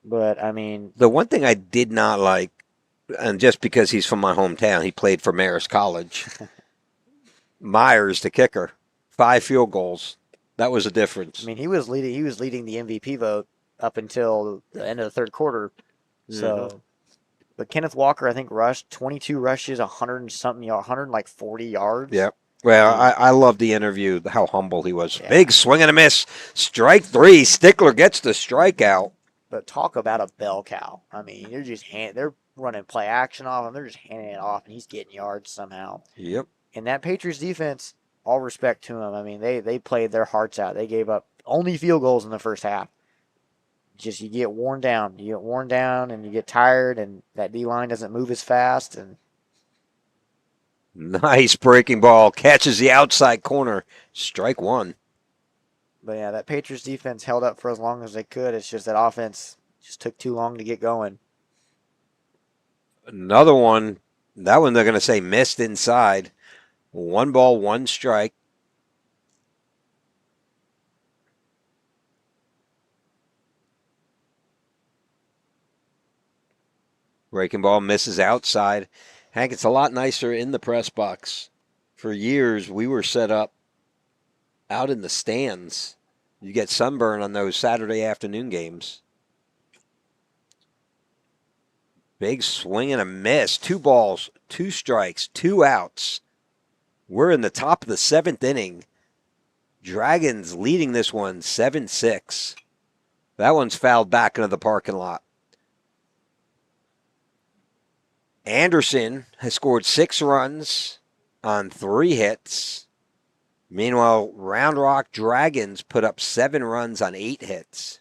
But, I mean, the one thing I did not like, and just because he's from my hometown, he played for Marist College. Myers, the kicker, 5 field goals. That was a difference. I mean, he was leading the MVP vote up until the end of the third quarter. So, but Kenneth Walker, I think, rushed 22 rushes, 100-something yards, 140 yards. Yep. Well, I love the interview, how humble he was. Yeah. Big swing and a miss. Strike 3. Stickler gets the strikeout. But talk about a bell cow. I mean, they're running play action off him. They're just handing it off, and he's getting yards somehow. Yep. And that Patriots defense, all respect to them. I mean, they played their hearts out. They gave up only field goals in the first half. Just you get worn down. You get worn down, and you get tired, and that D-line doesn't move as fast. And nice breaking ball. Catches the outside corner. Strike 1. But, yeah, that Patriots defense held up for as long as they could. It's just that offense just took too long to get going. Another one. That one they're going to say missed inside. 1 ball, 1 strike. Breaking ball misses outside. Hank, it's a lot nicer in the press box. For years, we were set up out in the stands. You get sunburn on those Saturday afternoon games. Big swing and a miss. 2 balls, 2 strikes, 2 outs. We're in the top of the 7th inning. Dragons leading this one 7-6. That one's fouled back into the parking lot. Anderson has scored 6 runs on 3 hits. Meanwhile, Round Rock Dragons put up 7 runs on 8 hits.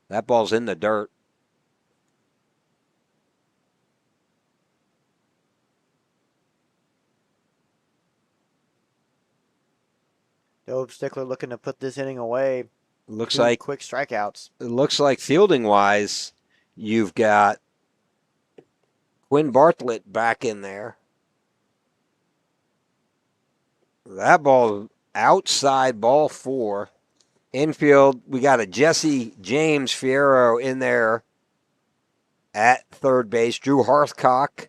That ball's in the dirt. Dove Stickler looking to put this inning away. Looks 2 like quick strikeouts. it looks like fielding wise, you've got Quinn Bartlett back in there. That ball outside, ball 4. Infield, we got a Jesse James Fierro in there at third base. Drew Hearthcock.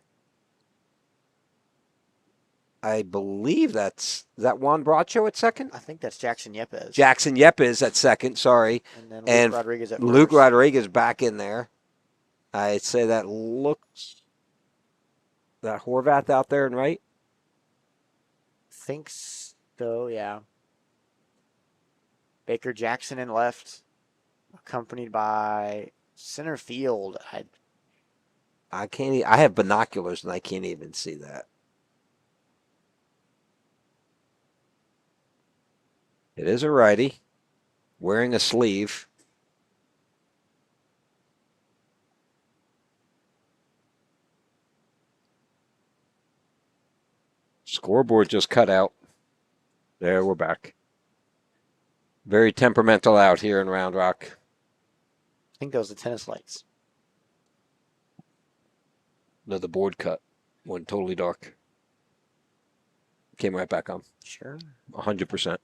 I believe is that Juan Bracho at second? I think that's Jackson Yepes. Jackson Yepes at second, sorry. And then Luke And Rodriguez at Luke first. Rodriguez back in there. I'd say that looks that Horvath out there and right. Think so, yeah. Baker Jackson in left, accompanied by center field. I can't. I have binoculars and I can't even see that. It is a righty, wearing a sleeve. Scoreboard just cut out. There, we're back. Very temperamental out here in Round Rock. I think those are tennis lights. No, the board cut. Went totally dark. Came right back on. Sure. 100%.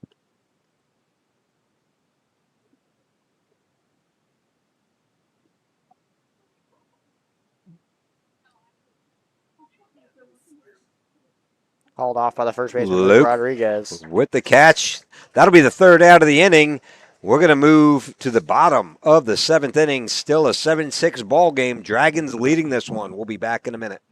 Called off by the first baseman, Luke Luke Rodriguez. with the catch. That'll be the 3rd out of the inning. We're going to move to the bottom of the 7th inning. Still a 7-6 ball game. Dragons leading this one. We'll be back in a minute.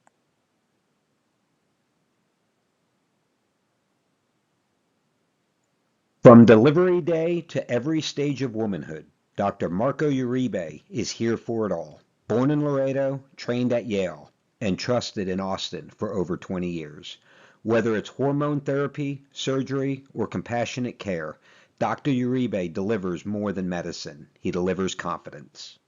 From delivery day to every stage of womanhood, Dr. Marco Uribe is here for it all. Born in Laredo, trained at Yale, and trusted in Austin for over 20 years. Whether it's hormone therapy, surgery, or compassionate care, Dr. Uribe delivers more than medicine. He delivers confidence.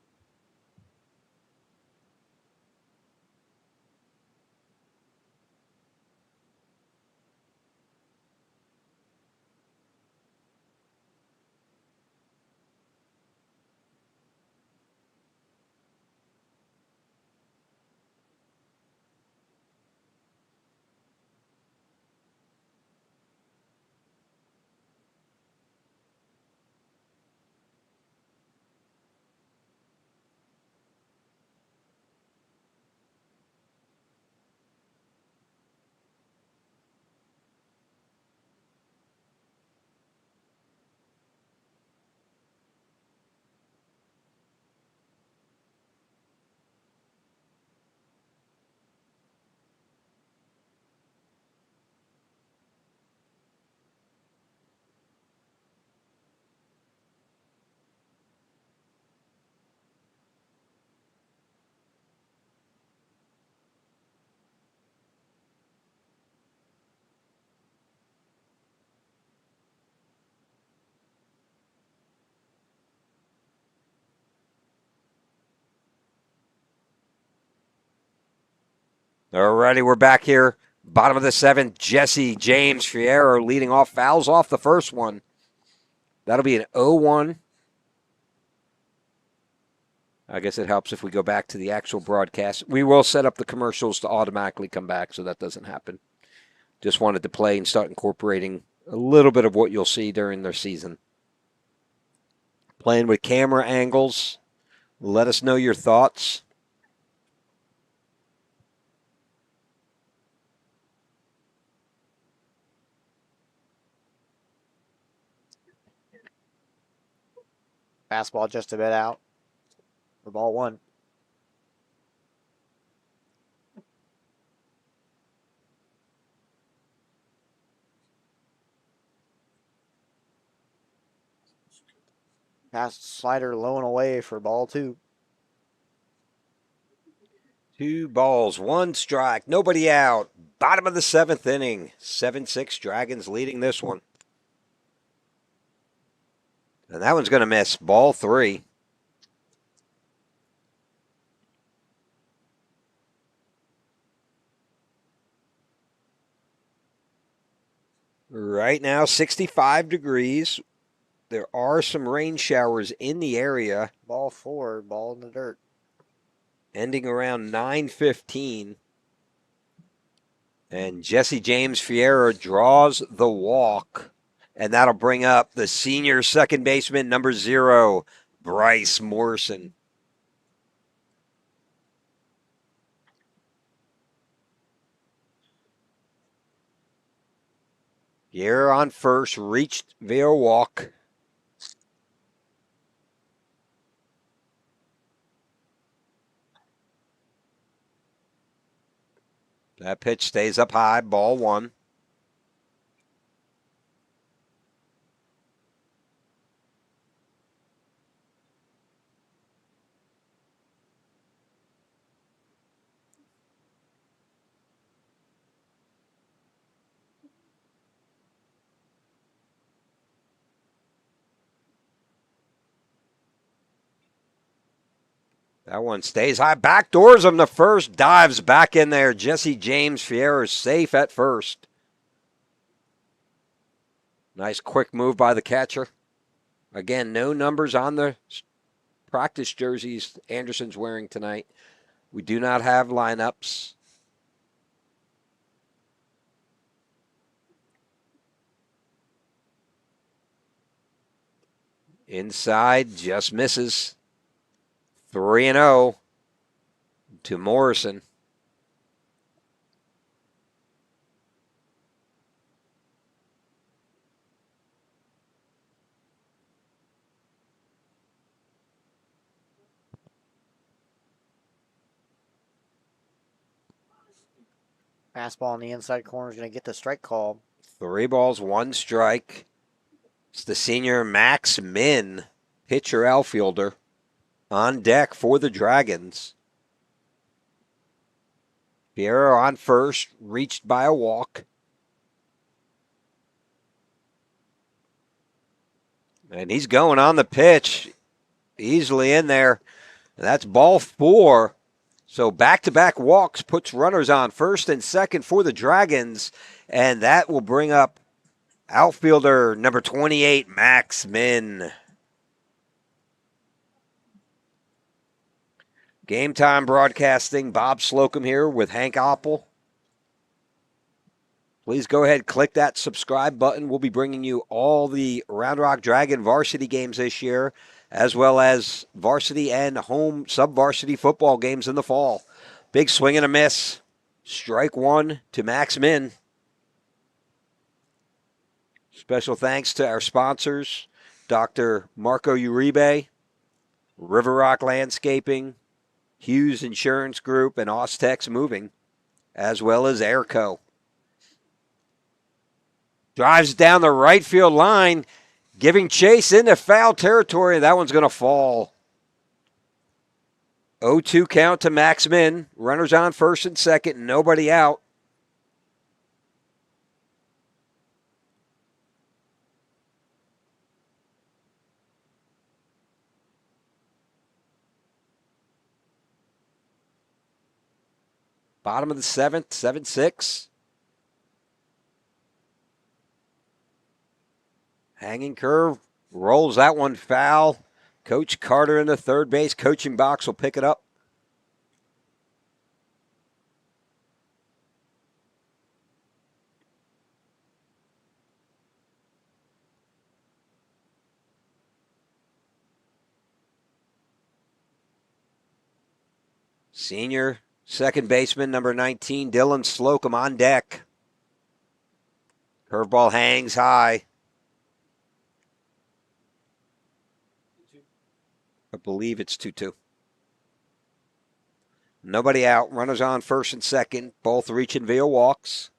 Alrighty, we're back here. Bottom of the 7th, Jesse James Fierro leading off. Fouls off the first one. That'll be an 0-1. I guess it helps if we go back to the actual broadcast. We will set up the commercials to automatically come back so that doesn't happen. Just wanted to play and start incorporating a little bit of what you'll see during their season. Playing with camera angles. Let us know your thoughts. Fastball just a bit out for ball 1. Pass slider low and away for ball 2. 2 balls, 1 strike, nobody out. Bottom of the 7th inning. 7-6 Dragons leading this one. And that one's going to miss. Ball 3. Right now, 65 degrees. There are some rain showers in the area. Ball 4, ball in the dirt. Ending around 9:15. And Jesse James Fierro draws the walk. And that'll bring up the senior second baseman, number 0, Bryce Morrison. Fierro on first, reached via walk. That pitch stays up high, ball 1. That one stays high. Backdoors him to first. Dives back in there. Jesse James Fierro is safe at first. Nice quick move by the catcher. Again, no numbers on the practice jerseys Anderson's wearing tonight. We do not have lineups. Inside, just misses. 3-0 to Morrison. Fastball in the inside corner is going to get the strike call. 3 balls, 1 strike. It's the senior Max Min, pitcher outfielder, on deck for the Dragons. Fierro on first, reached by a walk. And he's going on the pitch, easily in there. And that's ball 4. So back-to-back walks puts runners on first and second for the Dragons. And that will bring up outfielder number 28, Max Min. Game Time Broadcasting, Bob Slocum here with Hank Oppel. Please go ahead, click that subscribe button. We'll be bringing you all the Round Rock Dragon varsity games this year, as well as varsity and home sub-varsity football games in the fall. Big swing and a miss. Strike 1 to Max Min. Special thanks to our sponsors, Dr. Marco Uribe, River Rock Landscaping, Hughes Insurance Group, and Austex Moving, as well as Airco. Drives down the right field line, giving chase into foul territory. That one's going to fall. 0-2 count to Max Min. Runners on first and second, nobody out. Bottom of the 7th, 7-6. Hanging curve, rolls that one foul. Coach Carter in the third base coaching box will pick it up. Senior second baseman, number 19, Dylan Slocum on deck. Curveball hangs high. I believe it's 2-2. Nobody out. Runners on first and second. Both reaching via walks.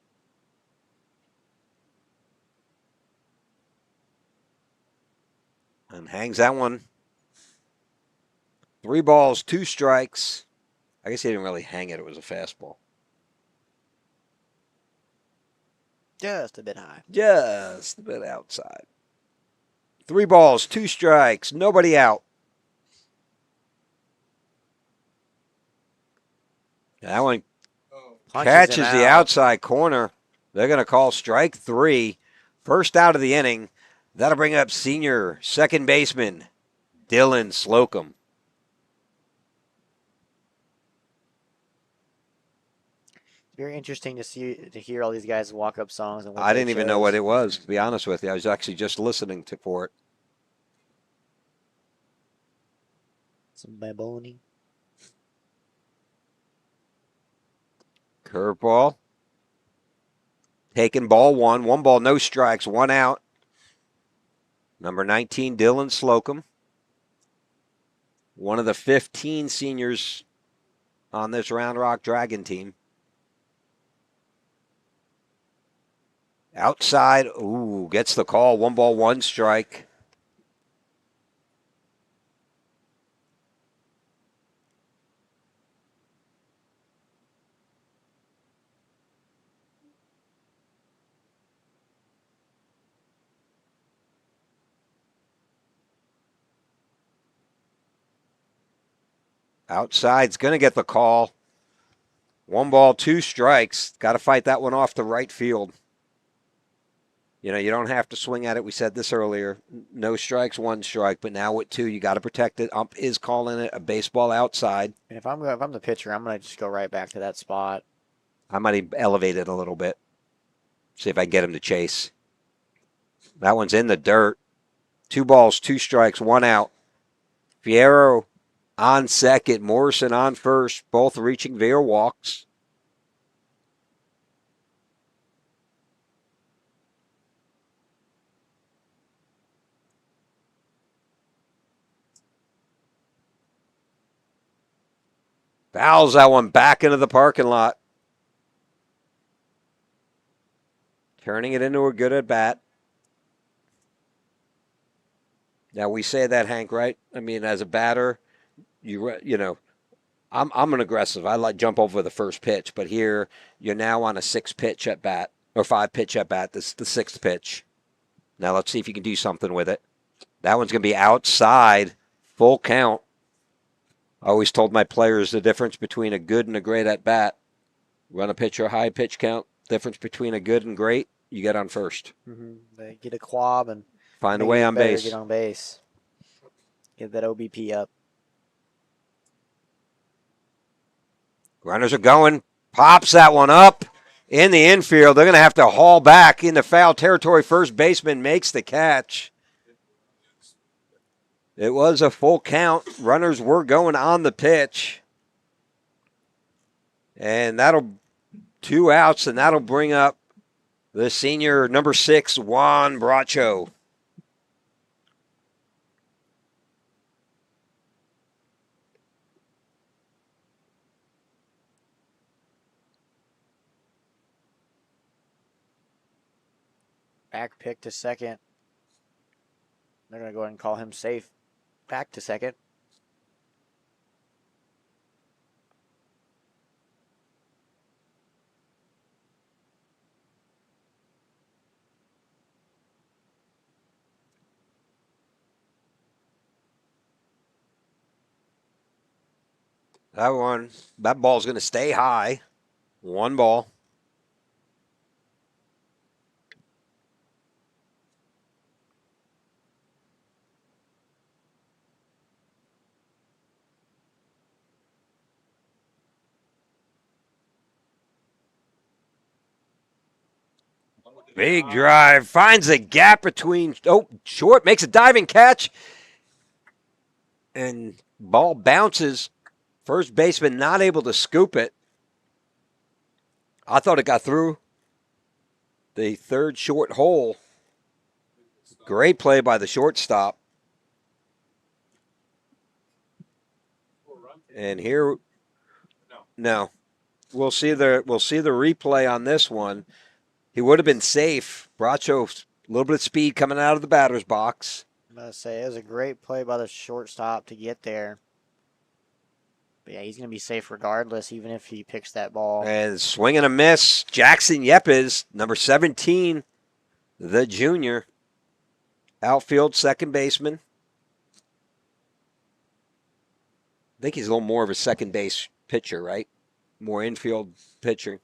And hangs that one. 3 balls, 2 strikes. I guess he didn't really hang it. It was a fastball. Just a bit high. Just a bit outside. 3 balls, 2 strikes. Nobody out. That one Punches catches him the out. outside corner. They're going to call strike 3. First out of the inning. That'll bring up senior second baseman Dylan Slocum. Very interesting to hear all these guys walk up songs and what I they didn't even know chose. what it was, to be honest with you. I was actually just listening for it. Some baboni. Curveball. Taking ball 1. 1 ball, no strikes, 1 out. Number 19, Dylan Slocum. One of the 15 seniors on this Round Rock Dragon team. Outside, ooh, gets the call. 1 ball, 1 strike. Outside's going to get the call. 1 ball, 2 strikes. Got to fight that one off to right field. You know, you don't have to swing at it. We said this earlier. No strikes, 1 strike. But now with 2, you got to protect it. Ump is calling it a baseball outside. And if I'm the pitcher, I'm gonna just go right back to that spot. I might elevate it a little bit. See if I can get him to chase. That one's in the dirt. 2 balls, 2 strikes, 1 out. Fierro on second. Morrison on first. Both reaching via walks. Fouls that one back into the parking lot. Turning it into a good at bat. Now we say that, Hank, right? I mean, as a batter, you know, I'm an aggressive. I like jump over the first pitch, but here you're now on a 6 pitch at bat or 5 pitch at bat. This is the 6th pitch. Now let's see if you can do something with it. That one's going to be outside, full count. I always told my players the difference between a good and a great at bat. Run a pitch or high pitch count. Difference between a good and great, you get on first. Mm-hmm. They get a quab and Find a make way it on better, base. Get on base. Get that OBP up. Runners are going. Pops that one up in the infield. They're going to have to haul back into foul territory. First baseman makes the catch. It was a full count. Runners were going on the pitch. And that'll 2 outs, and that'll bring up the senior number 6, Juan Bracho. Back pick to second. They're going to go ahead and call him safe. Back to second. That ball's going to stay high. 1 ball. Big drive. Finds a gap between. Oh, short. Makes a diving catch. And ball bounces. First baseman not able to scoop it. I thought it got through the 3rd short hole. Great play by the shortstop. And here, no. We'll see the replay on this one. He would have been safe. Bracho, a little bit of speed coming out of the batter's box. gonna say it was a great play by the shortstop to get there. But yeah, he's gonna be safe regardless, even if he picks that ball. And swing and a miss. Jackson Yepes, number 17, the junior. Outfield second baseman. I think he's a little more of a second base pitcher, right? More infield pitcher.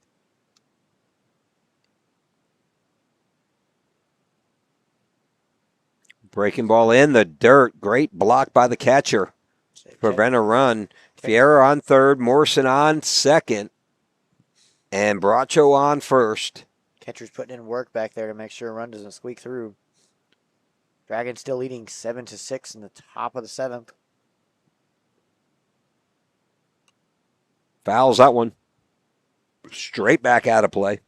Breaking ball in the dirt. Great block by the catcher. Prevent a run. Fierro on third. Morrison on second. And Bracho on first. Catcher's putting in work back there to make sure a run doesn't squeak through. Dragons still leading 7-6 in the top of the 7th. Fouls that one. Straight back out of play.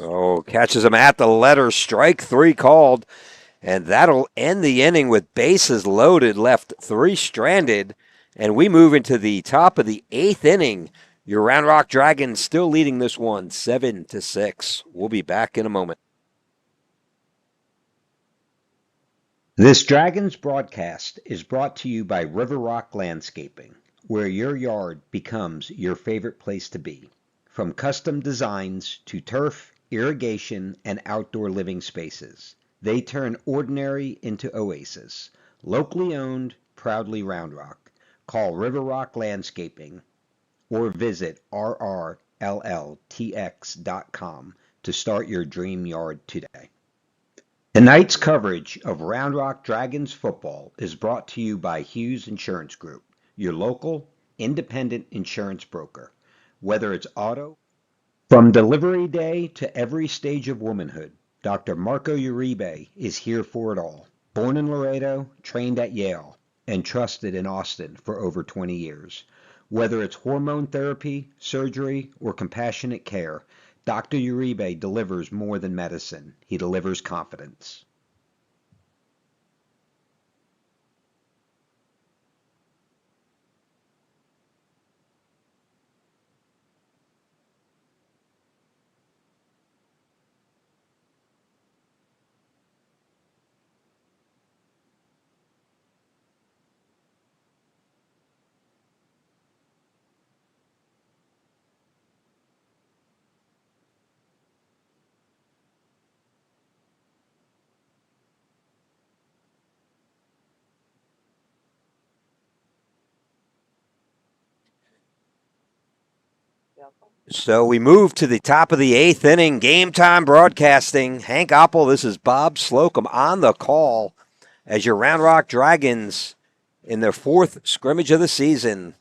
Oh, catches him at the letter. Strike 3 called. And that'll end the inning with bases loaded, left 3 stranded. And we move into the top of the 8th inning. Your Round Rock Dragons still leading this one 7-6. We'll be back in a moment. This Dragons broadcast is brought to you by River Rock Landscaping, where your yard becomes your favorite place to be. From custom designs to turf, irrigation, and outdoor living spaces, they turn ordinary into oasis. Locally owned, proudly Round Rock. Call River Rock Landscaping or visit rrlltx.com to start your dream yard today. Tonight's coverage of Round Rock Dragons football is brought to you by Hughes Insurance Group, your local, independent insurance broker. Whether it's auto, from delivery day to every stage of womanhood, Dr. Marco Uribe is here for it all. Born in Laredo, trained at Yale, and trusted in Austin for over 20 years. Whether it's hormone therapy, surgery, or compassionate care, Dr. Uribe delivers more than medicine. He delivers confidence. So we move to the top of the 8th inning. Game time broadcasting. Hank Oppel, this is Bob Slocum on the call as your Round Rock Dragons in their 4th scrimmage of the season,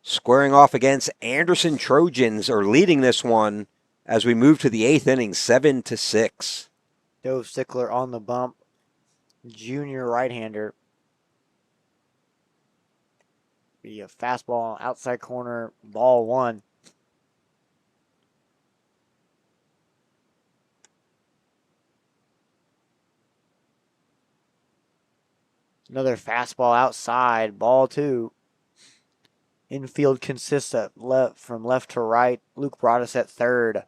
squaring off against Anderson Trojans, are leading this one as we move to the 8th inning, 7-6. Dove Stickler on the bump. Junior right-hander. Be a fastball outside corner, ball 1. Another fastball outside, ball 2. Infield consists of from left to right. Luke Broadus at third. I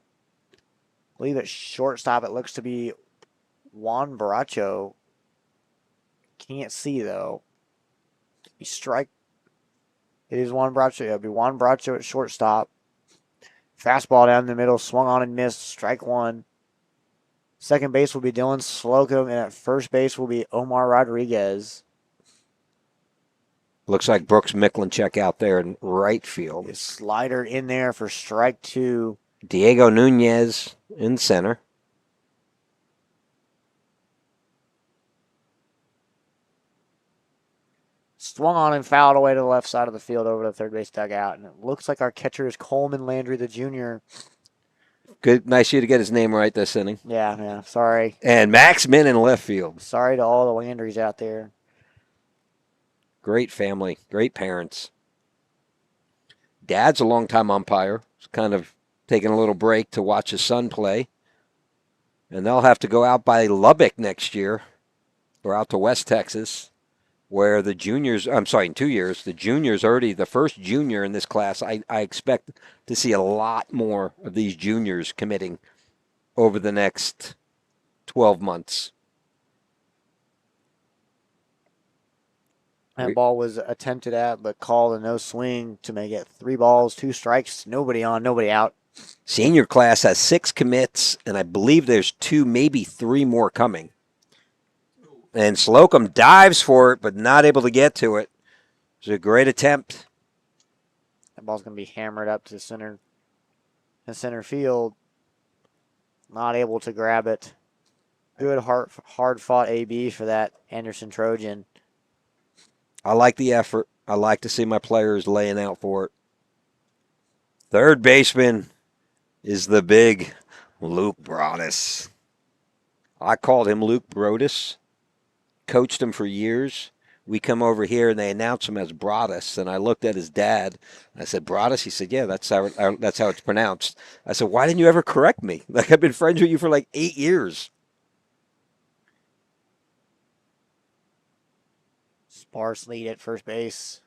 believe at shortstop it looks to be Juan Baracho. Can't see though. He strike. It is Juan Baracho. It'll be Juan Baracho at shortstop. Fastball down the middle, swung on and missed. Strike 1. Second base will be Dylan Slocum, and at first base will be Omar Rodriguez. Looks like Brooks Miklinchek out there in right field. His slider in there for strike 2. Diego Nunez in center. Swung on and fouled away to the left side of the field over to the third base dugout. And it looks like our catcher is Coleman Landry, the junior. Good, nice of you to get his name right this inning. Yeah, sorry. And Max Min in left field. Sorry to all the Landrys out there. Great family, great parents. Dad's a longtime umpire. He's kind of taking a little break to watch his son play. And they'll have to go out by Lubbock next year or out to West Texas, where the juniors, I'm sorry, in 2 years, the juniors already, the first junior in this class, I expect to see a lot more of these juniors committing over the next 12 months. That ball was attempted at, but called a no swing to make it 3 balls, 2 strikes, nobody on, nobody out. Senior class has 6 commits, and I believe there's 2, maybe 3 more coming. And Slocum dives for it, but not able to get to it. It's a great attempt. That ball's going to be hammered up to center field. Not able to grab it. Good hard fought AB for that Anderson Trojan. I like the effort. I like to see my players laying out for it. Third baseman is the big Luke Broadus. I called him Luke Brodus. Coached him for years. We come over here and they announce him as Broadus, and I looked at his dad. I said, Broadus? He said, yeah, that's how it's pronounced. I said, why didn't you ever correct me? Like, I've been friends with you for like 8 years. Sparse lead at first base.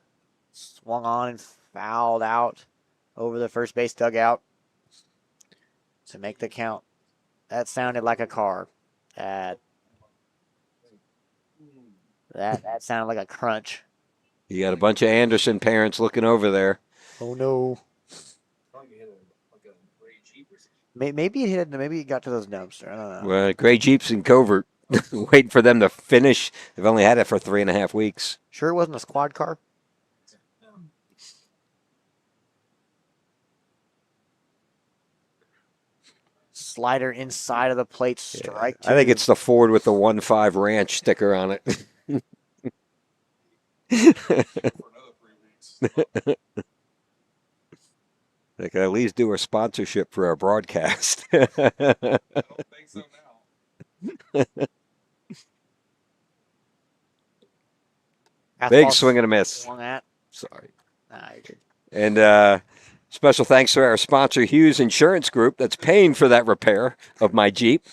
Swung on and fouled out over the first base dugout to make the count. That sounded like a car. That sounded like a crunch. You got a bunch of Anderson parents looking over there. Oh no. Maybe it hit. Maybe it got to those dumpster. I don't know. Well, gray Jeeps in covert, waiting for them to finish. They've only had it for 3.5 weeks. Sure, it wasn't a squad car. Slider inside of the plate, strike. I think it's the Ford with the 1.5 Ranch sticker on it. For another 3 weeks. They could at least do a sponsorship for our broadcast. I don't think so now. Big swing and a miss. Swung at. Sorry. Nah, you're good. And special thanks to our sponsor, Hughes Insurance Group, that's paying for that repair of my Jeep.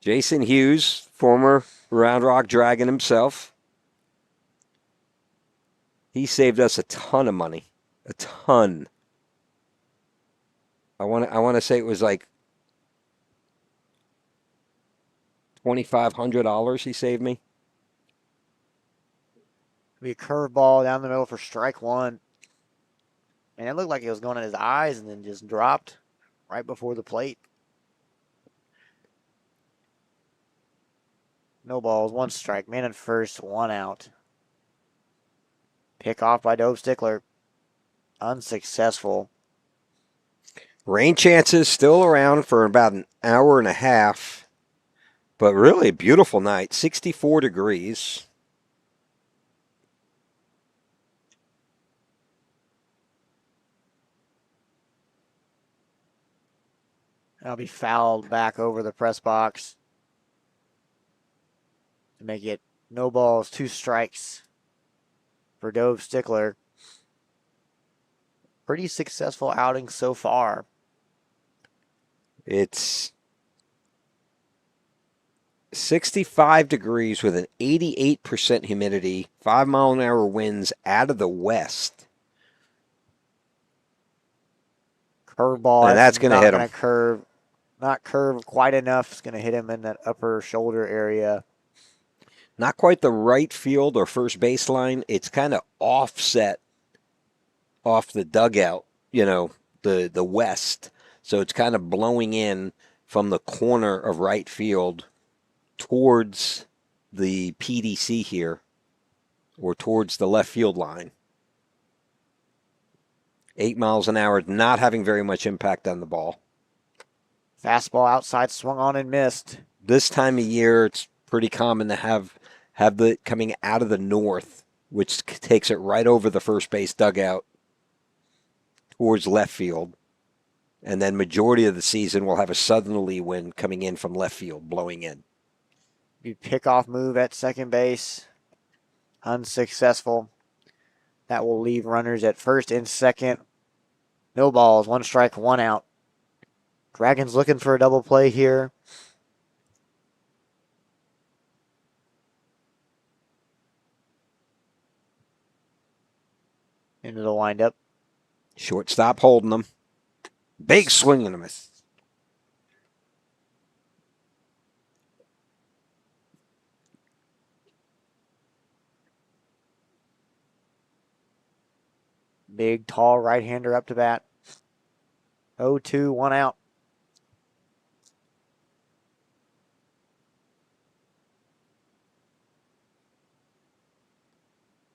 Jason Hughes, former Round Rock Dragon himself. He saved us a ton of money. A ton. I want to say it was like $2,500 he saved me. Be a curveball down the middle for strike 1. And it looked like it was going in his eyes and then just dropped right before the plate. No balls, 1 strike. Man at first, 1 out. Pick off by Dove Stickler. Unsuccessful. Rain chances still around for about an hour and a half. But really a beautiful night. 64 degrees. That'll be fouled back over the press box to make it no balls, 2 strikes for Dove Stickler. Pretty successful outing so far. It's 65 degrees with an 88% humidity, 5-mile-an-hour winds out of the west. Curveball. And that's going to hit him. Curve. Not curve quite enough. It's going to hit him in that upper shoulder area. Not quite the right field or first baseline. It's kind of offset off the dugout, the west. So it's kind of blowing in from the corner of right field towards the PDC here, or towards the left field line. 8 miles an hour, not having very much impact on the ball. Fastball outside, swung on and missed. This time of year, it's pretty common to have the coming out of the north, which takes it right over the first base dugout towards left field. And then majority of the season, we'll have a southerly wind coming in from left field, blowing in. Pickoff move at second base. Unsuccessful. That will leave runners at first and second. No balls, 1 strike, 1 out. Dragons looking for a double play here. Into the windup. Shortstop holding them. Big swing and a miss. Big, tall right-hander up to bat. 0-2, 1 out.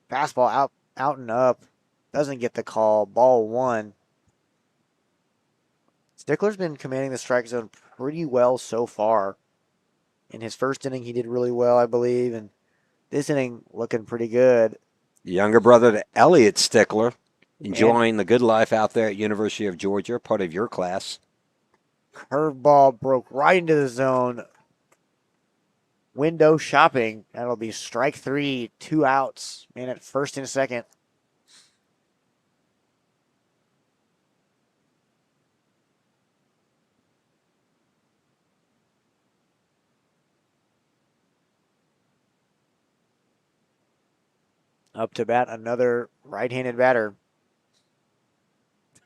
Fastball out and up. Doesn't get the call. Ball 1. Stickler's been commanding the strike zone pretty well so far. In his first inning, he did really well, I believe, and this inning looking pretty good. Younger brother to Elliot Stickler, enjoying the good life out there at University of Georgia, part of your class. Curveball broke right into the zone. Window shopping. That'll be strike 3, 2 outs. Man at first and second. Up to bat, another right-handed batter.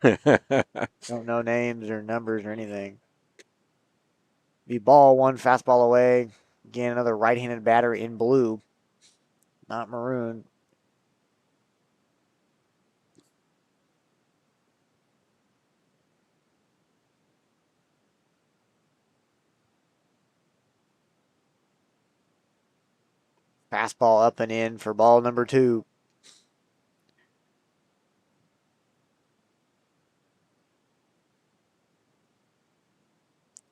Don't know names or numbers or anything. Be ball 1, fastball away. Again, another right-handed batter in blue, not maroon. Fastball up and in for ball number 2.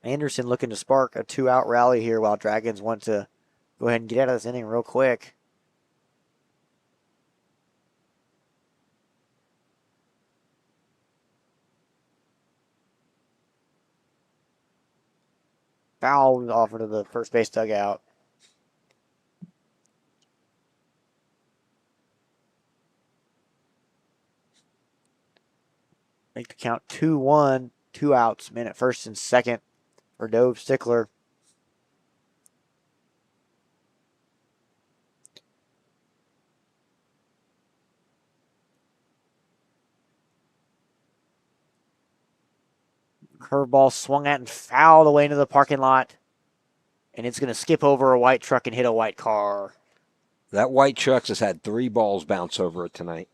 Anderson looking to spark a 2-out rally here while Dragons want to go ahead and get out of this inning real quick. Foul off into the first base dugout. Make the count 2-1, 2 outs, man at first and second for Dove Stickler. Curveball swung at and fouled away into the parking lot. And it's going to skip over a white truck and hit a white car. That white truck has had 3 balls bounce over it tonight.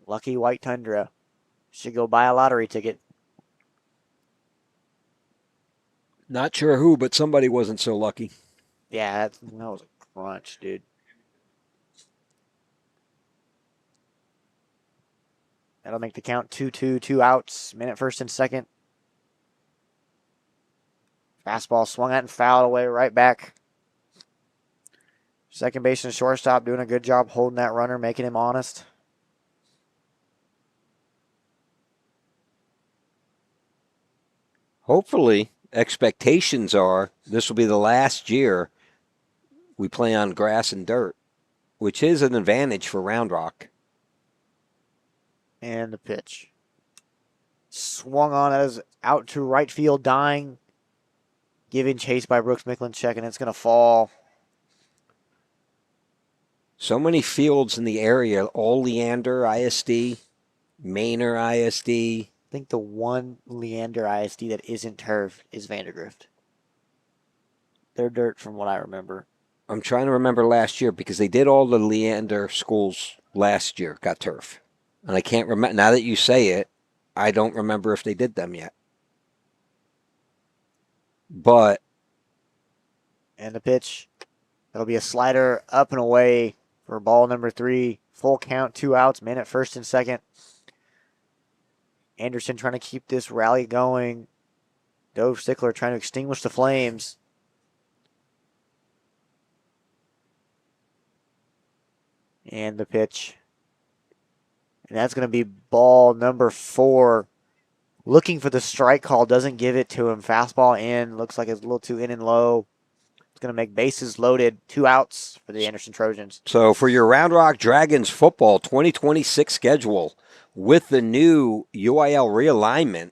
Lucky white Tundra. Should go buy a lottery ticket. Not sure who, but somebody wasn't so lucky. Yeah, that was a crunch, dude. That'll make the count 2-2, 2 outs. Man at first and second. Fastball swung at and fouled away right back. Second base and shortstop doing a good job holding that runner, making him honest. Hopefully, expectations are this will be the last year we play on grass and dirt, which is an advantage for Round Rock. And the pitch. Swung on as out to right field, dying. Given chase by Brooks Miklinchek, and it's going to fall. So many fields in the area, all Leander ISD, Manor ISD. I think the one Leander ISD that isn't turf is Vandergrift. They're dirt from what I remember. I'm trying to remember last year because they did all the Leander schools last year, got turf. And I can't remember, now that you say it, I don't remember if they did them yet. But. And the pitch. That'll be a slider up and away for ball number 3. Full count, 2 outs, man at first and second. Anderson trying to keep this rally going. Dove Stickler trying to extinguish the flames. And the pitch. And that's going to be ball number 4. Looking for the strike call, doesn't give it to him. Fastball in, looks like it's a little too in and low. It's going to make bases loaded, 2 outs for the Anderson Trojans. So for your Round Rock Dragons football 2026 schedule, with the new UIL realignment,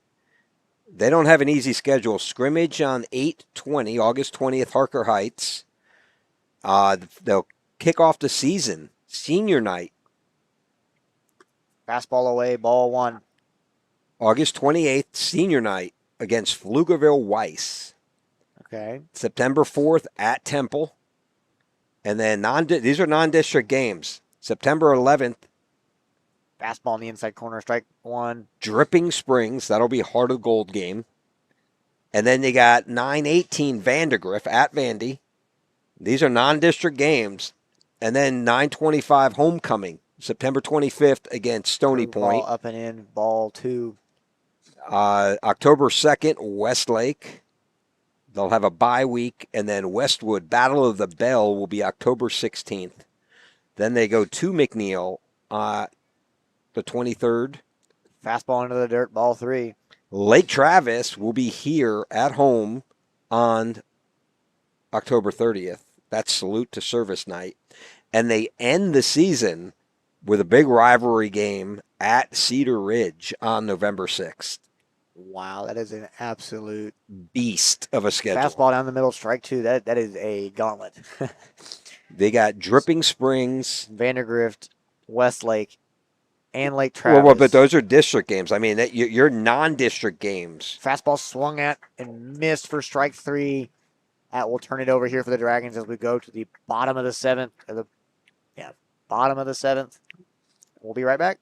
They don't have an easy schedule. Scrimmage on 8/20, August 20th, Harker Heights. They'll kick off the season, senior night, Fastball away, ball one. August 28th, senior night against Pflugerville Weiss. Okay. September 4th at Temple. And then these are non-district games. September 11th, Fastball in the inside corner, strike one. Dripping Springs. That'll be Heart of Gold game. And then you got 9/18 Vandergrift at Vandy. These are non-district games. And then 9/25 Homecoming, September 25th against Stony Point. Ball up and in, ball two. October 2nd, Westlake. They'll have a bye week. And then Westwood, Battle of the Bell, will be October 16th. Then they go to McNeil the 23rd. Fastball into the dirt, ball three. Lake Travis will be here at home on October 30th. That's Salute to Service night. And they end the season with a big rivalry game at Cedar Ridge on November 6th. Wow, that is an absolute Beast of a schedule. fastball down the middle, strike two. That is a gauntlet. They got Dripping Springs. Vandergrift, Westlake, and Lake Travis. Well, but those are district games. I mean, your non-district games. Fastball swung at and missed for strike three. That will turn it over here for the Dragons as we go to the bottom of the seventh. Bottom of the seventh. We'll be right back.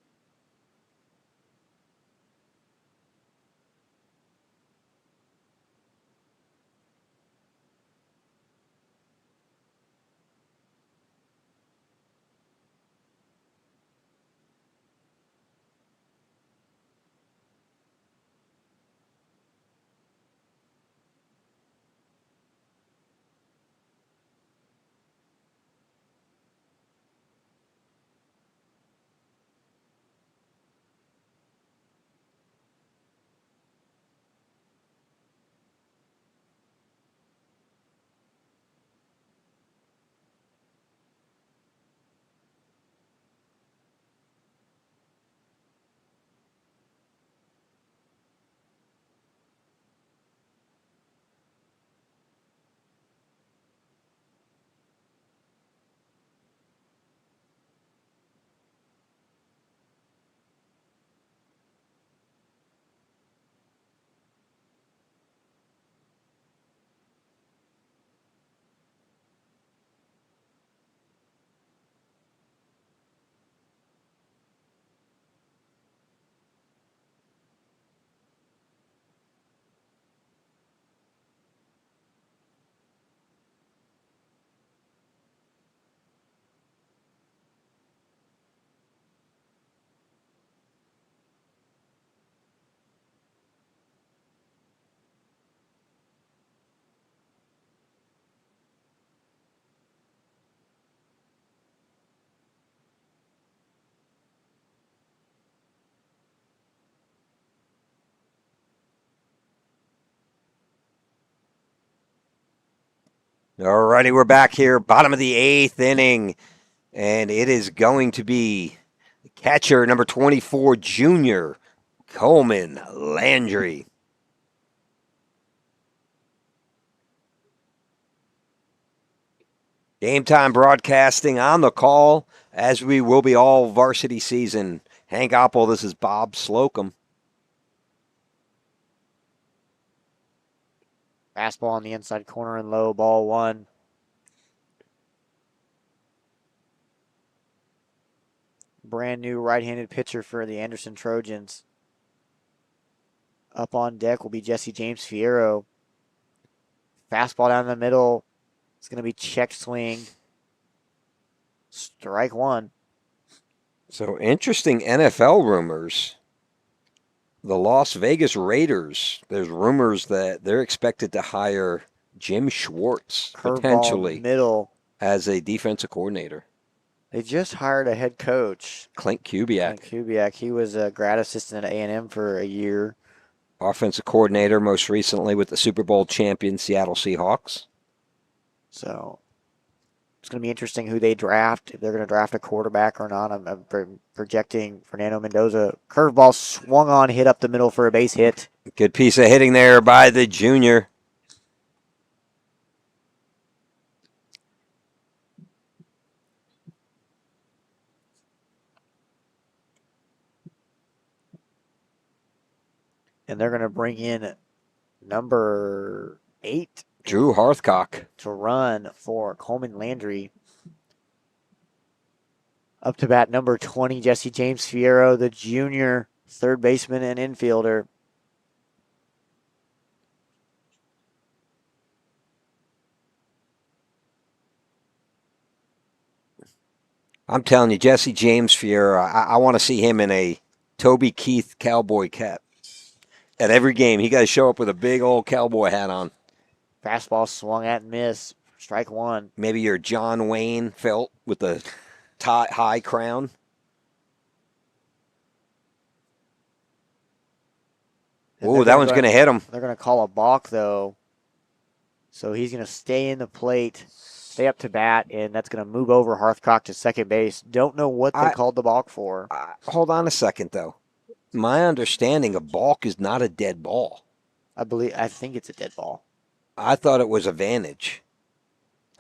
All righty, we're back here, bottom of the eighth inning, and it is going to be catcher number 24, junior Coleman Landry. Game time broadcasting on the call, as we will be all varsity season. Hank Oppel, this is Bob Slocum. Fastball on the inside corner and low, ball one. Brand new right-handed pitcher for the Anderson Trojans. Up on deck will be Jesse James Fierro. Fastball down the middle. It's going to be checked swing. Strike one. So interesting NFL rumors. The Las Vegas Raiders, there's rumors that they're expected to hire Jim Schwartz Curveball potentially middle. as a defensive coordinator. They just hired a head coach. Clint Kubiak, Kubiak. He was a grad assistant at A&M for a year. offensive coordinator most recently with the Super Bowl champion Seattle Seahawks. So it's going to be interesting who they draft, if they're going to draft a quarterback or not. I'm projecting Fernando Mendoza. Curveball swung on, hit up the middle for a base hit. Good piece of hitting there by the junior. And they're going to bring in number 8 Drew Hearthcock. to run for Coleman Landry. Up to bat number 20, Jesse James Fierro, the junior third baseman and infielder. I'm telling you, Jesse James Fierro, I want to see him in a Toby Keith cowboy cap. At every game, he got to show up with a big old cowboy hat on. Fastball swung at and miss. Strike one. Maybe your John Wayne felt with the high crown. Ooh, that one's going to hit him. They're going to call a balk, though. So he's going to stay in the plate, stay up to bat, and that's going to move over Hearthcock to second base. Don't know what they called the balk for. Hold on a second, though. My understanding of balk is not a dead ball. I think it's a dead ball. I thought it was advantage.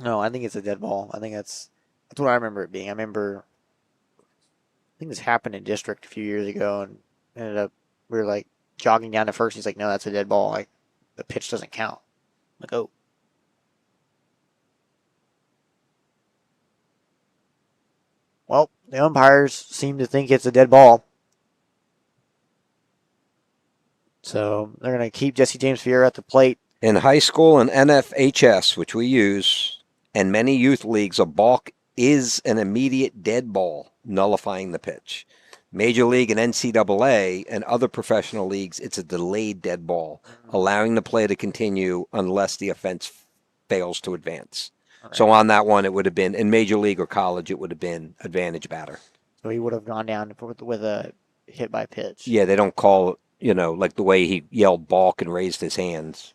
No, I think it's a dead ball. I think that's what I remember it being. I think this happened in district a few years ago, and ended up we were like jogging down to first. He's like, "No, that's a dead ball. Like the pitch doesn't count." I'm like, oh. Well, the umpires seem to think it's a dead ball. So they're going to keep Jesse James Fierro at the plate. In high school and NFHS, which we use, and many youth leagues, a balk is an immediate dead ball, nullifying the pitch. Major League and NCAA and other professional leagues, it's a delayed dead ball, allowing the play to continue unless the offense fails to advance. Right. So on that one, it would have been, in Major League or college, it would have been advantage batter. So he would have gone down with a hit by pitch. Yeah, they don't call, like the way he yelled balk and raised his hands.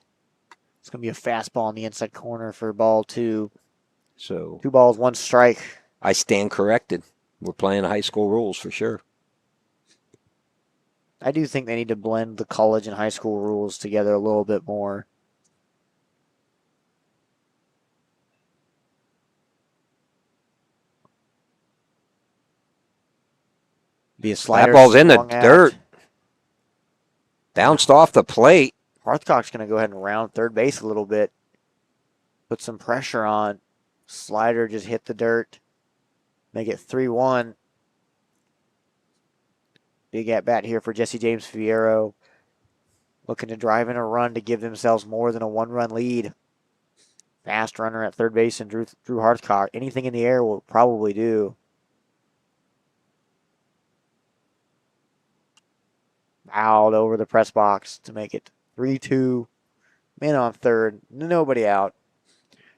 It's going to be a fastball in the inside corner for ball 2. So 2 balls, 1 strike. I stand corrected. We're playing high school rules for sure. I do think they need to blend the college and high school rules together a little bit more. Be a slider. That ball's in the dirt. Bounced off the plate. Hearthcock's going to go ahead and round third base a little bit. Put some pressure on. Slider just hit the dirt. Make it 3-1. Big at bat here for Jesse James Fierro. Looking to drive in a run to give themselves more than a 1-run lead. Fast runner at third base and Drew Hearthcock. Anything in the air will probably do. Fouled over the press box to make it 3-2. Man on third. Nobody out.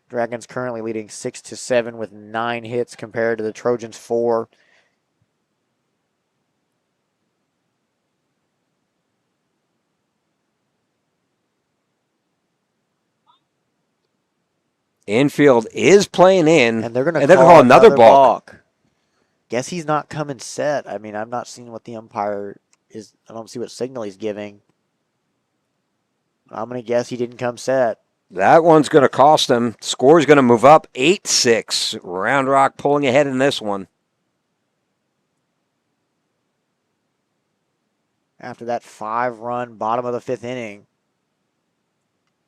Dragons currently leading 6-7 with 9 hits compared to the Trojans 4. Infield is playing in, and they're going to call another balk. Guess he's not coming set. I mean, I've not seen what the umpire is. I don't see what signal he's giving. I'm going to guess he didn't come set. That one's going to cost them. Score's going to move up 8-6. Round Rock pulling ahead in this one. After that 5-run bottom of the 5th inning.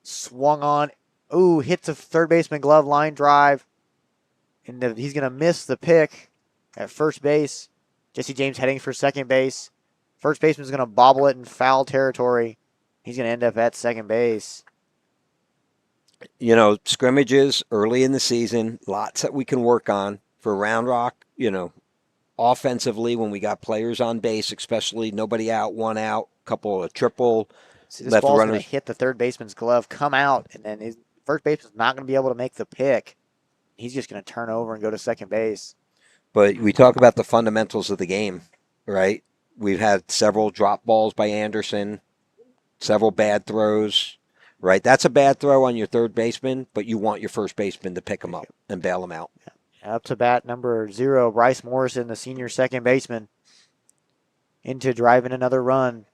Swung on. Ooh, hits a third baseman glove line drive. And he's going to miss the pick at first base. Jesse James heading for second base. First baseman's going to bobble it in foul territory. He's going to end up at second base. Scrimmages early in the season, lots that we can work on for Round Rock, offensively when we got players on base, especially nobody out, 1 out, couple of triple. See, this ball's going to hit the third baseman's glove, come out, and then his first baseman's not going to be able to make the pick. He's just going to turn over and go to second base. But we talk about the fundamentals of the game, right? We've had several drop balls by Anderson, several bad throws, right? That's a bad throw on your third baseman, but you want your first baseman to pick him up and bail him out. Yeah. Up to bat number 0, Bryce Morrison, the senior second baseman, into driving another run.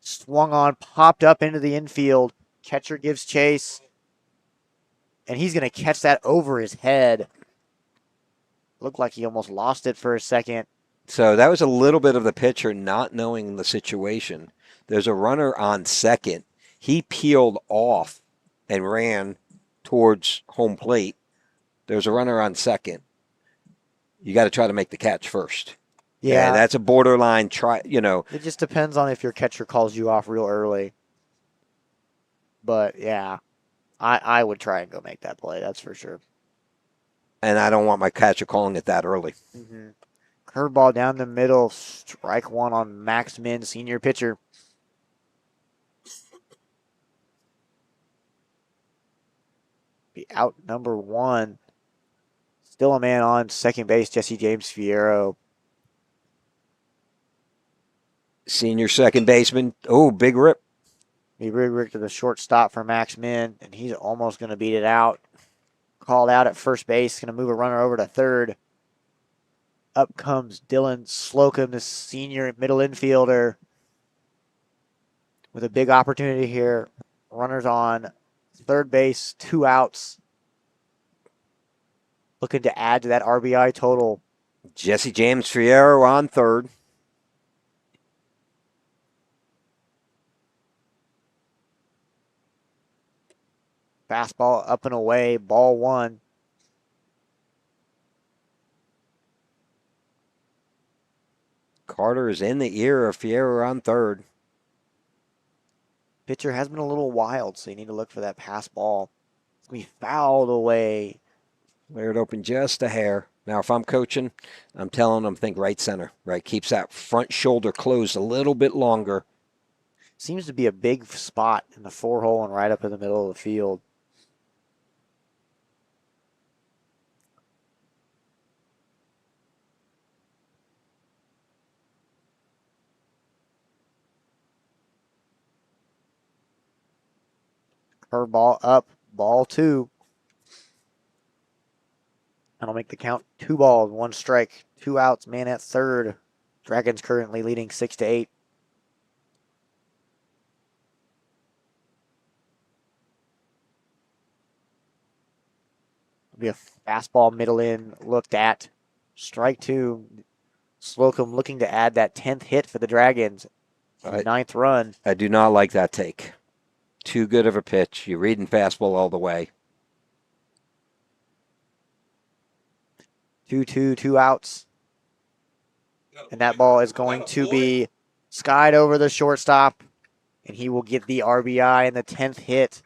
swung on, popped up into the infield. Catcher gives chase, and he's going to catch that over his head. Looked like he almost lost it for a second. So that was a little bit of the pitcher not knowing the situation. There's a runner on second. He peeled off and ran towards home plate. There's a runner on second. You got to try to make the catch first. Yeah, And that's a borderline try, it just depends on if your catcher calls you off real early. But yeah, I would try and go make that play. That's for sure. And I don't want my catcher calling it that early. Mm-hmm. Curveball down the middle, strike one on Max Min, senior pitcher. Be out number one. Still a man on second base, Jesse James Fierro. Senior second baseman. Oh, big rip. He rigged to the shortstop for Max Min, and he's almost going to beat it out. Called out at first base, going to move a runner over to third. Up comes Dylan Slocum, the senior middle infielder, with a big opportunity here. Runners on third base, 2 outs. Looking to add to that RBI total. Jesse James Fierro on third. Fastball up and away, ball 1. Carter is in the ear of Fierro on third. Pitcher has been a little wild, so you need to look for that pass ball. It's going to be fouled away. Layered open just a hair. Now, if I'm coaching, I'm telling them think right center, right? Keeps that front shoulder closed a little bit longer. Seems to be a big spot in the 4-hole and right up in the middle of the field. Curveball up, ball 2. That'll make the count 2 balls, 1 strike, 2 outs, man at third. Dragons currently leading 6-8. Be a fastball middle in looked at. Strike 2. Slocum looking to add that 10th hit for the Dragons. The 9th run. I do not like that take. Too good of a pitch. You're reading fastball all the way. 2-2, 2 outs. And that ball is going to be skied over the shortstop. And he will get the RBI and the 10th hit.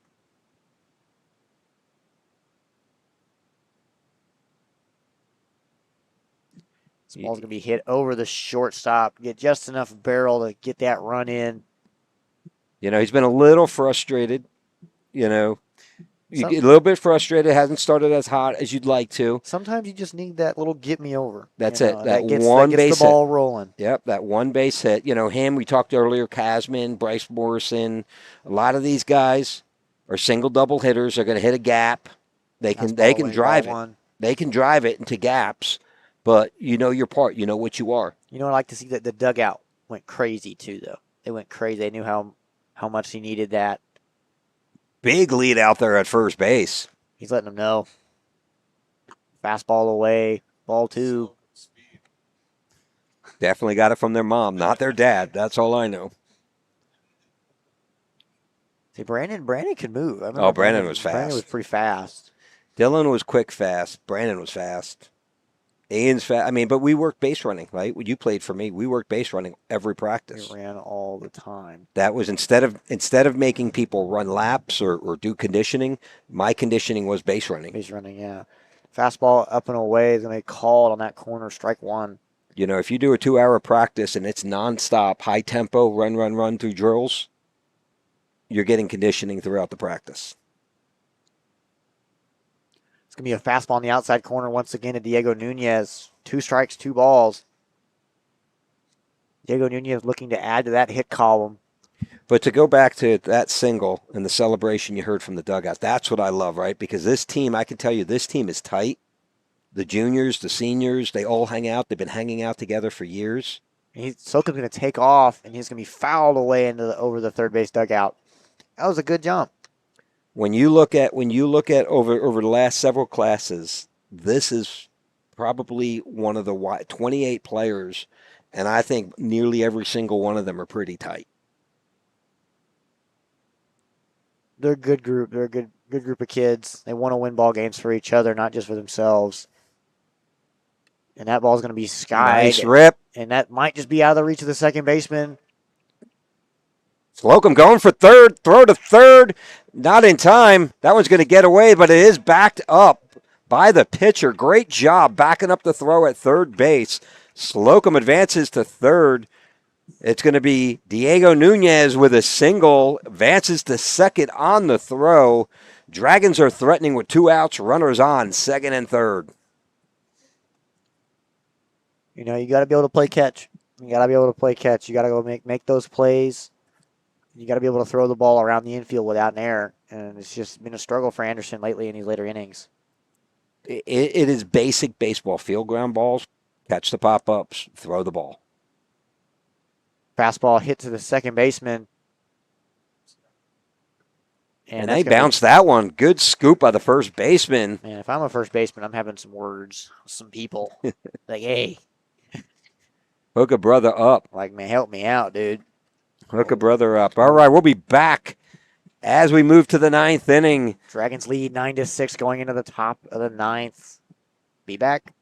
This ball's going to be hit over the shortstop. Get just enough barrel to get that run in. He's been a little frustrated. You get a little bit frustrated. Hasn't started as hot as you'd like to. Sometimes you just need that little get me over. That's it. That gets base the ball rolling. Yep, that one base hit. Him, we talked earlier, Kazman, Bryce Morrison. A lot of these guys are single double hitters. They're going to hit a gap. They can drive it. They can drive it into gaps. But you know your part. You know what you are. I like to see that the dugout went crazy too, though. They went crazy. They knew how much he needed that. Big lead out there at first base. He's letting them know. Fastball away, ball 2. Definitely got it from their mom, not their dad. That's all I know. See, Brandon can move. Brandon was fast. Brandon was pretty fast. Dylan was quick, fast. Brandon was fast. Ian's fast. But we worked base running, right? When you played for me, we worked base running every practice. We ran all the time. That was instead of making people run laps or do conditioning, my conditioning was base running. Base running, yeah. Fastball up and away is going to be called on that corner, strike 1. If you do a 2-hour practice and it's nonstop, high tempo, run through drills, you're getting conditioning throughout the practice. It's going to be a fastball on the outside corner once again to Diego Nunez. 2 strikes, 2 balls. Diego Nunez looking to add to that hit column. But to go back to that single and the celebration you heard from the dugout, that's what I love, right? Because this team, I can tell you, this team is tight. The juniors, the seniors, they all hang out. They've been hanging out together for years. Slocum's going to take off, and he's going to be fouled away over the third base dugout. That was a good jump. When you look at over the last several classes, this is probably one of the 28 players, and I think nearly every single one of them are pretty tight. They're a good group. They're a good group of kids. They want to win ball games for each other, not just for themselves. And that ball's going to be skied. Nice rip. And that might just be out of the reach of the second baseman. Slocum going for third. Throw to third. Not in time. That one's going to get away, but it is backed up by the pitcher. Great job backing up the throw at third base. Slocum advances to third. It's going to be Diego Nunez with a single. Advances to second on the throw. Dragons are threatening with 2 outs. Runners on second and third. You know, you got to be able to play catch. You got to be able to play catch. You got to go make those plays. You got to be able to throw the ball around the infield without an error. And it's just been a struggle for Anderson lately in these later innings. It is basic baseball. Field ground balls, catch the pop-ups, throw the ball. Fastball hit to the second baseman. And they bounced that one. Good scoop by the first baseman. Man, if I'm a first baseman, I'm having some words with some people. Like, hey. Hook a brother up. Like, man, help me out, dude. Hook a brother up. All right, we'll be back as we move to the 9th inning. Dragons lead 9-6 going into the top of the 9th. Be back.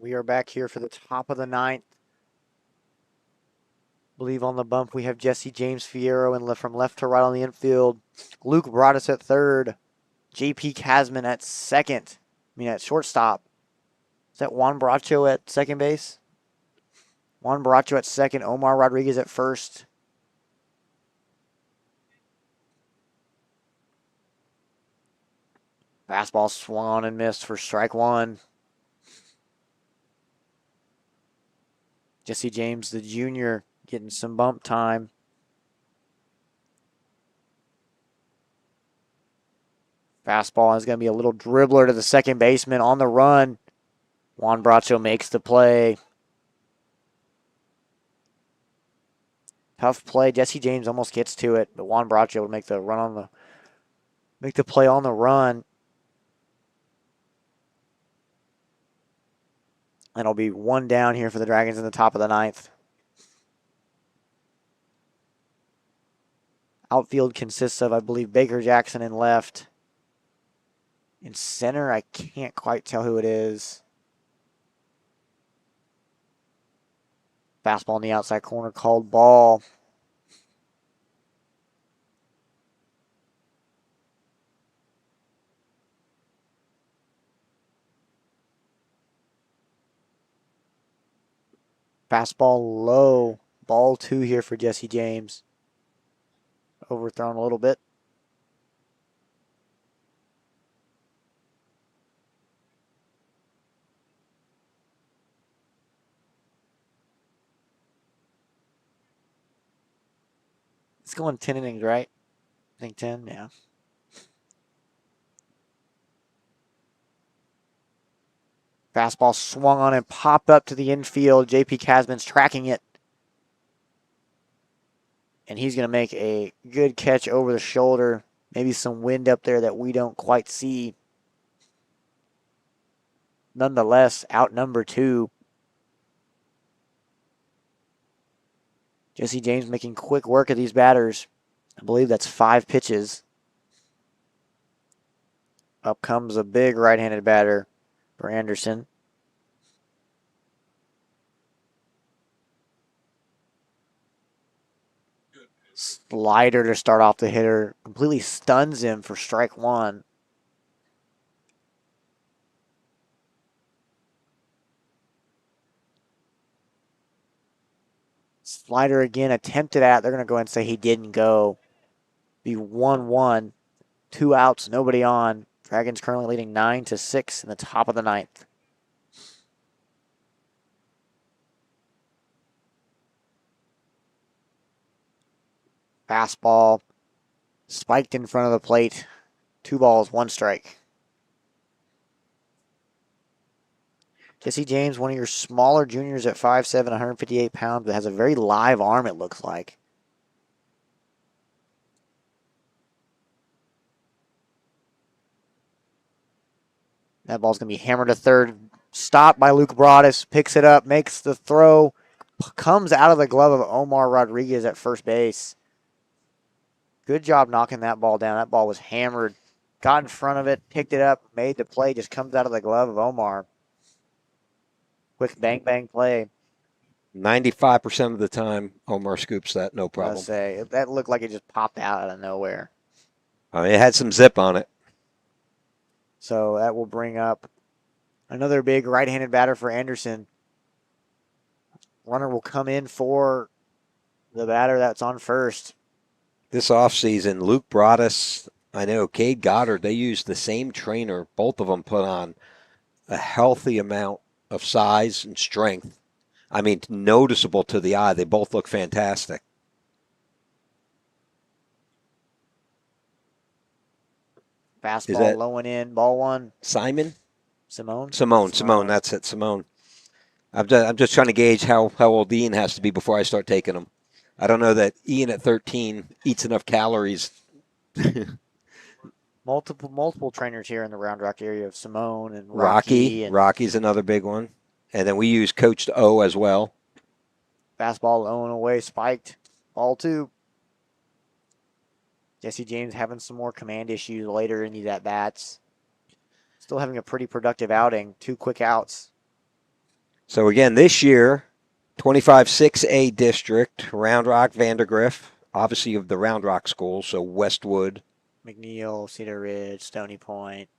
We are back here for the top of the 9th. I believe on the bump we have Jesse James Fierro and from left to right on the infield. Luke Broadus at third. JP Casman at second. At shortstop. Is that Juan Bracho at second base? Juan Bracho at second. Omar Rodriguez at first. Fastball swung on and missed for strike one. Jesse James, the junior, getting some bump time. Fastball is going to be a little dribbler to the second baseman on the run. Juan Bracho makes the play. Tough play. Jesse James almost gets to it, but Juan Bracho will make the run on the make the play on the run. And it'll be one down here for the Dragons in the top of the ninth. Outfield consists of, I believe, Baker Jackson in left. In center, I can't quite tell who it is. Fastball in the outside corner, called ball. Fastball low. Ball 2 here for Jesse James. Overthrown a little bit. It's going 10 innings, right? I think 10, yeah. Fastball swung on and popped up to the infield. J.P. Casman's tracking it. And he's going to make a good catch over the shoulder. Maybe some wind up there that we don't quite see. Nonetheless, out number 2. Jesse James making quick work of these batters. I believe that's 5 pitches. Up comes a big right-handed batter for Anderson. Slider to start off the hitter. Completely stuns him for strike 1. Slider again attempted at. They're going to go ahead and say he didn't go. Be 1-1. 2 outs, nobody on. Dragons currently leading 9-6 in the top of the ninth. Fastball spiked in front of the plate. 2 balls, 1 strike. Jesse James, one of your smaller juniors at 5'7", 158 pounds, but has a very live arm, it looks like. That ball's going to be hammered to third. Stopped by Luke Broadus. Picks it up, makes the throw. Comes out of the glove of Omar Rodriguez at first base. Good job knocking that ball down. That ball was hammered. Got in front of it, picked it up, made the play. Just comes out of the glove of Omar. Quick bang, bang play. 95% of the time, Omar scoops that, no problem. I'll say, that looked like it just popped out of nowhere. I mean, it had some zip on it. So that will bring up another big right-handed batter for Anderson. Runner will come in for the batter that's on first. This offseason, Luke Broadus, I know, Cade Goddard, they used the same trainer. Both of them put on a healthy amount of size and strength. I mean, noticeable to the eye. They both look fantastic. Fastball low and in, ball 1. Simone, Simone, that's it, Simone. I'm just trying to gauge how old Ian has to be before I start taking him. I don't know that Ian at 13 eats enough calories. multiple trainers here in the Round Rock area of Simone and Rocky's another big one. And then we use Coach O as well. Fastball low and away, spiked. Ball 2. Jesse James having some more command issues later in these at-bats. Still having a pretty productive outing. 2 quick outs. So again, this year, 25-6A district, Round Rock, Vandergrift, obviously of the Round Rock schools, so Westwood, McNeil, Cedar Ridge, Stony Point.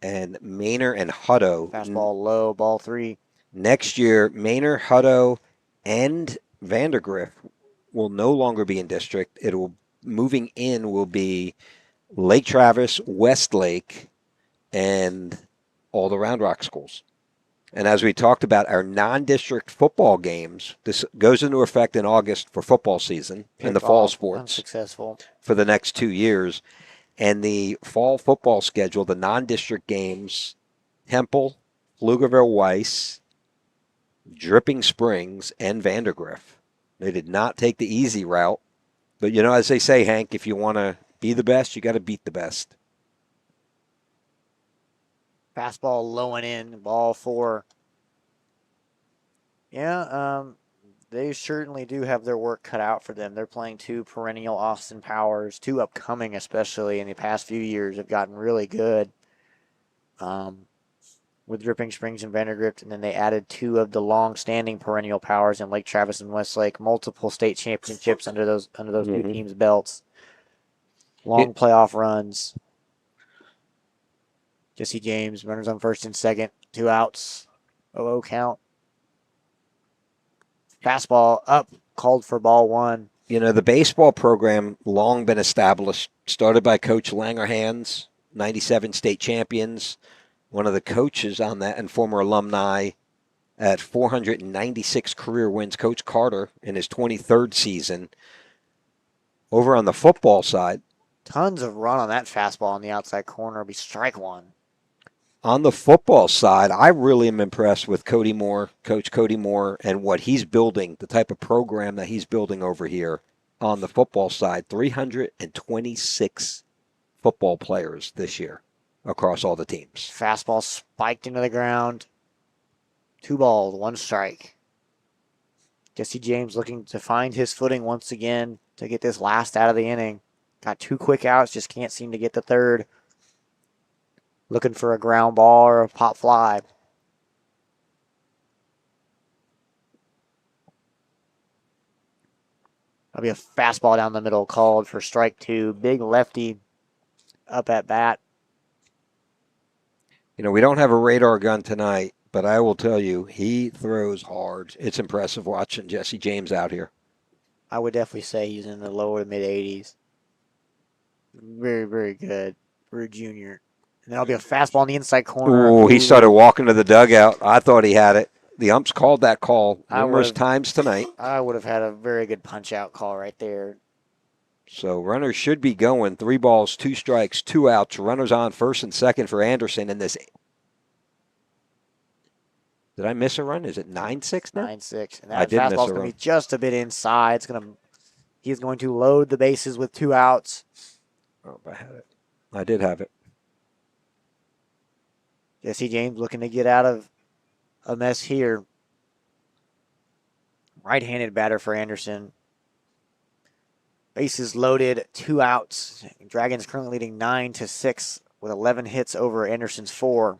And Manor and Hutto. Fastball low, ball 3. Next year, Manor, Hutto, and Vandergrift will no longer be in district. Moving in will be Lake Travis, Westlake, and all the Round Rock schools. And as we talked about, our non-district football games, this goes into effect in August for football season and the fall sports. Unsuccessful. For the next 2 years. And the fall football schedule, the non-district games, Temple, Pflugerville Weiss, Dripping Springs, and Vandergrift. They did not take the easy route. But, as they say, Hank, if you want to be the best, you got to beat the best. Fastball low and in, ball 4. Yeah, they certainly do have their work cut out for them. They're playing 2 perennial Austin Powers, 2 upcoming, especially in the past few years, have gotten really good. With Dripping Springs and Vandergrift, and then they added 2 of the long-standing perennial powers in Lake Travis and Westlake, multiple state championships under those 2 teams' belts, long playoff runs. Jesse James, runners on first and second, 2 outs, 0-0 count. Fastball up, called for ball 1. You know, the baseball program long been established, started by Coach Langerhans, 97 state champions. One of the coaches on that and former alumni at 496 career wins, Coach Carter, in his 23rd season. Over on the football side, Tons of run on that fastball on the outside corner. It'll be strike 1. on the football side, I really am impressed with Cody Moore, Coach Cody Moore, and what he's building, the type of program that he's building over here on the football side. 326 football players this year across all the teams. Fastball spiked into the ground. 2 balls, 1 strike. Jesse James looking to find his footing once again to get this last out of the inning. Got 2 quick outs, just can't seem to get the third. Looking for a ground ball or a pop fly. That'll be a fastball down the middle called for strike 2. Big lefty up at bat. You know, we don't have a radar gun tonight, but I will tell you, he throws hard. It's impressive watching Jesse James out here. I would definitely say he's in the lower to mid 80s. Very, very good for a junior. And that'll be a fastball on the inside corner. Ooh, he started walking to the dugout. I thought he had it. The umps called that call numerous would've- times tonight. I would have had a very good punch out call right there. So runners should be going. 3 balls, 2 strikes, 2 outs. Runners on first and second for Anderson in this. Did I miss a run? Is it 9-6 now? 9-6. And I that did miss fastball's a going to run. be just a bit inside. He's going to load the bases with 2 outs. Oh, I had it. I did have it. Jesse James looking to get out of a mess here. Right-handed batter for Anderson. Bases loaded, 2 outs. Dragons currently leading 9-6 with 11 hits over Anderson's 4.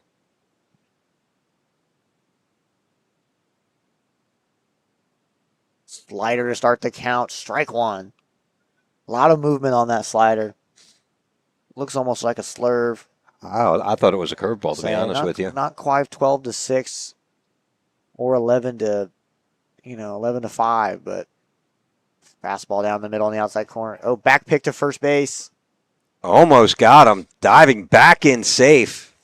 Slider to start the count. Strike 1. A lot of movement on that slider. Looks almost like a slurve. I thought it was a curveball, to be honest with you. Not quite 12-6 or 11-5, but fastball down the middle on the outside corner. Oh, back pick to first base. Almost got him. Diving back in safe.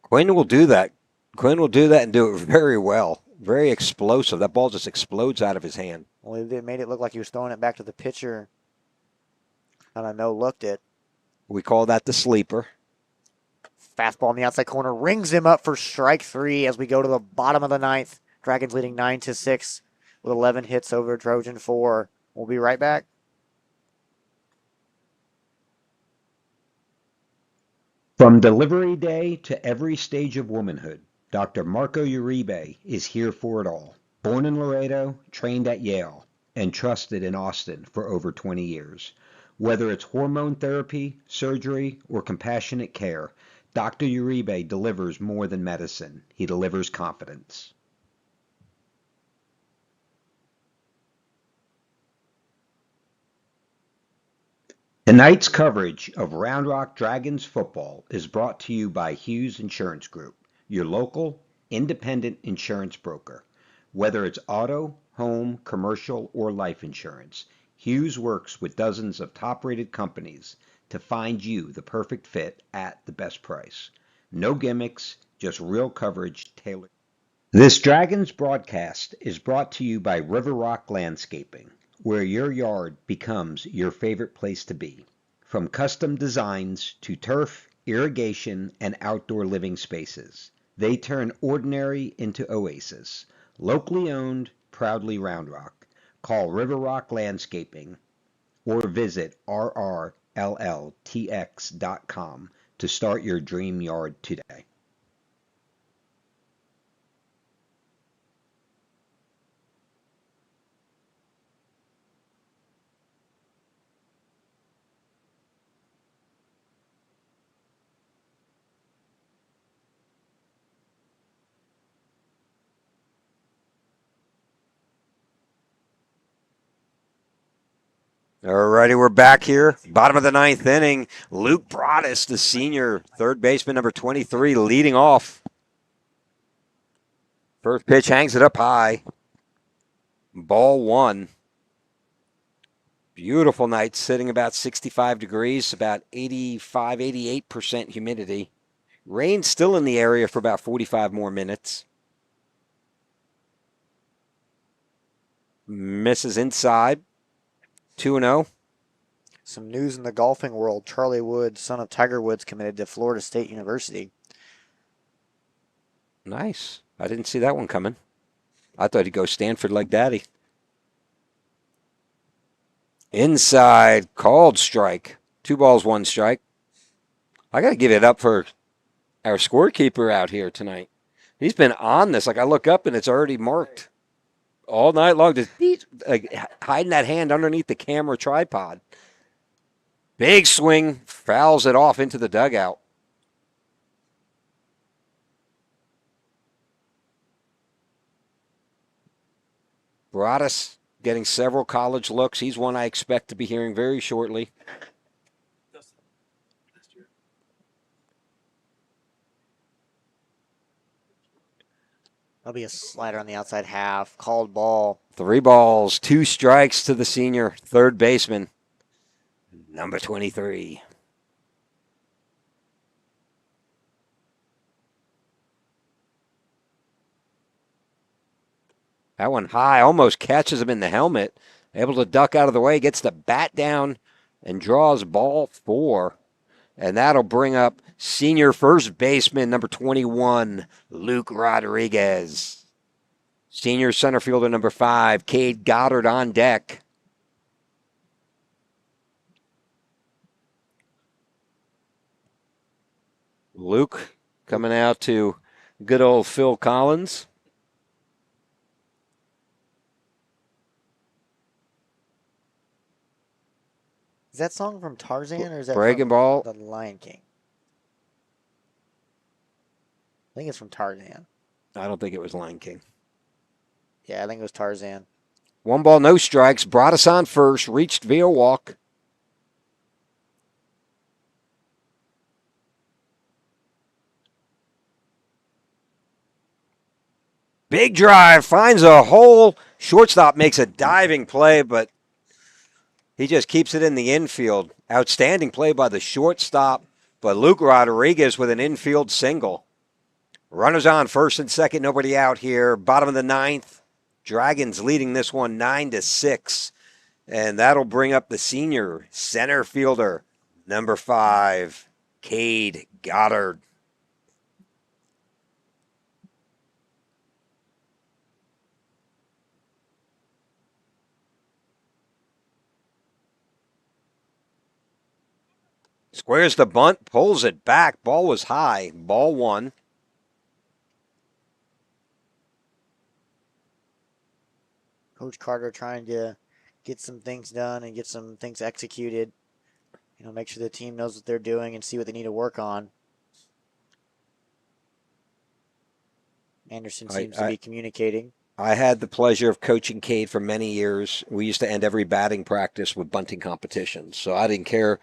Quinn will do that. Quinn will do that and do it very well. Very explosive. That ball just explodes out of his hand. Well, they made it look like he was throwing it back to the pitcher. And I no-looked it. We call that the sleeper. Fastball on the outside corner rings him up for strike 3 as we go to the bottom of the 9th. Dragons leading 9-6 with 11 hits over Trojan 4. We'll be right back. From delivery day to every stage of womanhood, Dr. Marco Uribe is here for it all. Born in Laredo, trained at Yale, and trusted in Austin for over 20 years. Whether it's hormone therapy, surgery, or compassionate care, Dr. Uribe delivers more than medicine. He delivers confidence. Tonight's coverage of Round Rock Dragons football is brought to you by Hughes Insurance Group, your local, independent insurance broker. Whether it's auto, home, commercial, or life insurance, Hughes works with dozens of top-rated companies to find you the perfect fit at the best price. No gimmicks, just real coverage tailored. This Dragons broadcast is brought to you by River Rock Landscaping, where your yard becomes your favorite place to be. From custom designs to turf, irrigation, and outdoor living spaces, they turn ordinary into oasis. Locally owned, proudly Round Rock. Call River Rock Landscaping or visit rrlltx.com to start your dream yard today. Alrighty, we're back here. Bottom of the ninth inning. Luke Broadus, the senior third baseman, number 23, leading off. First pitch hangs it up high. Ball one. Beautiful night, sitting about 65 degrees, about 85, 88% humidity. Rain still in the area for about 45 more minutes. Misses inside. 2-0. Some news in the golfing world. Charlie Woods, son of Tiger Woods, committed to Florida State University. Nice. I didn't see that one coming. I thought he'd go Stanford like Daddy. Inside, called strike. 2 balls, 1 strike. I got to give it up for our scorekeeper out here tonight. He's been on this. Like, I look up and it's already marked all night long. Just like, hiding that hand underneath the camera tripod. Big swing, fouls it off into the dugout. Broadus getting several college looks. He's one I expect to be hearing very shortly. That'll be a slider on the outside half. Called ball. 3 balls, 2 strikes to the senior third baseman, number 23. That one high, almost catches him in the helmet. Able to duck out of the way, gets the bat down and draws ball 4. And that'll bring up senior first baseman, number 21, Luke Rodriguez. Senior center fielder, number 5, Cade Goddard on deck. Luke coming out to good old Phil Collins. Is that song from Tarzan or is that Breaking from ball. The Lion King? I think it's from Tarzan. I don't think it was Lion King. Yeah, I think it was Tarzan. 1 ball, no strikes. Brought us on first. Reached via walk. Big drive. Finds a hole. Shortstop makes a diving play, but he just keeps it in the infield. Outstanding play by the shortstop, but Luke Rodriguez with an infield single. Runners on first and second. Nobody out here. Bottom of the ninth. Dragons leading this one 9-6. And that'll bring up the senior center fielder, number 5, Cade Goddard. Squares the bunt, pulls it back. Ball was high. Ball 1. Coach Carter trying to get some things done and get some things executed. You know, make sure the team knows what they're doing and see what they need to work on. Anderson seems to be communicating. I had the pleasure of coaching Cade for many years. We used to end every batting practice with bunting competitions. So I didn't care,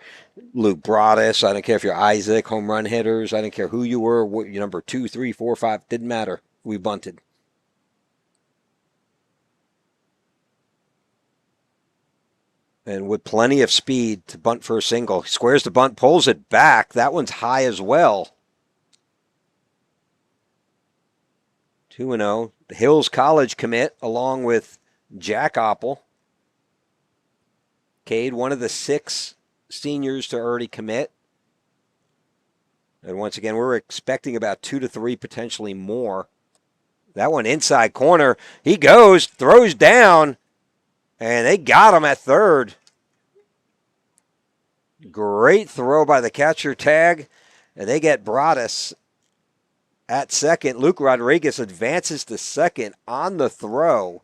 Luke Broadus. I didn't care if you're Isaac, home run hitters. I didn't care who you were, what your number 2, 3, 4, 5. Didn't matter. We bunted. And with plenty of speed to bunt for a single. Squares the bunt, pulls it back. That one's high as well. 2-0. The Hills College commit along with Jack Oppel. Cade, one of the 6 seniors to already commit. And once again, we're expecting about 2 to 3, potentially more. That one inside corner. He goes, throws down, and they got him at third. Great throw by the catcher tag. And they get Broadus at second. Luke Rodriguez advances to second on the throw.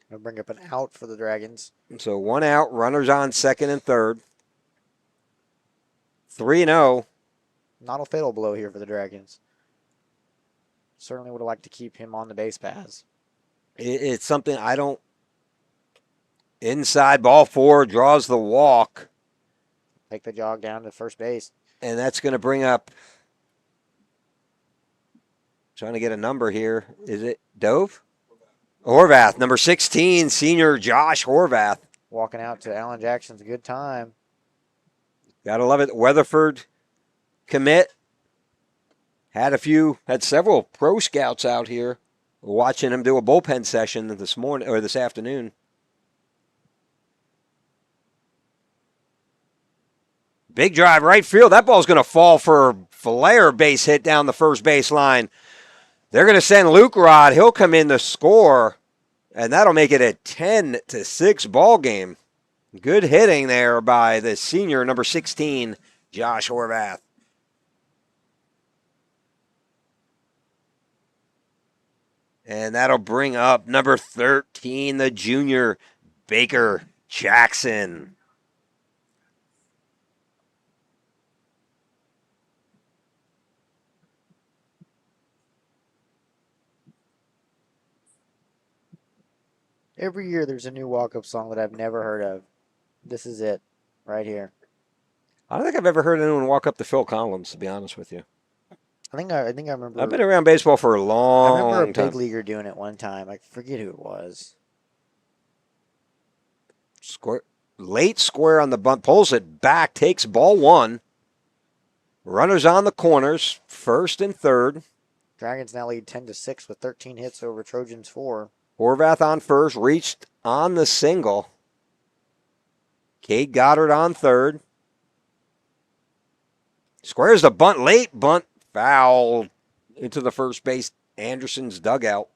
Gonna bring up an out for the Dragons. So 1 out, runners on second and third. 3-0. Not a fatal blow here for the Dragons. Certainly would have liked to keep him on the base paths. It's something I don't. Inside ball 4 draws the walk. Take the jog down to first base. And that's going to bring up. Trying to get a number here. Is it Dove? Horvath, number 16, senior Josh Horvath. Walking out to Alan Jackson's a good time. Gotta love it. Weatherford commit. Had several pro scouts out here watching him do a bullpen session this morning or this afternoon. Big drive right field. That ball's going to fall for a flare base hit down the first base line. They're going to send Luke Rod. He'll come in to score, and that'll make it a 10-6 ball game. Good hitting there by the senior, number 16, Josh Horvath. And that'll bring up number 13, the junior, Baker Jackson. Every year there's a new walk-up song that I've never heard of. This is it, right here. I don't think I've ever heard anyone walk up to Phil Collins, to be honest with you. I think I remember. I've been around baseball for a I long remember a time. big leaguer doing it one time. I forget who it was. Late square on the bunt, pulls it back, takes ball 1. Runners on the corners, first and third. Dragons now lead 10-6 with 13 hits over Trojans 4. Horvath on first, reached on the single. Cade Goddard on third. Squares the bunt, late bunt, foul into the first base, Anderson's dugout.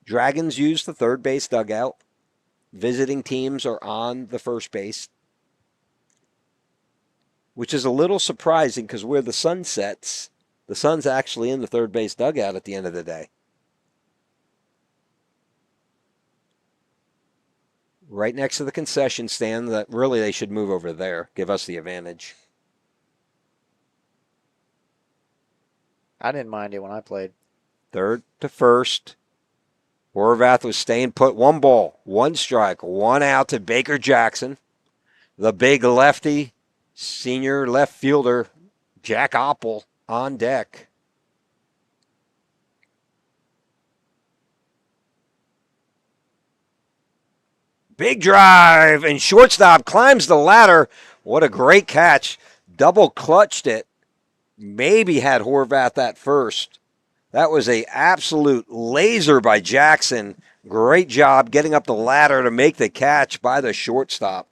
Dragons use the third base dugout. Visiting teams are on the first base, which is a little surprising because where the sun sets, the sun's actually in the third base dugout at the end of the day. Right next to the concession stand, that really they should move over there, give us the advantage. I didn't mind it when I played. Third to first. Horvath was staying put. 1 ball, 1 strike, 1 out to Baker Jackson. The big lefty, senior left fielder, Jack Oppel, on deck. Big drive, and shortstop climbs the ladder. What a great catch. Double clutched it. Maybe had Horvath at first. That was an absolute laser by Jackson. Great job getting up the ladder to make the catch by the shortstop.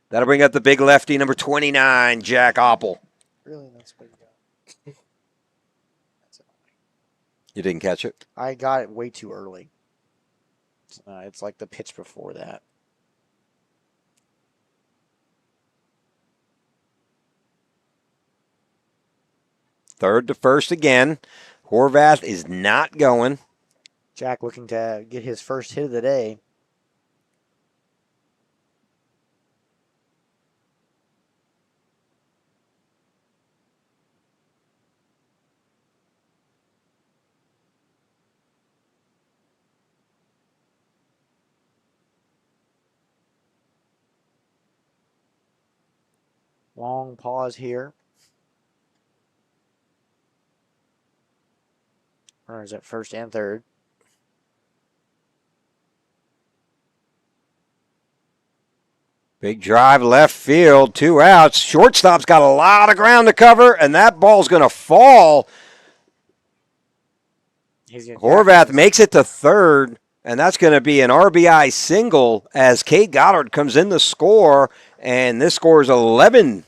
That'll bring up the big lefty, number 29, Jack Oppel. Really, that's what you got. That's it. You didn't catch it? I got it way too early. It's like the pitch before that. Third to first again. Horvath is not going. Jack looking to get his first hit of the day. Long pause here. Runners at first and third. Big drive left field, 2 outs. Shortstop's got a lot of ground to cover, and that ball's going to fall. Horvath makes it to third, and that's going to be an RBI single as Cade Goddard comes in to score, and this score is 11-6.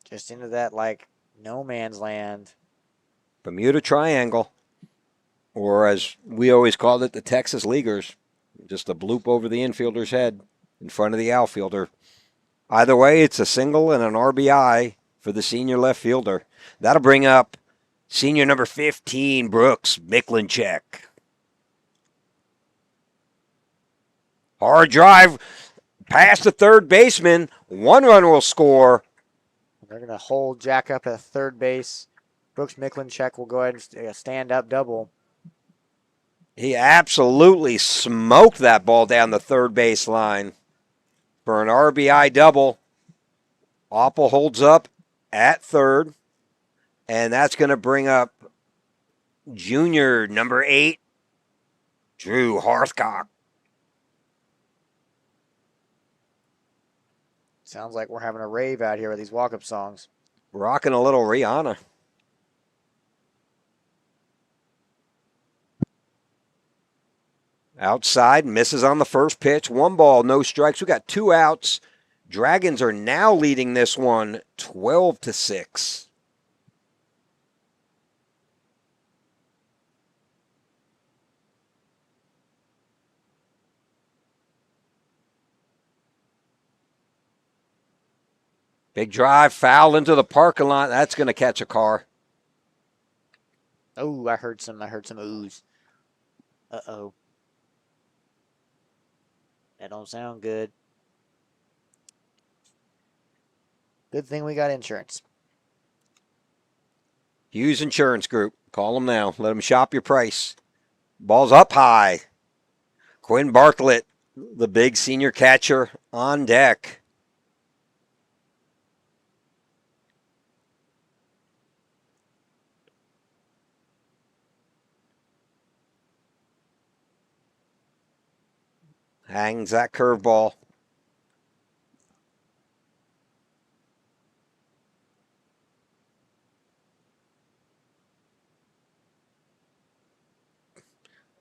Just into that, like, no man's land. Bermuda Triangle. or as we always called it, the Texas Leaguers, just a bloop over the infielder's head in front of the outfielder. Either way, it's a single and an RBI for the senior left fielder. That'll bring up senior number 15, Brooks Miklinchek. Hard drive past the third baseman. 1 run will score. They're going to hold Jack up at third base. Brooks Miklinchek will go ahead and stand up double. He absolutely smoked that ball down the third base line for an RBI double. Opple holds up at third, and that's going to bring up junior number 8, Drew Hearthcock. Sounds like we're having a rave out here with these walk-up songs. Rocking a little Rihanna. Outside, misses on the first pitch. 1 ball, no strikes. We got 2 outs. Dragons are now leading this one 12-6. Big drive, foul into the parking lot. That's going to catch a car. Oh, I heard some ooze. Uh-oh. That don't sound good. Good thing we got insurance. Hughes Insurance Group. Call them now. Let them shop your price. Ball's up high. Quinn Bartlett, the big senior catcher, on deck. Hangs that curveball.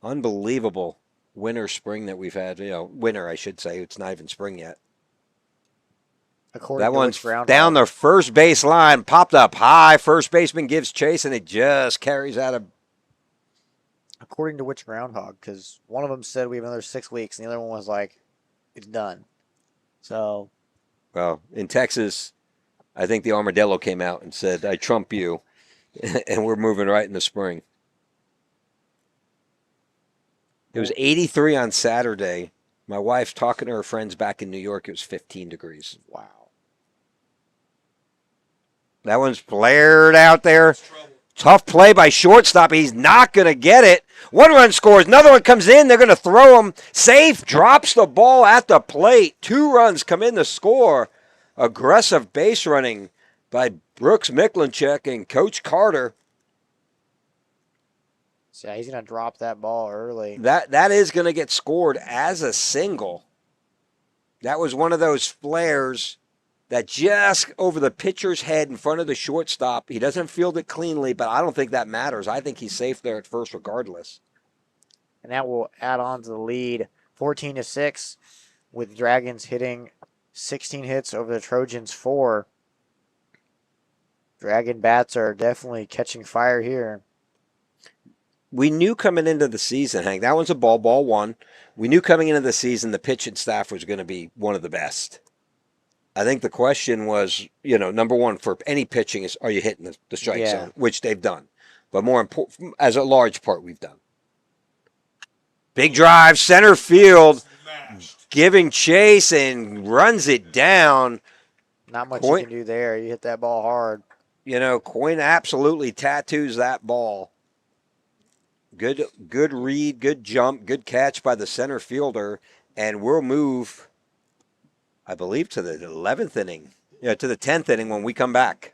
Unbelievable winter spring that we've had. Winter, I should say. It's not even spring yet. According That to one's which groundhog? down the first base line, popped up high. First baseman gives chase, and it just carries out of. According to which groundhog? Because one of them said we have another 6 weeks, and the other one was like, it's done. So. Well, in Texas, I think the armadillo came out and said, I trump you, and we're moving right in the spring. It was 83 on Saturday. My wife's talking to her friends back in New York. It was 15 degrees. Wow. That one's flared out there. Tough play by shortstop. He's not going to get it. 1 run scores. Another one comes in. They're going to throw him. Safe. Drops the ball at the plate. 2 runs come in to score. Aggressive base running by Brooks Miklinchek and Coach Carter. So yeah, he's going to drop that ball early. That is going to get scored as a single. That was one of those flares that just over the pitcher's head in front of the shortstop. He doesn't field it cleanly, but I don't think that matters. I think he's safe there at first regardless. And that will add on to the lead 14-6 with Dragons hitting 16 hits over the Trojans 4. Dragon bats are definitely catching fire here. We knew coming into the season, Hank, that one's a ball 1. We knew coming into the season the pitching staff was going to be one of the best. I think the question was, number one for any pitching is, are you hitting the strike zone, which they've done. But more important, as a large part, we've done. Big drive, center field, giving chase and runs it down. Not much you can do there. You hit that ball hard. Quinn absolutely tattoos that ball. Good read, good jump, good catch by the center fielder, and we'll move, I believe, to the 11th inning. Yeah, to the 10th inning when we come back.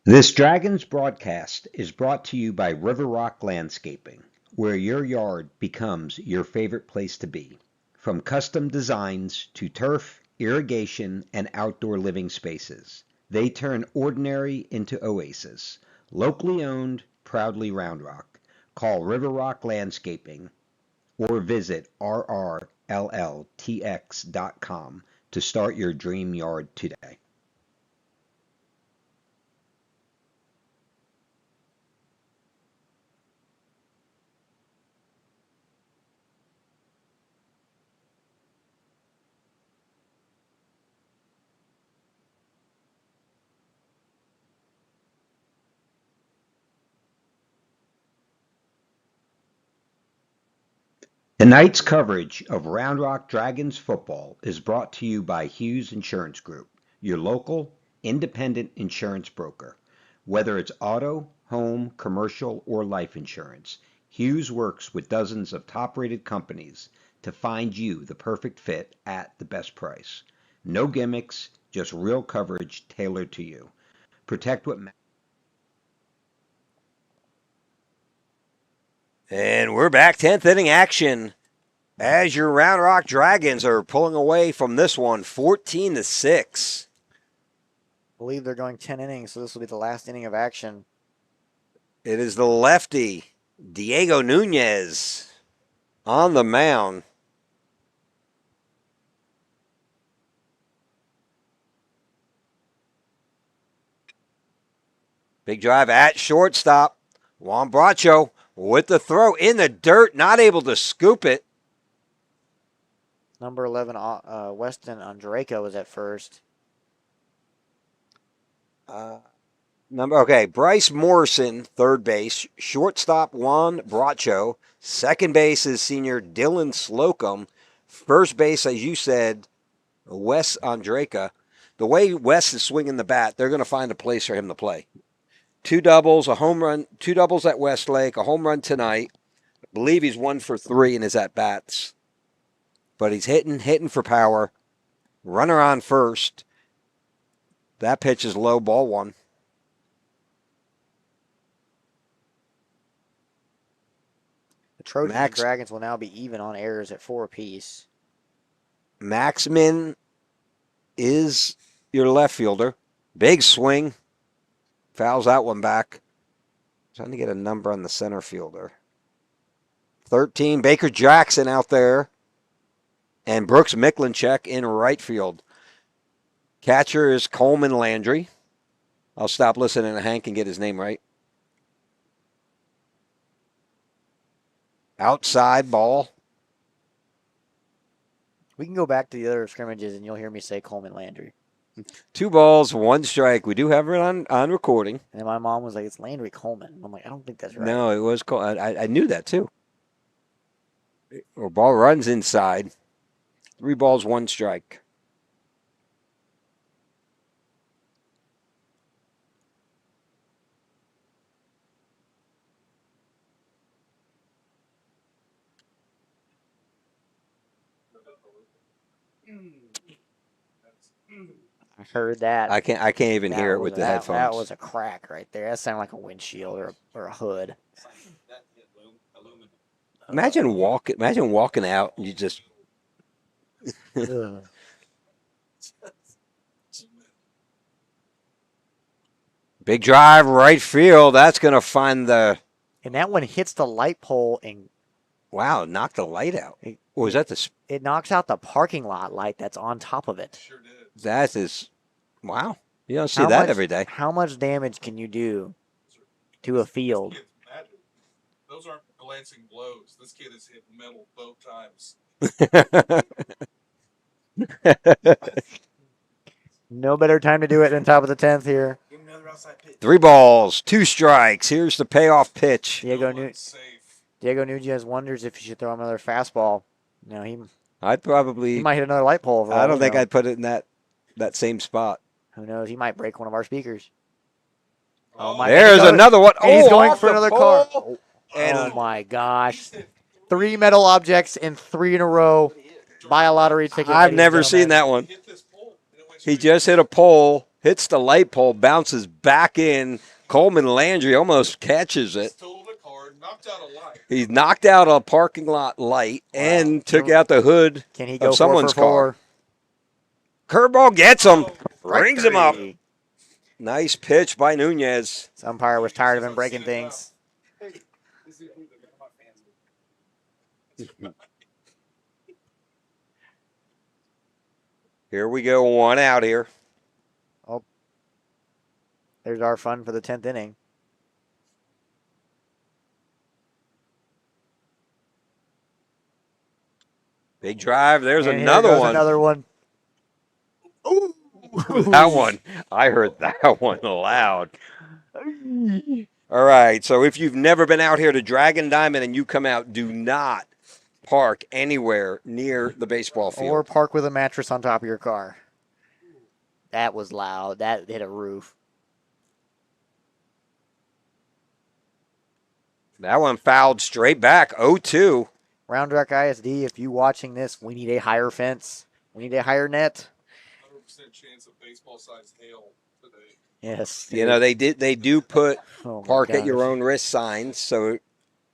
This Dragons broadcast is brought to you by River Rock Landscaping, where your yard becomes your favorite place to be. From custom designs to turf, irrigation, and outdoor living spaces, they turn ordinary into oasis. Locally owned, proudly Round Rock. Call River Rock Landscaping or visit rrlltx.com to start your dream yard today. Tonight's coverage of Round Rock Dragons football is brought to you by Hughes Insurance Group, your local, independent insurance broker. Whether it's auto, home, commercial, or life insurance, Hughes works with dozens of top-rated companies to find you the perfect fit at the best price. No gimmicks, just real coverage tailored to you. Protect what matters. And we're back, 10th inning action, as your Round Rock Dragons are pulling away from this one, 14-6. I believe they're going 10 innings, so this will be the last inning of action. It is the lefty, Diego Nunez, on the mound. Big drive at shortstop. Juan Bracho with the throw in the dirt, not able to scoop it. Number 11, Weston Andreyka was at first. Bryce Morrison, third base. Shortstop, Juan Bracho. Second base is senior Dylan Slocum. First base, as you said, Wes Andreyka. The way Wes is swinging the bat, they're going to find a place for him to play. 2 doubles, a home run, 2 doubles at Westlake, a home run tonight. I believe he's 1 for 3 in his at-bats. But he's hitting for power. Runner on first. That pitch is low, ball 1. The Trojans and Dragons will now be even on errors at 4 apiece. Maxman is your left fielder. Big swing. Fouls that one back. Trying to get a number on the center fielder. 13, Baker Jackson out there. And Brooks Miklinchek in right field. Catcher is Coleman Landry. I'll stop listening to Hank and get his name right. Outside ball. We can go back to the other scrimmages and you'll hear me say Coleman Landry. 2 balls, 1 strike. We do have it on recording. And my mom was like, it's Landry Coleman. I'm like, I don't think that's right. No, it was I knew that too. Or ball runs inside. 3 balls, 1 strike. I heard that. I can't even hear it with the headphones. That was a crack right there. That sounded like a windshield or a hood. Imagine walking out and you just big drive right field. That's gonna find the and that one hits the light pole and knocked the light out. Or was that the? It knocks out the parking lot light that's on top of it. Sure did. That is wow. You don't see that every day. How much damage can you do to a field? Those aren't glancing blows. This kid has hit metal both times. No better time to do it than top of the 10th here. 3 balls, 2 strikes. Here's the payoff pitch. Diego Nunez wonders if he should throw him another fastball. No, he might hit another light pole. I don't think I'd put it in that same spot. Who knows? He might break one of our speakers. There's another one. And he's going for another car. And oh my gosh. 3 metal objects in 3 in a row. Buy a lottery ticket. I've never seen that one. He just hit a pole, hits the light pole, bounces back in. Coleman Landry almost catches it. He knocked out a parking lot light and took out the hood of someone's car. Curveball gets him. Rings him up. Nice pitch by Nunez. This umpire was tired of him breaking things. Here we go, one out here. There's our fun for the 10th inning. Big drive. There's And here another goes one. another one. Ooh, that one. I heard that one loud. All right. So if you've never been out here to Dragon Diamond and you come out, do not park anywhere near the baseball field. Or park with a mattress on top of your car. That was loud. That hit a roof. That one fouled straight back. 0-2. Round Rock ISD, if you watching this, we need a higher fence. We need a higher net. 100% chance of baseball-sized hail today. Yes. You know, they do put Oh my park at gosh. your own risk signs, so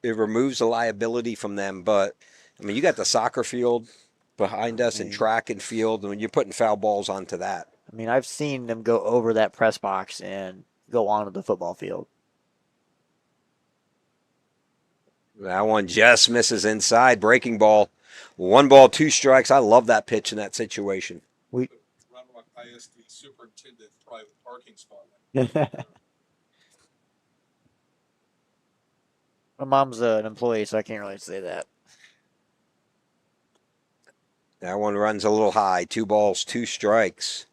it removes the liability from them. But I mean, you got the soccer field behind us and track and field, and you're putting foul balls onto that. I mean, I've seen them go over that press box and go onto the football field. That one just misses inside. Breaking ball. 1 ball, 2 strikes. I love that pitch in that situation. Round Rock ISD superintendent private parking spot. My mom's an employee, so I can't really say that. That one runs a little high. 2 balls, 2 strikes.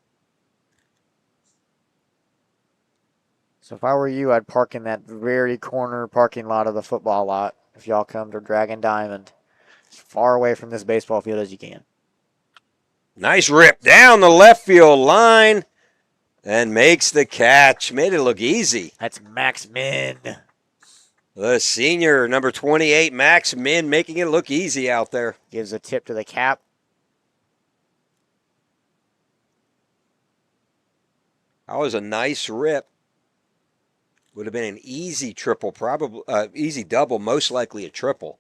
So if I were you, I'd park in that very corner parking lot of the football lot if y'all come to Dragon Diamond. As far away from this baseball field as you can. Nice rip down the left field line and makes the catch. Made it look easy. That's Max Min. The senior, number 28, Max Min, making it look easy out there. Gives a tip to the cap. That was a nice rip. Would have been an easy triple, probably easy double, most likely a triple.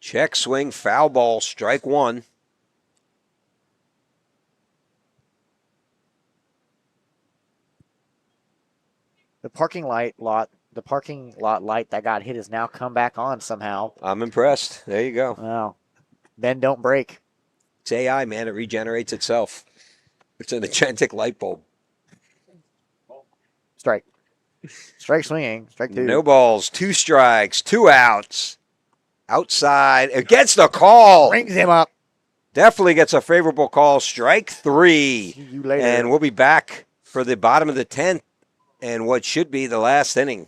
Check swing, foul ball, strike 1. The parking lot light that got hit has now come back on somehow. I'm impressed. There you go. Wow. Bend don't break. It's AI, man. It regenerates itself. It's an agentic light bulb. Strike. Strike swinging. Strike 2. No balls, 2 strikes, 2 outs. Outside. It gets the call. Rings him up. Definitely gets a favorable call. Strike 3. See you later. And we'll be back for the bottom of the 10th and what should be the last inning.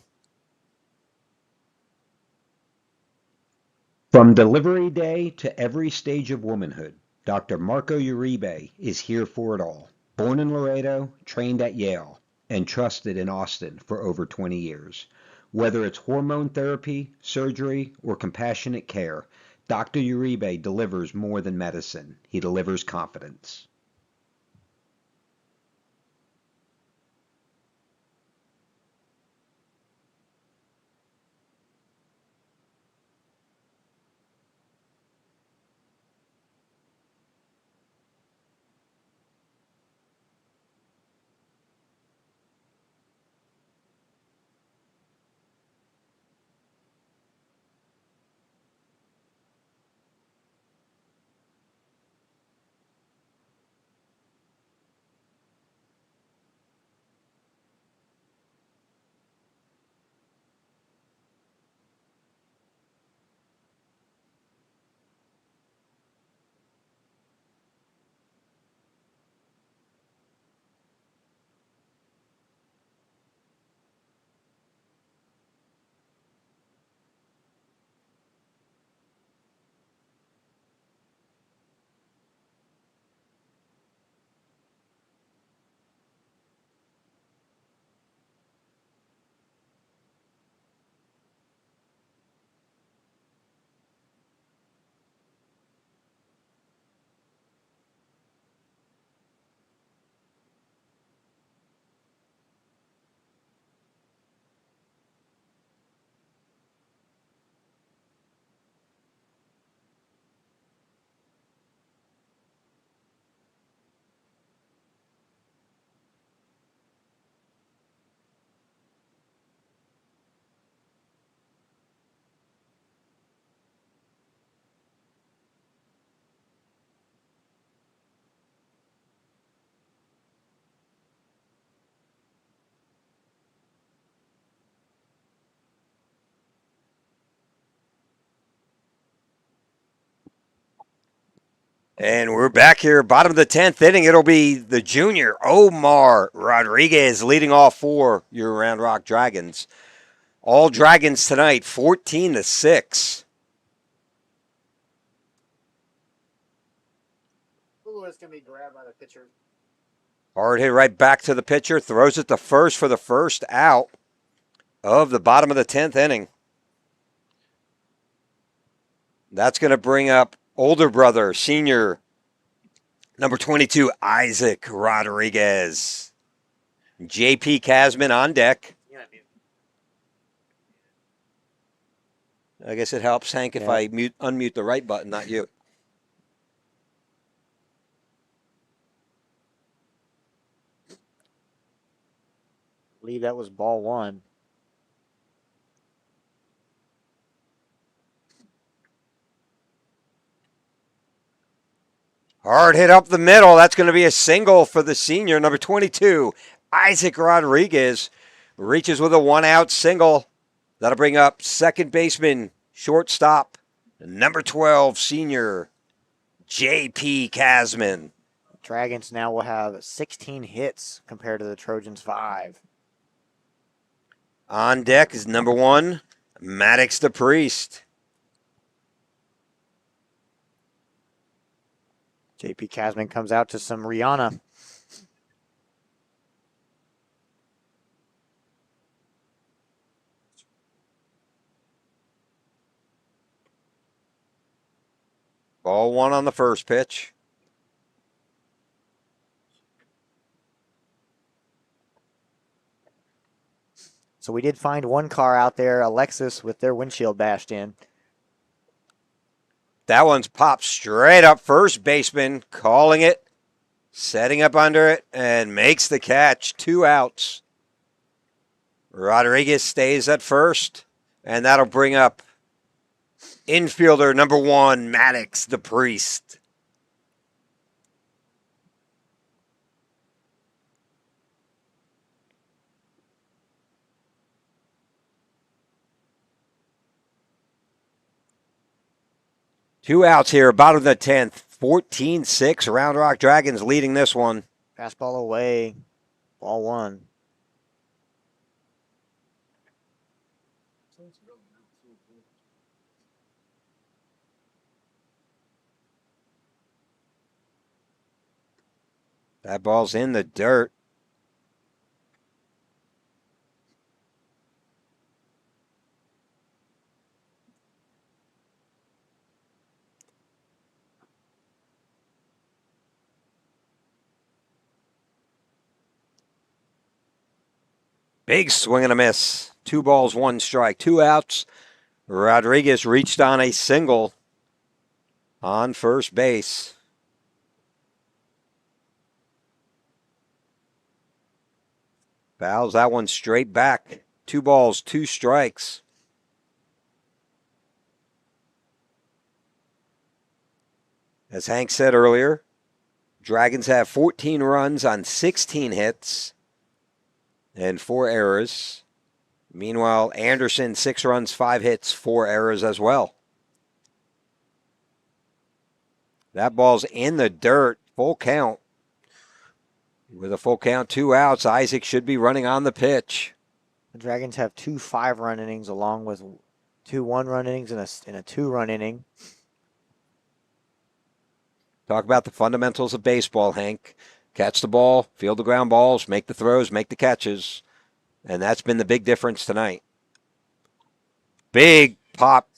From delivery day to every stage of womanhood, Dr. Marco Uribe is here for it all. Born in Laredo, trained at Yale, and trusted in Austin for over 20 years. Whether it's hormone therapy, surgery, or compassionate care, Dr. Uribe delivers more than medicine. He delivers confidence. And we're back here, bottom of the 10th inning. It'll be the junior, Omar Rodriguez, leading off for your Round Rock Dragons. All Dragons tonight, 14-6. Ooh, it's going to be grabbed by the pitcher. Hard hit right back to the pitcher, throws it to first for the first out of the bottom of the 10th inning. That's going to bring up older brother, senior, number 22, Isaac Rodriguez. JP Casman on deck. I guess it helps, Hank, if I unmute the right button, not you. I believe that was ball one. Hard hit up the middle. That's going to be a single for the senior, number 22, Isaac Rodriguez. Reaches with a one-out single. That'll bring up second baseman, shortstop, number 12, senior, J.P. Casman. Dragons now will have 16 hits compared to the Trojans 5. On deck is number 1, Maddox the Priest. JP Casman comes out to some Rihanna. Ball one on the first pitch. So we did find one car out there, a Lexus, with their windshield bashed in. That one's popped straight up. First baseman calling it, setting up under it, and makes the catch. 2 outs. Rodriguez stays at first, and that'll bring up infielder number 1, Maddox the Priest. Two outs here, bottom of the 10th. 14-6. Round Rock Dragons leading this one. Fastball away. Ball one. That ball's in the dirt. Big swing and a miss. 2 balls, 1 strike. 2 outs. Rodriguez reached on a single on first base. Fouls that one straight back. 2 balls, 2 strikes. As Hank said earlier, Dragons have 14 runs on 16 hits and 4 errors. Meanwhile, Anderson, 6 runs, 5 hits, 4 errors as well. That ball's in the dirt. Full count. With a full count, 2 outs, Isaac should be running on the pitch. The Dragons have 2 5-run innings along with 2 1-run innings and a 2-run inning. Talk about the fundamentals of baseball, Hank. Catch the ball, field the ground balls, make the throws, make the catches. And that's been the big difference tonight. Big pop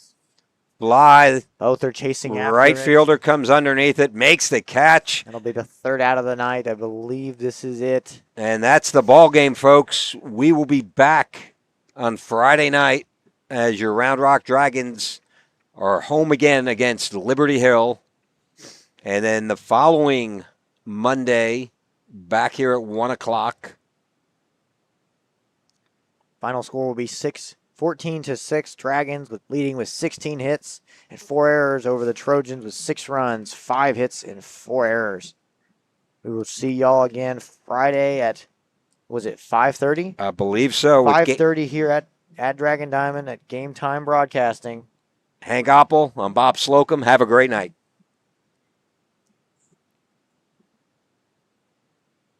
fly. Both are chasing after Right it. fielder comes underneath it, makes the catch. That'll be the 3rd out of the night. I believe this is it. And that's the ball game, folks. We will be back on Friday night as your Round Rock Dragons are home again against Liberty Hill. And then the following Monday, back here at 1 o'clock. Final score will be 14-6 Dragons leading with 16 hits and 4 errors over the Trojans with 6 runs, 5 hits, and 4 errors. We will see y'all again Friday at, was it 5:30? I believe so. 5:30 here at Dragon Diamond at Game Time Broadcasting. Hank Oppel, I'm Bob Slocum. Have a great night.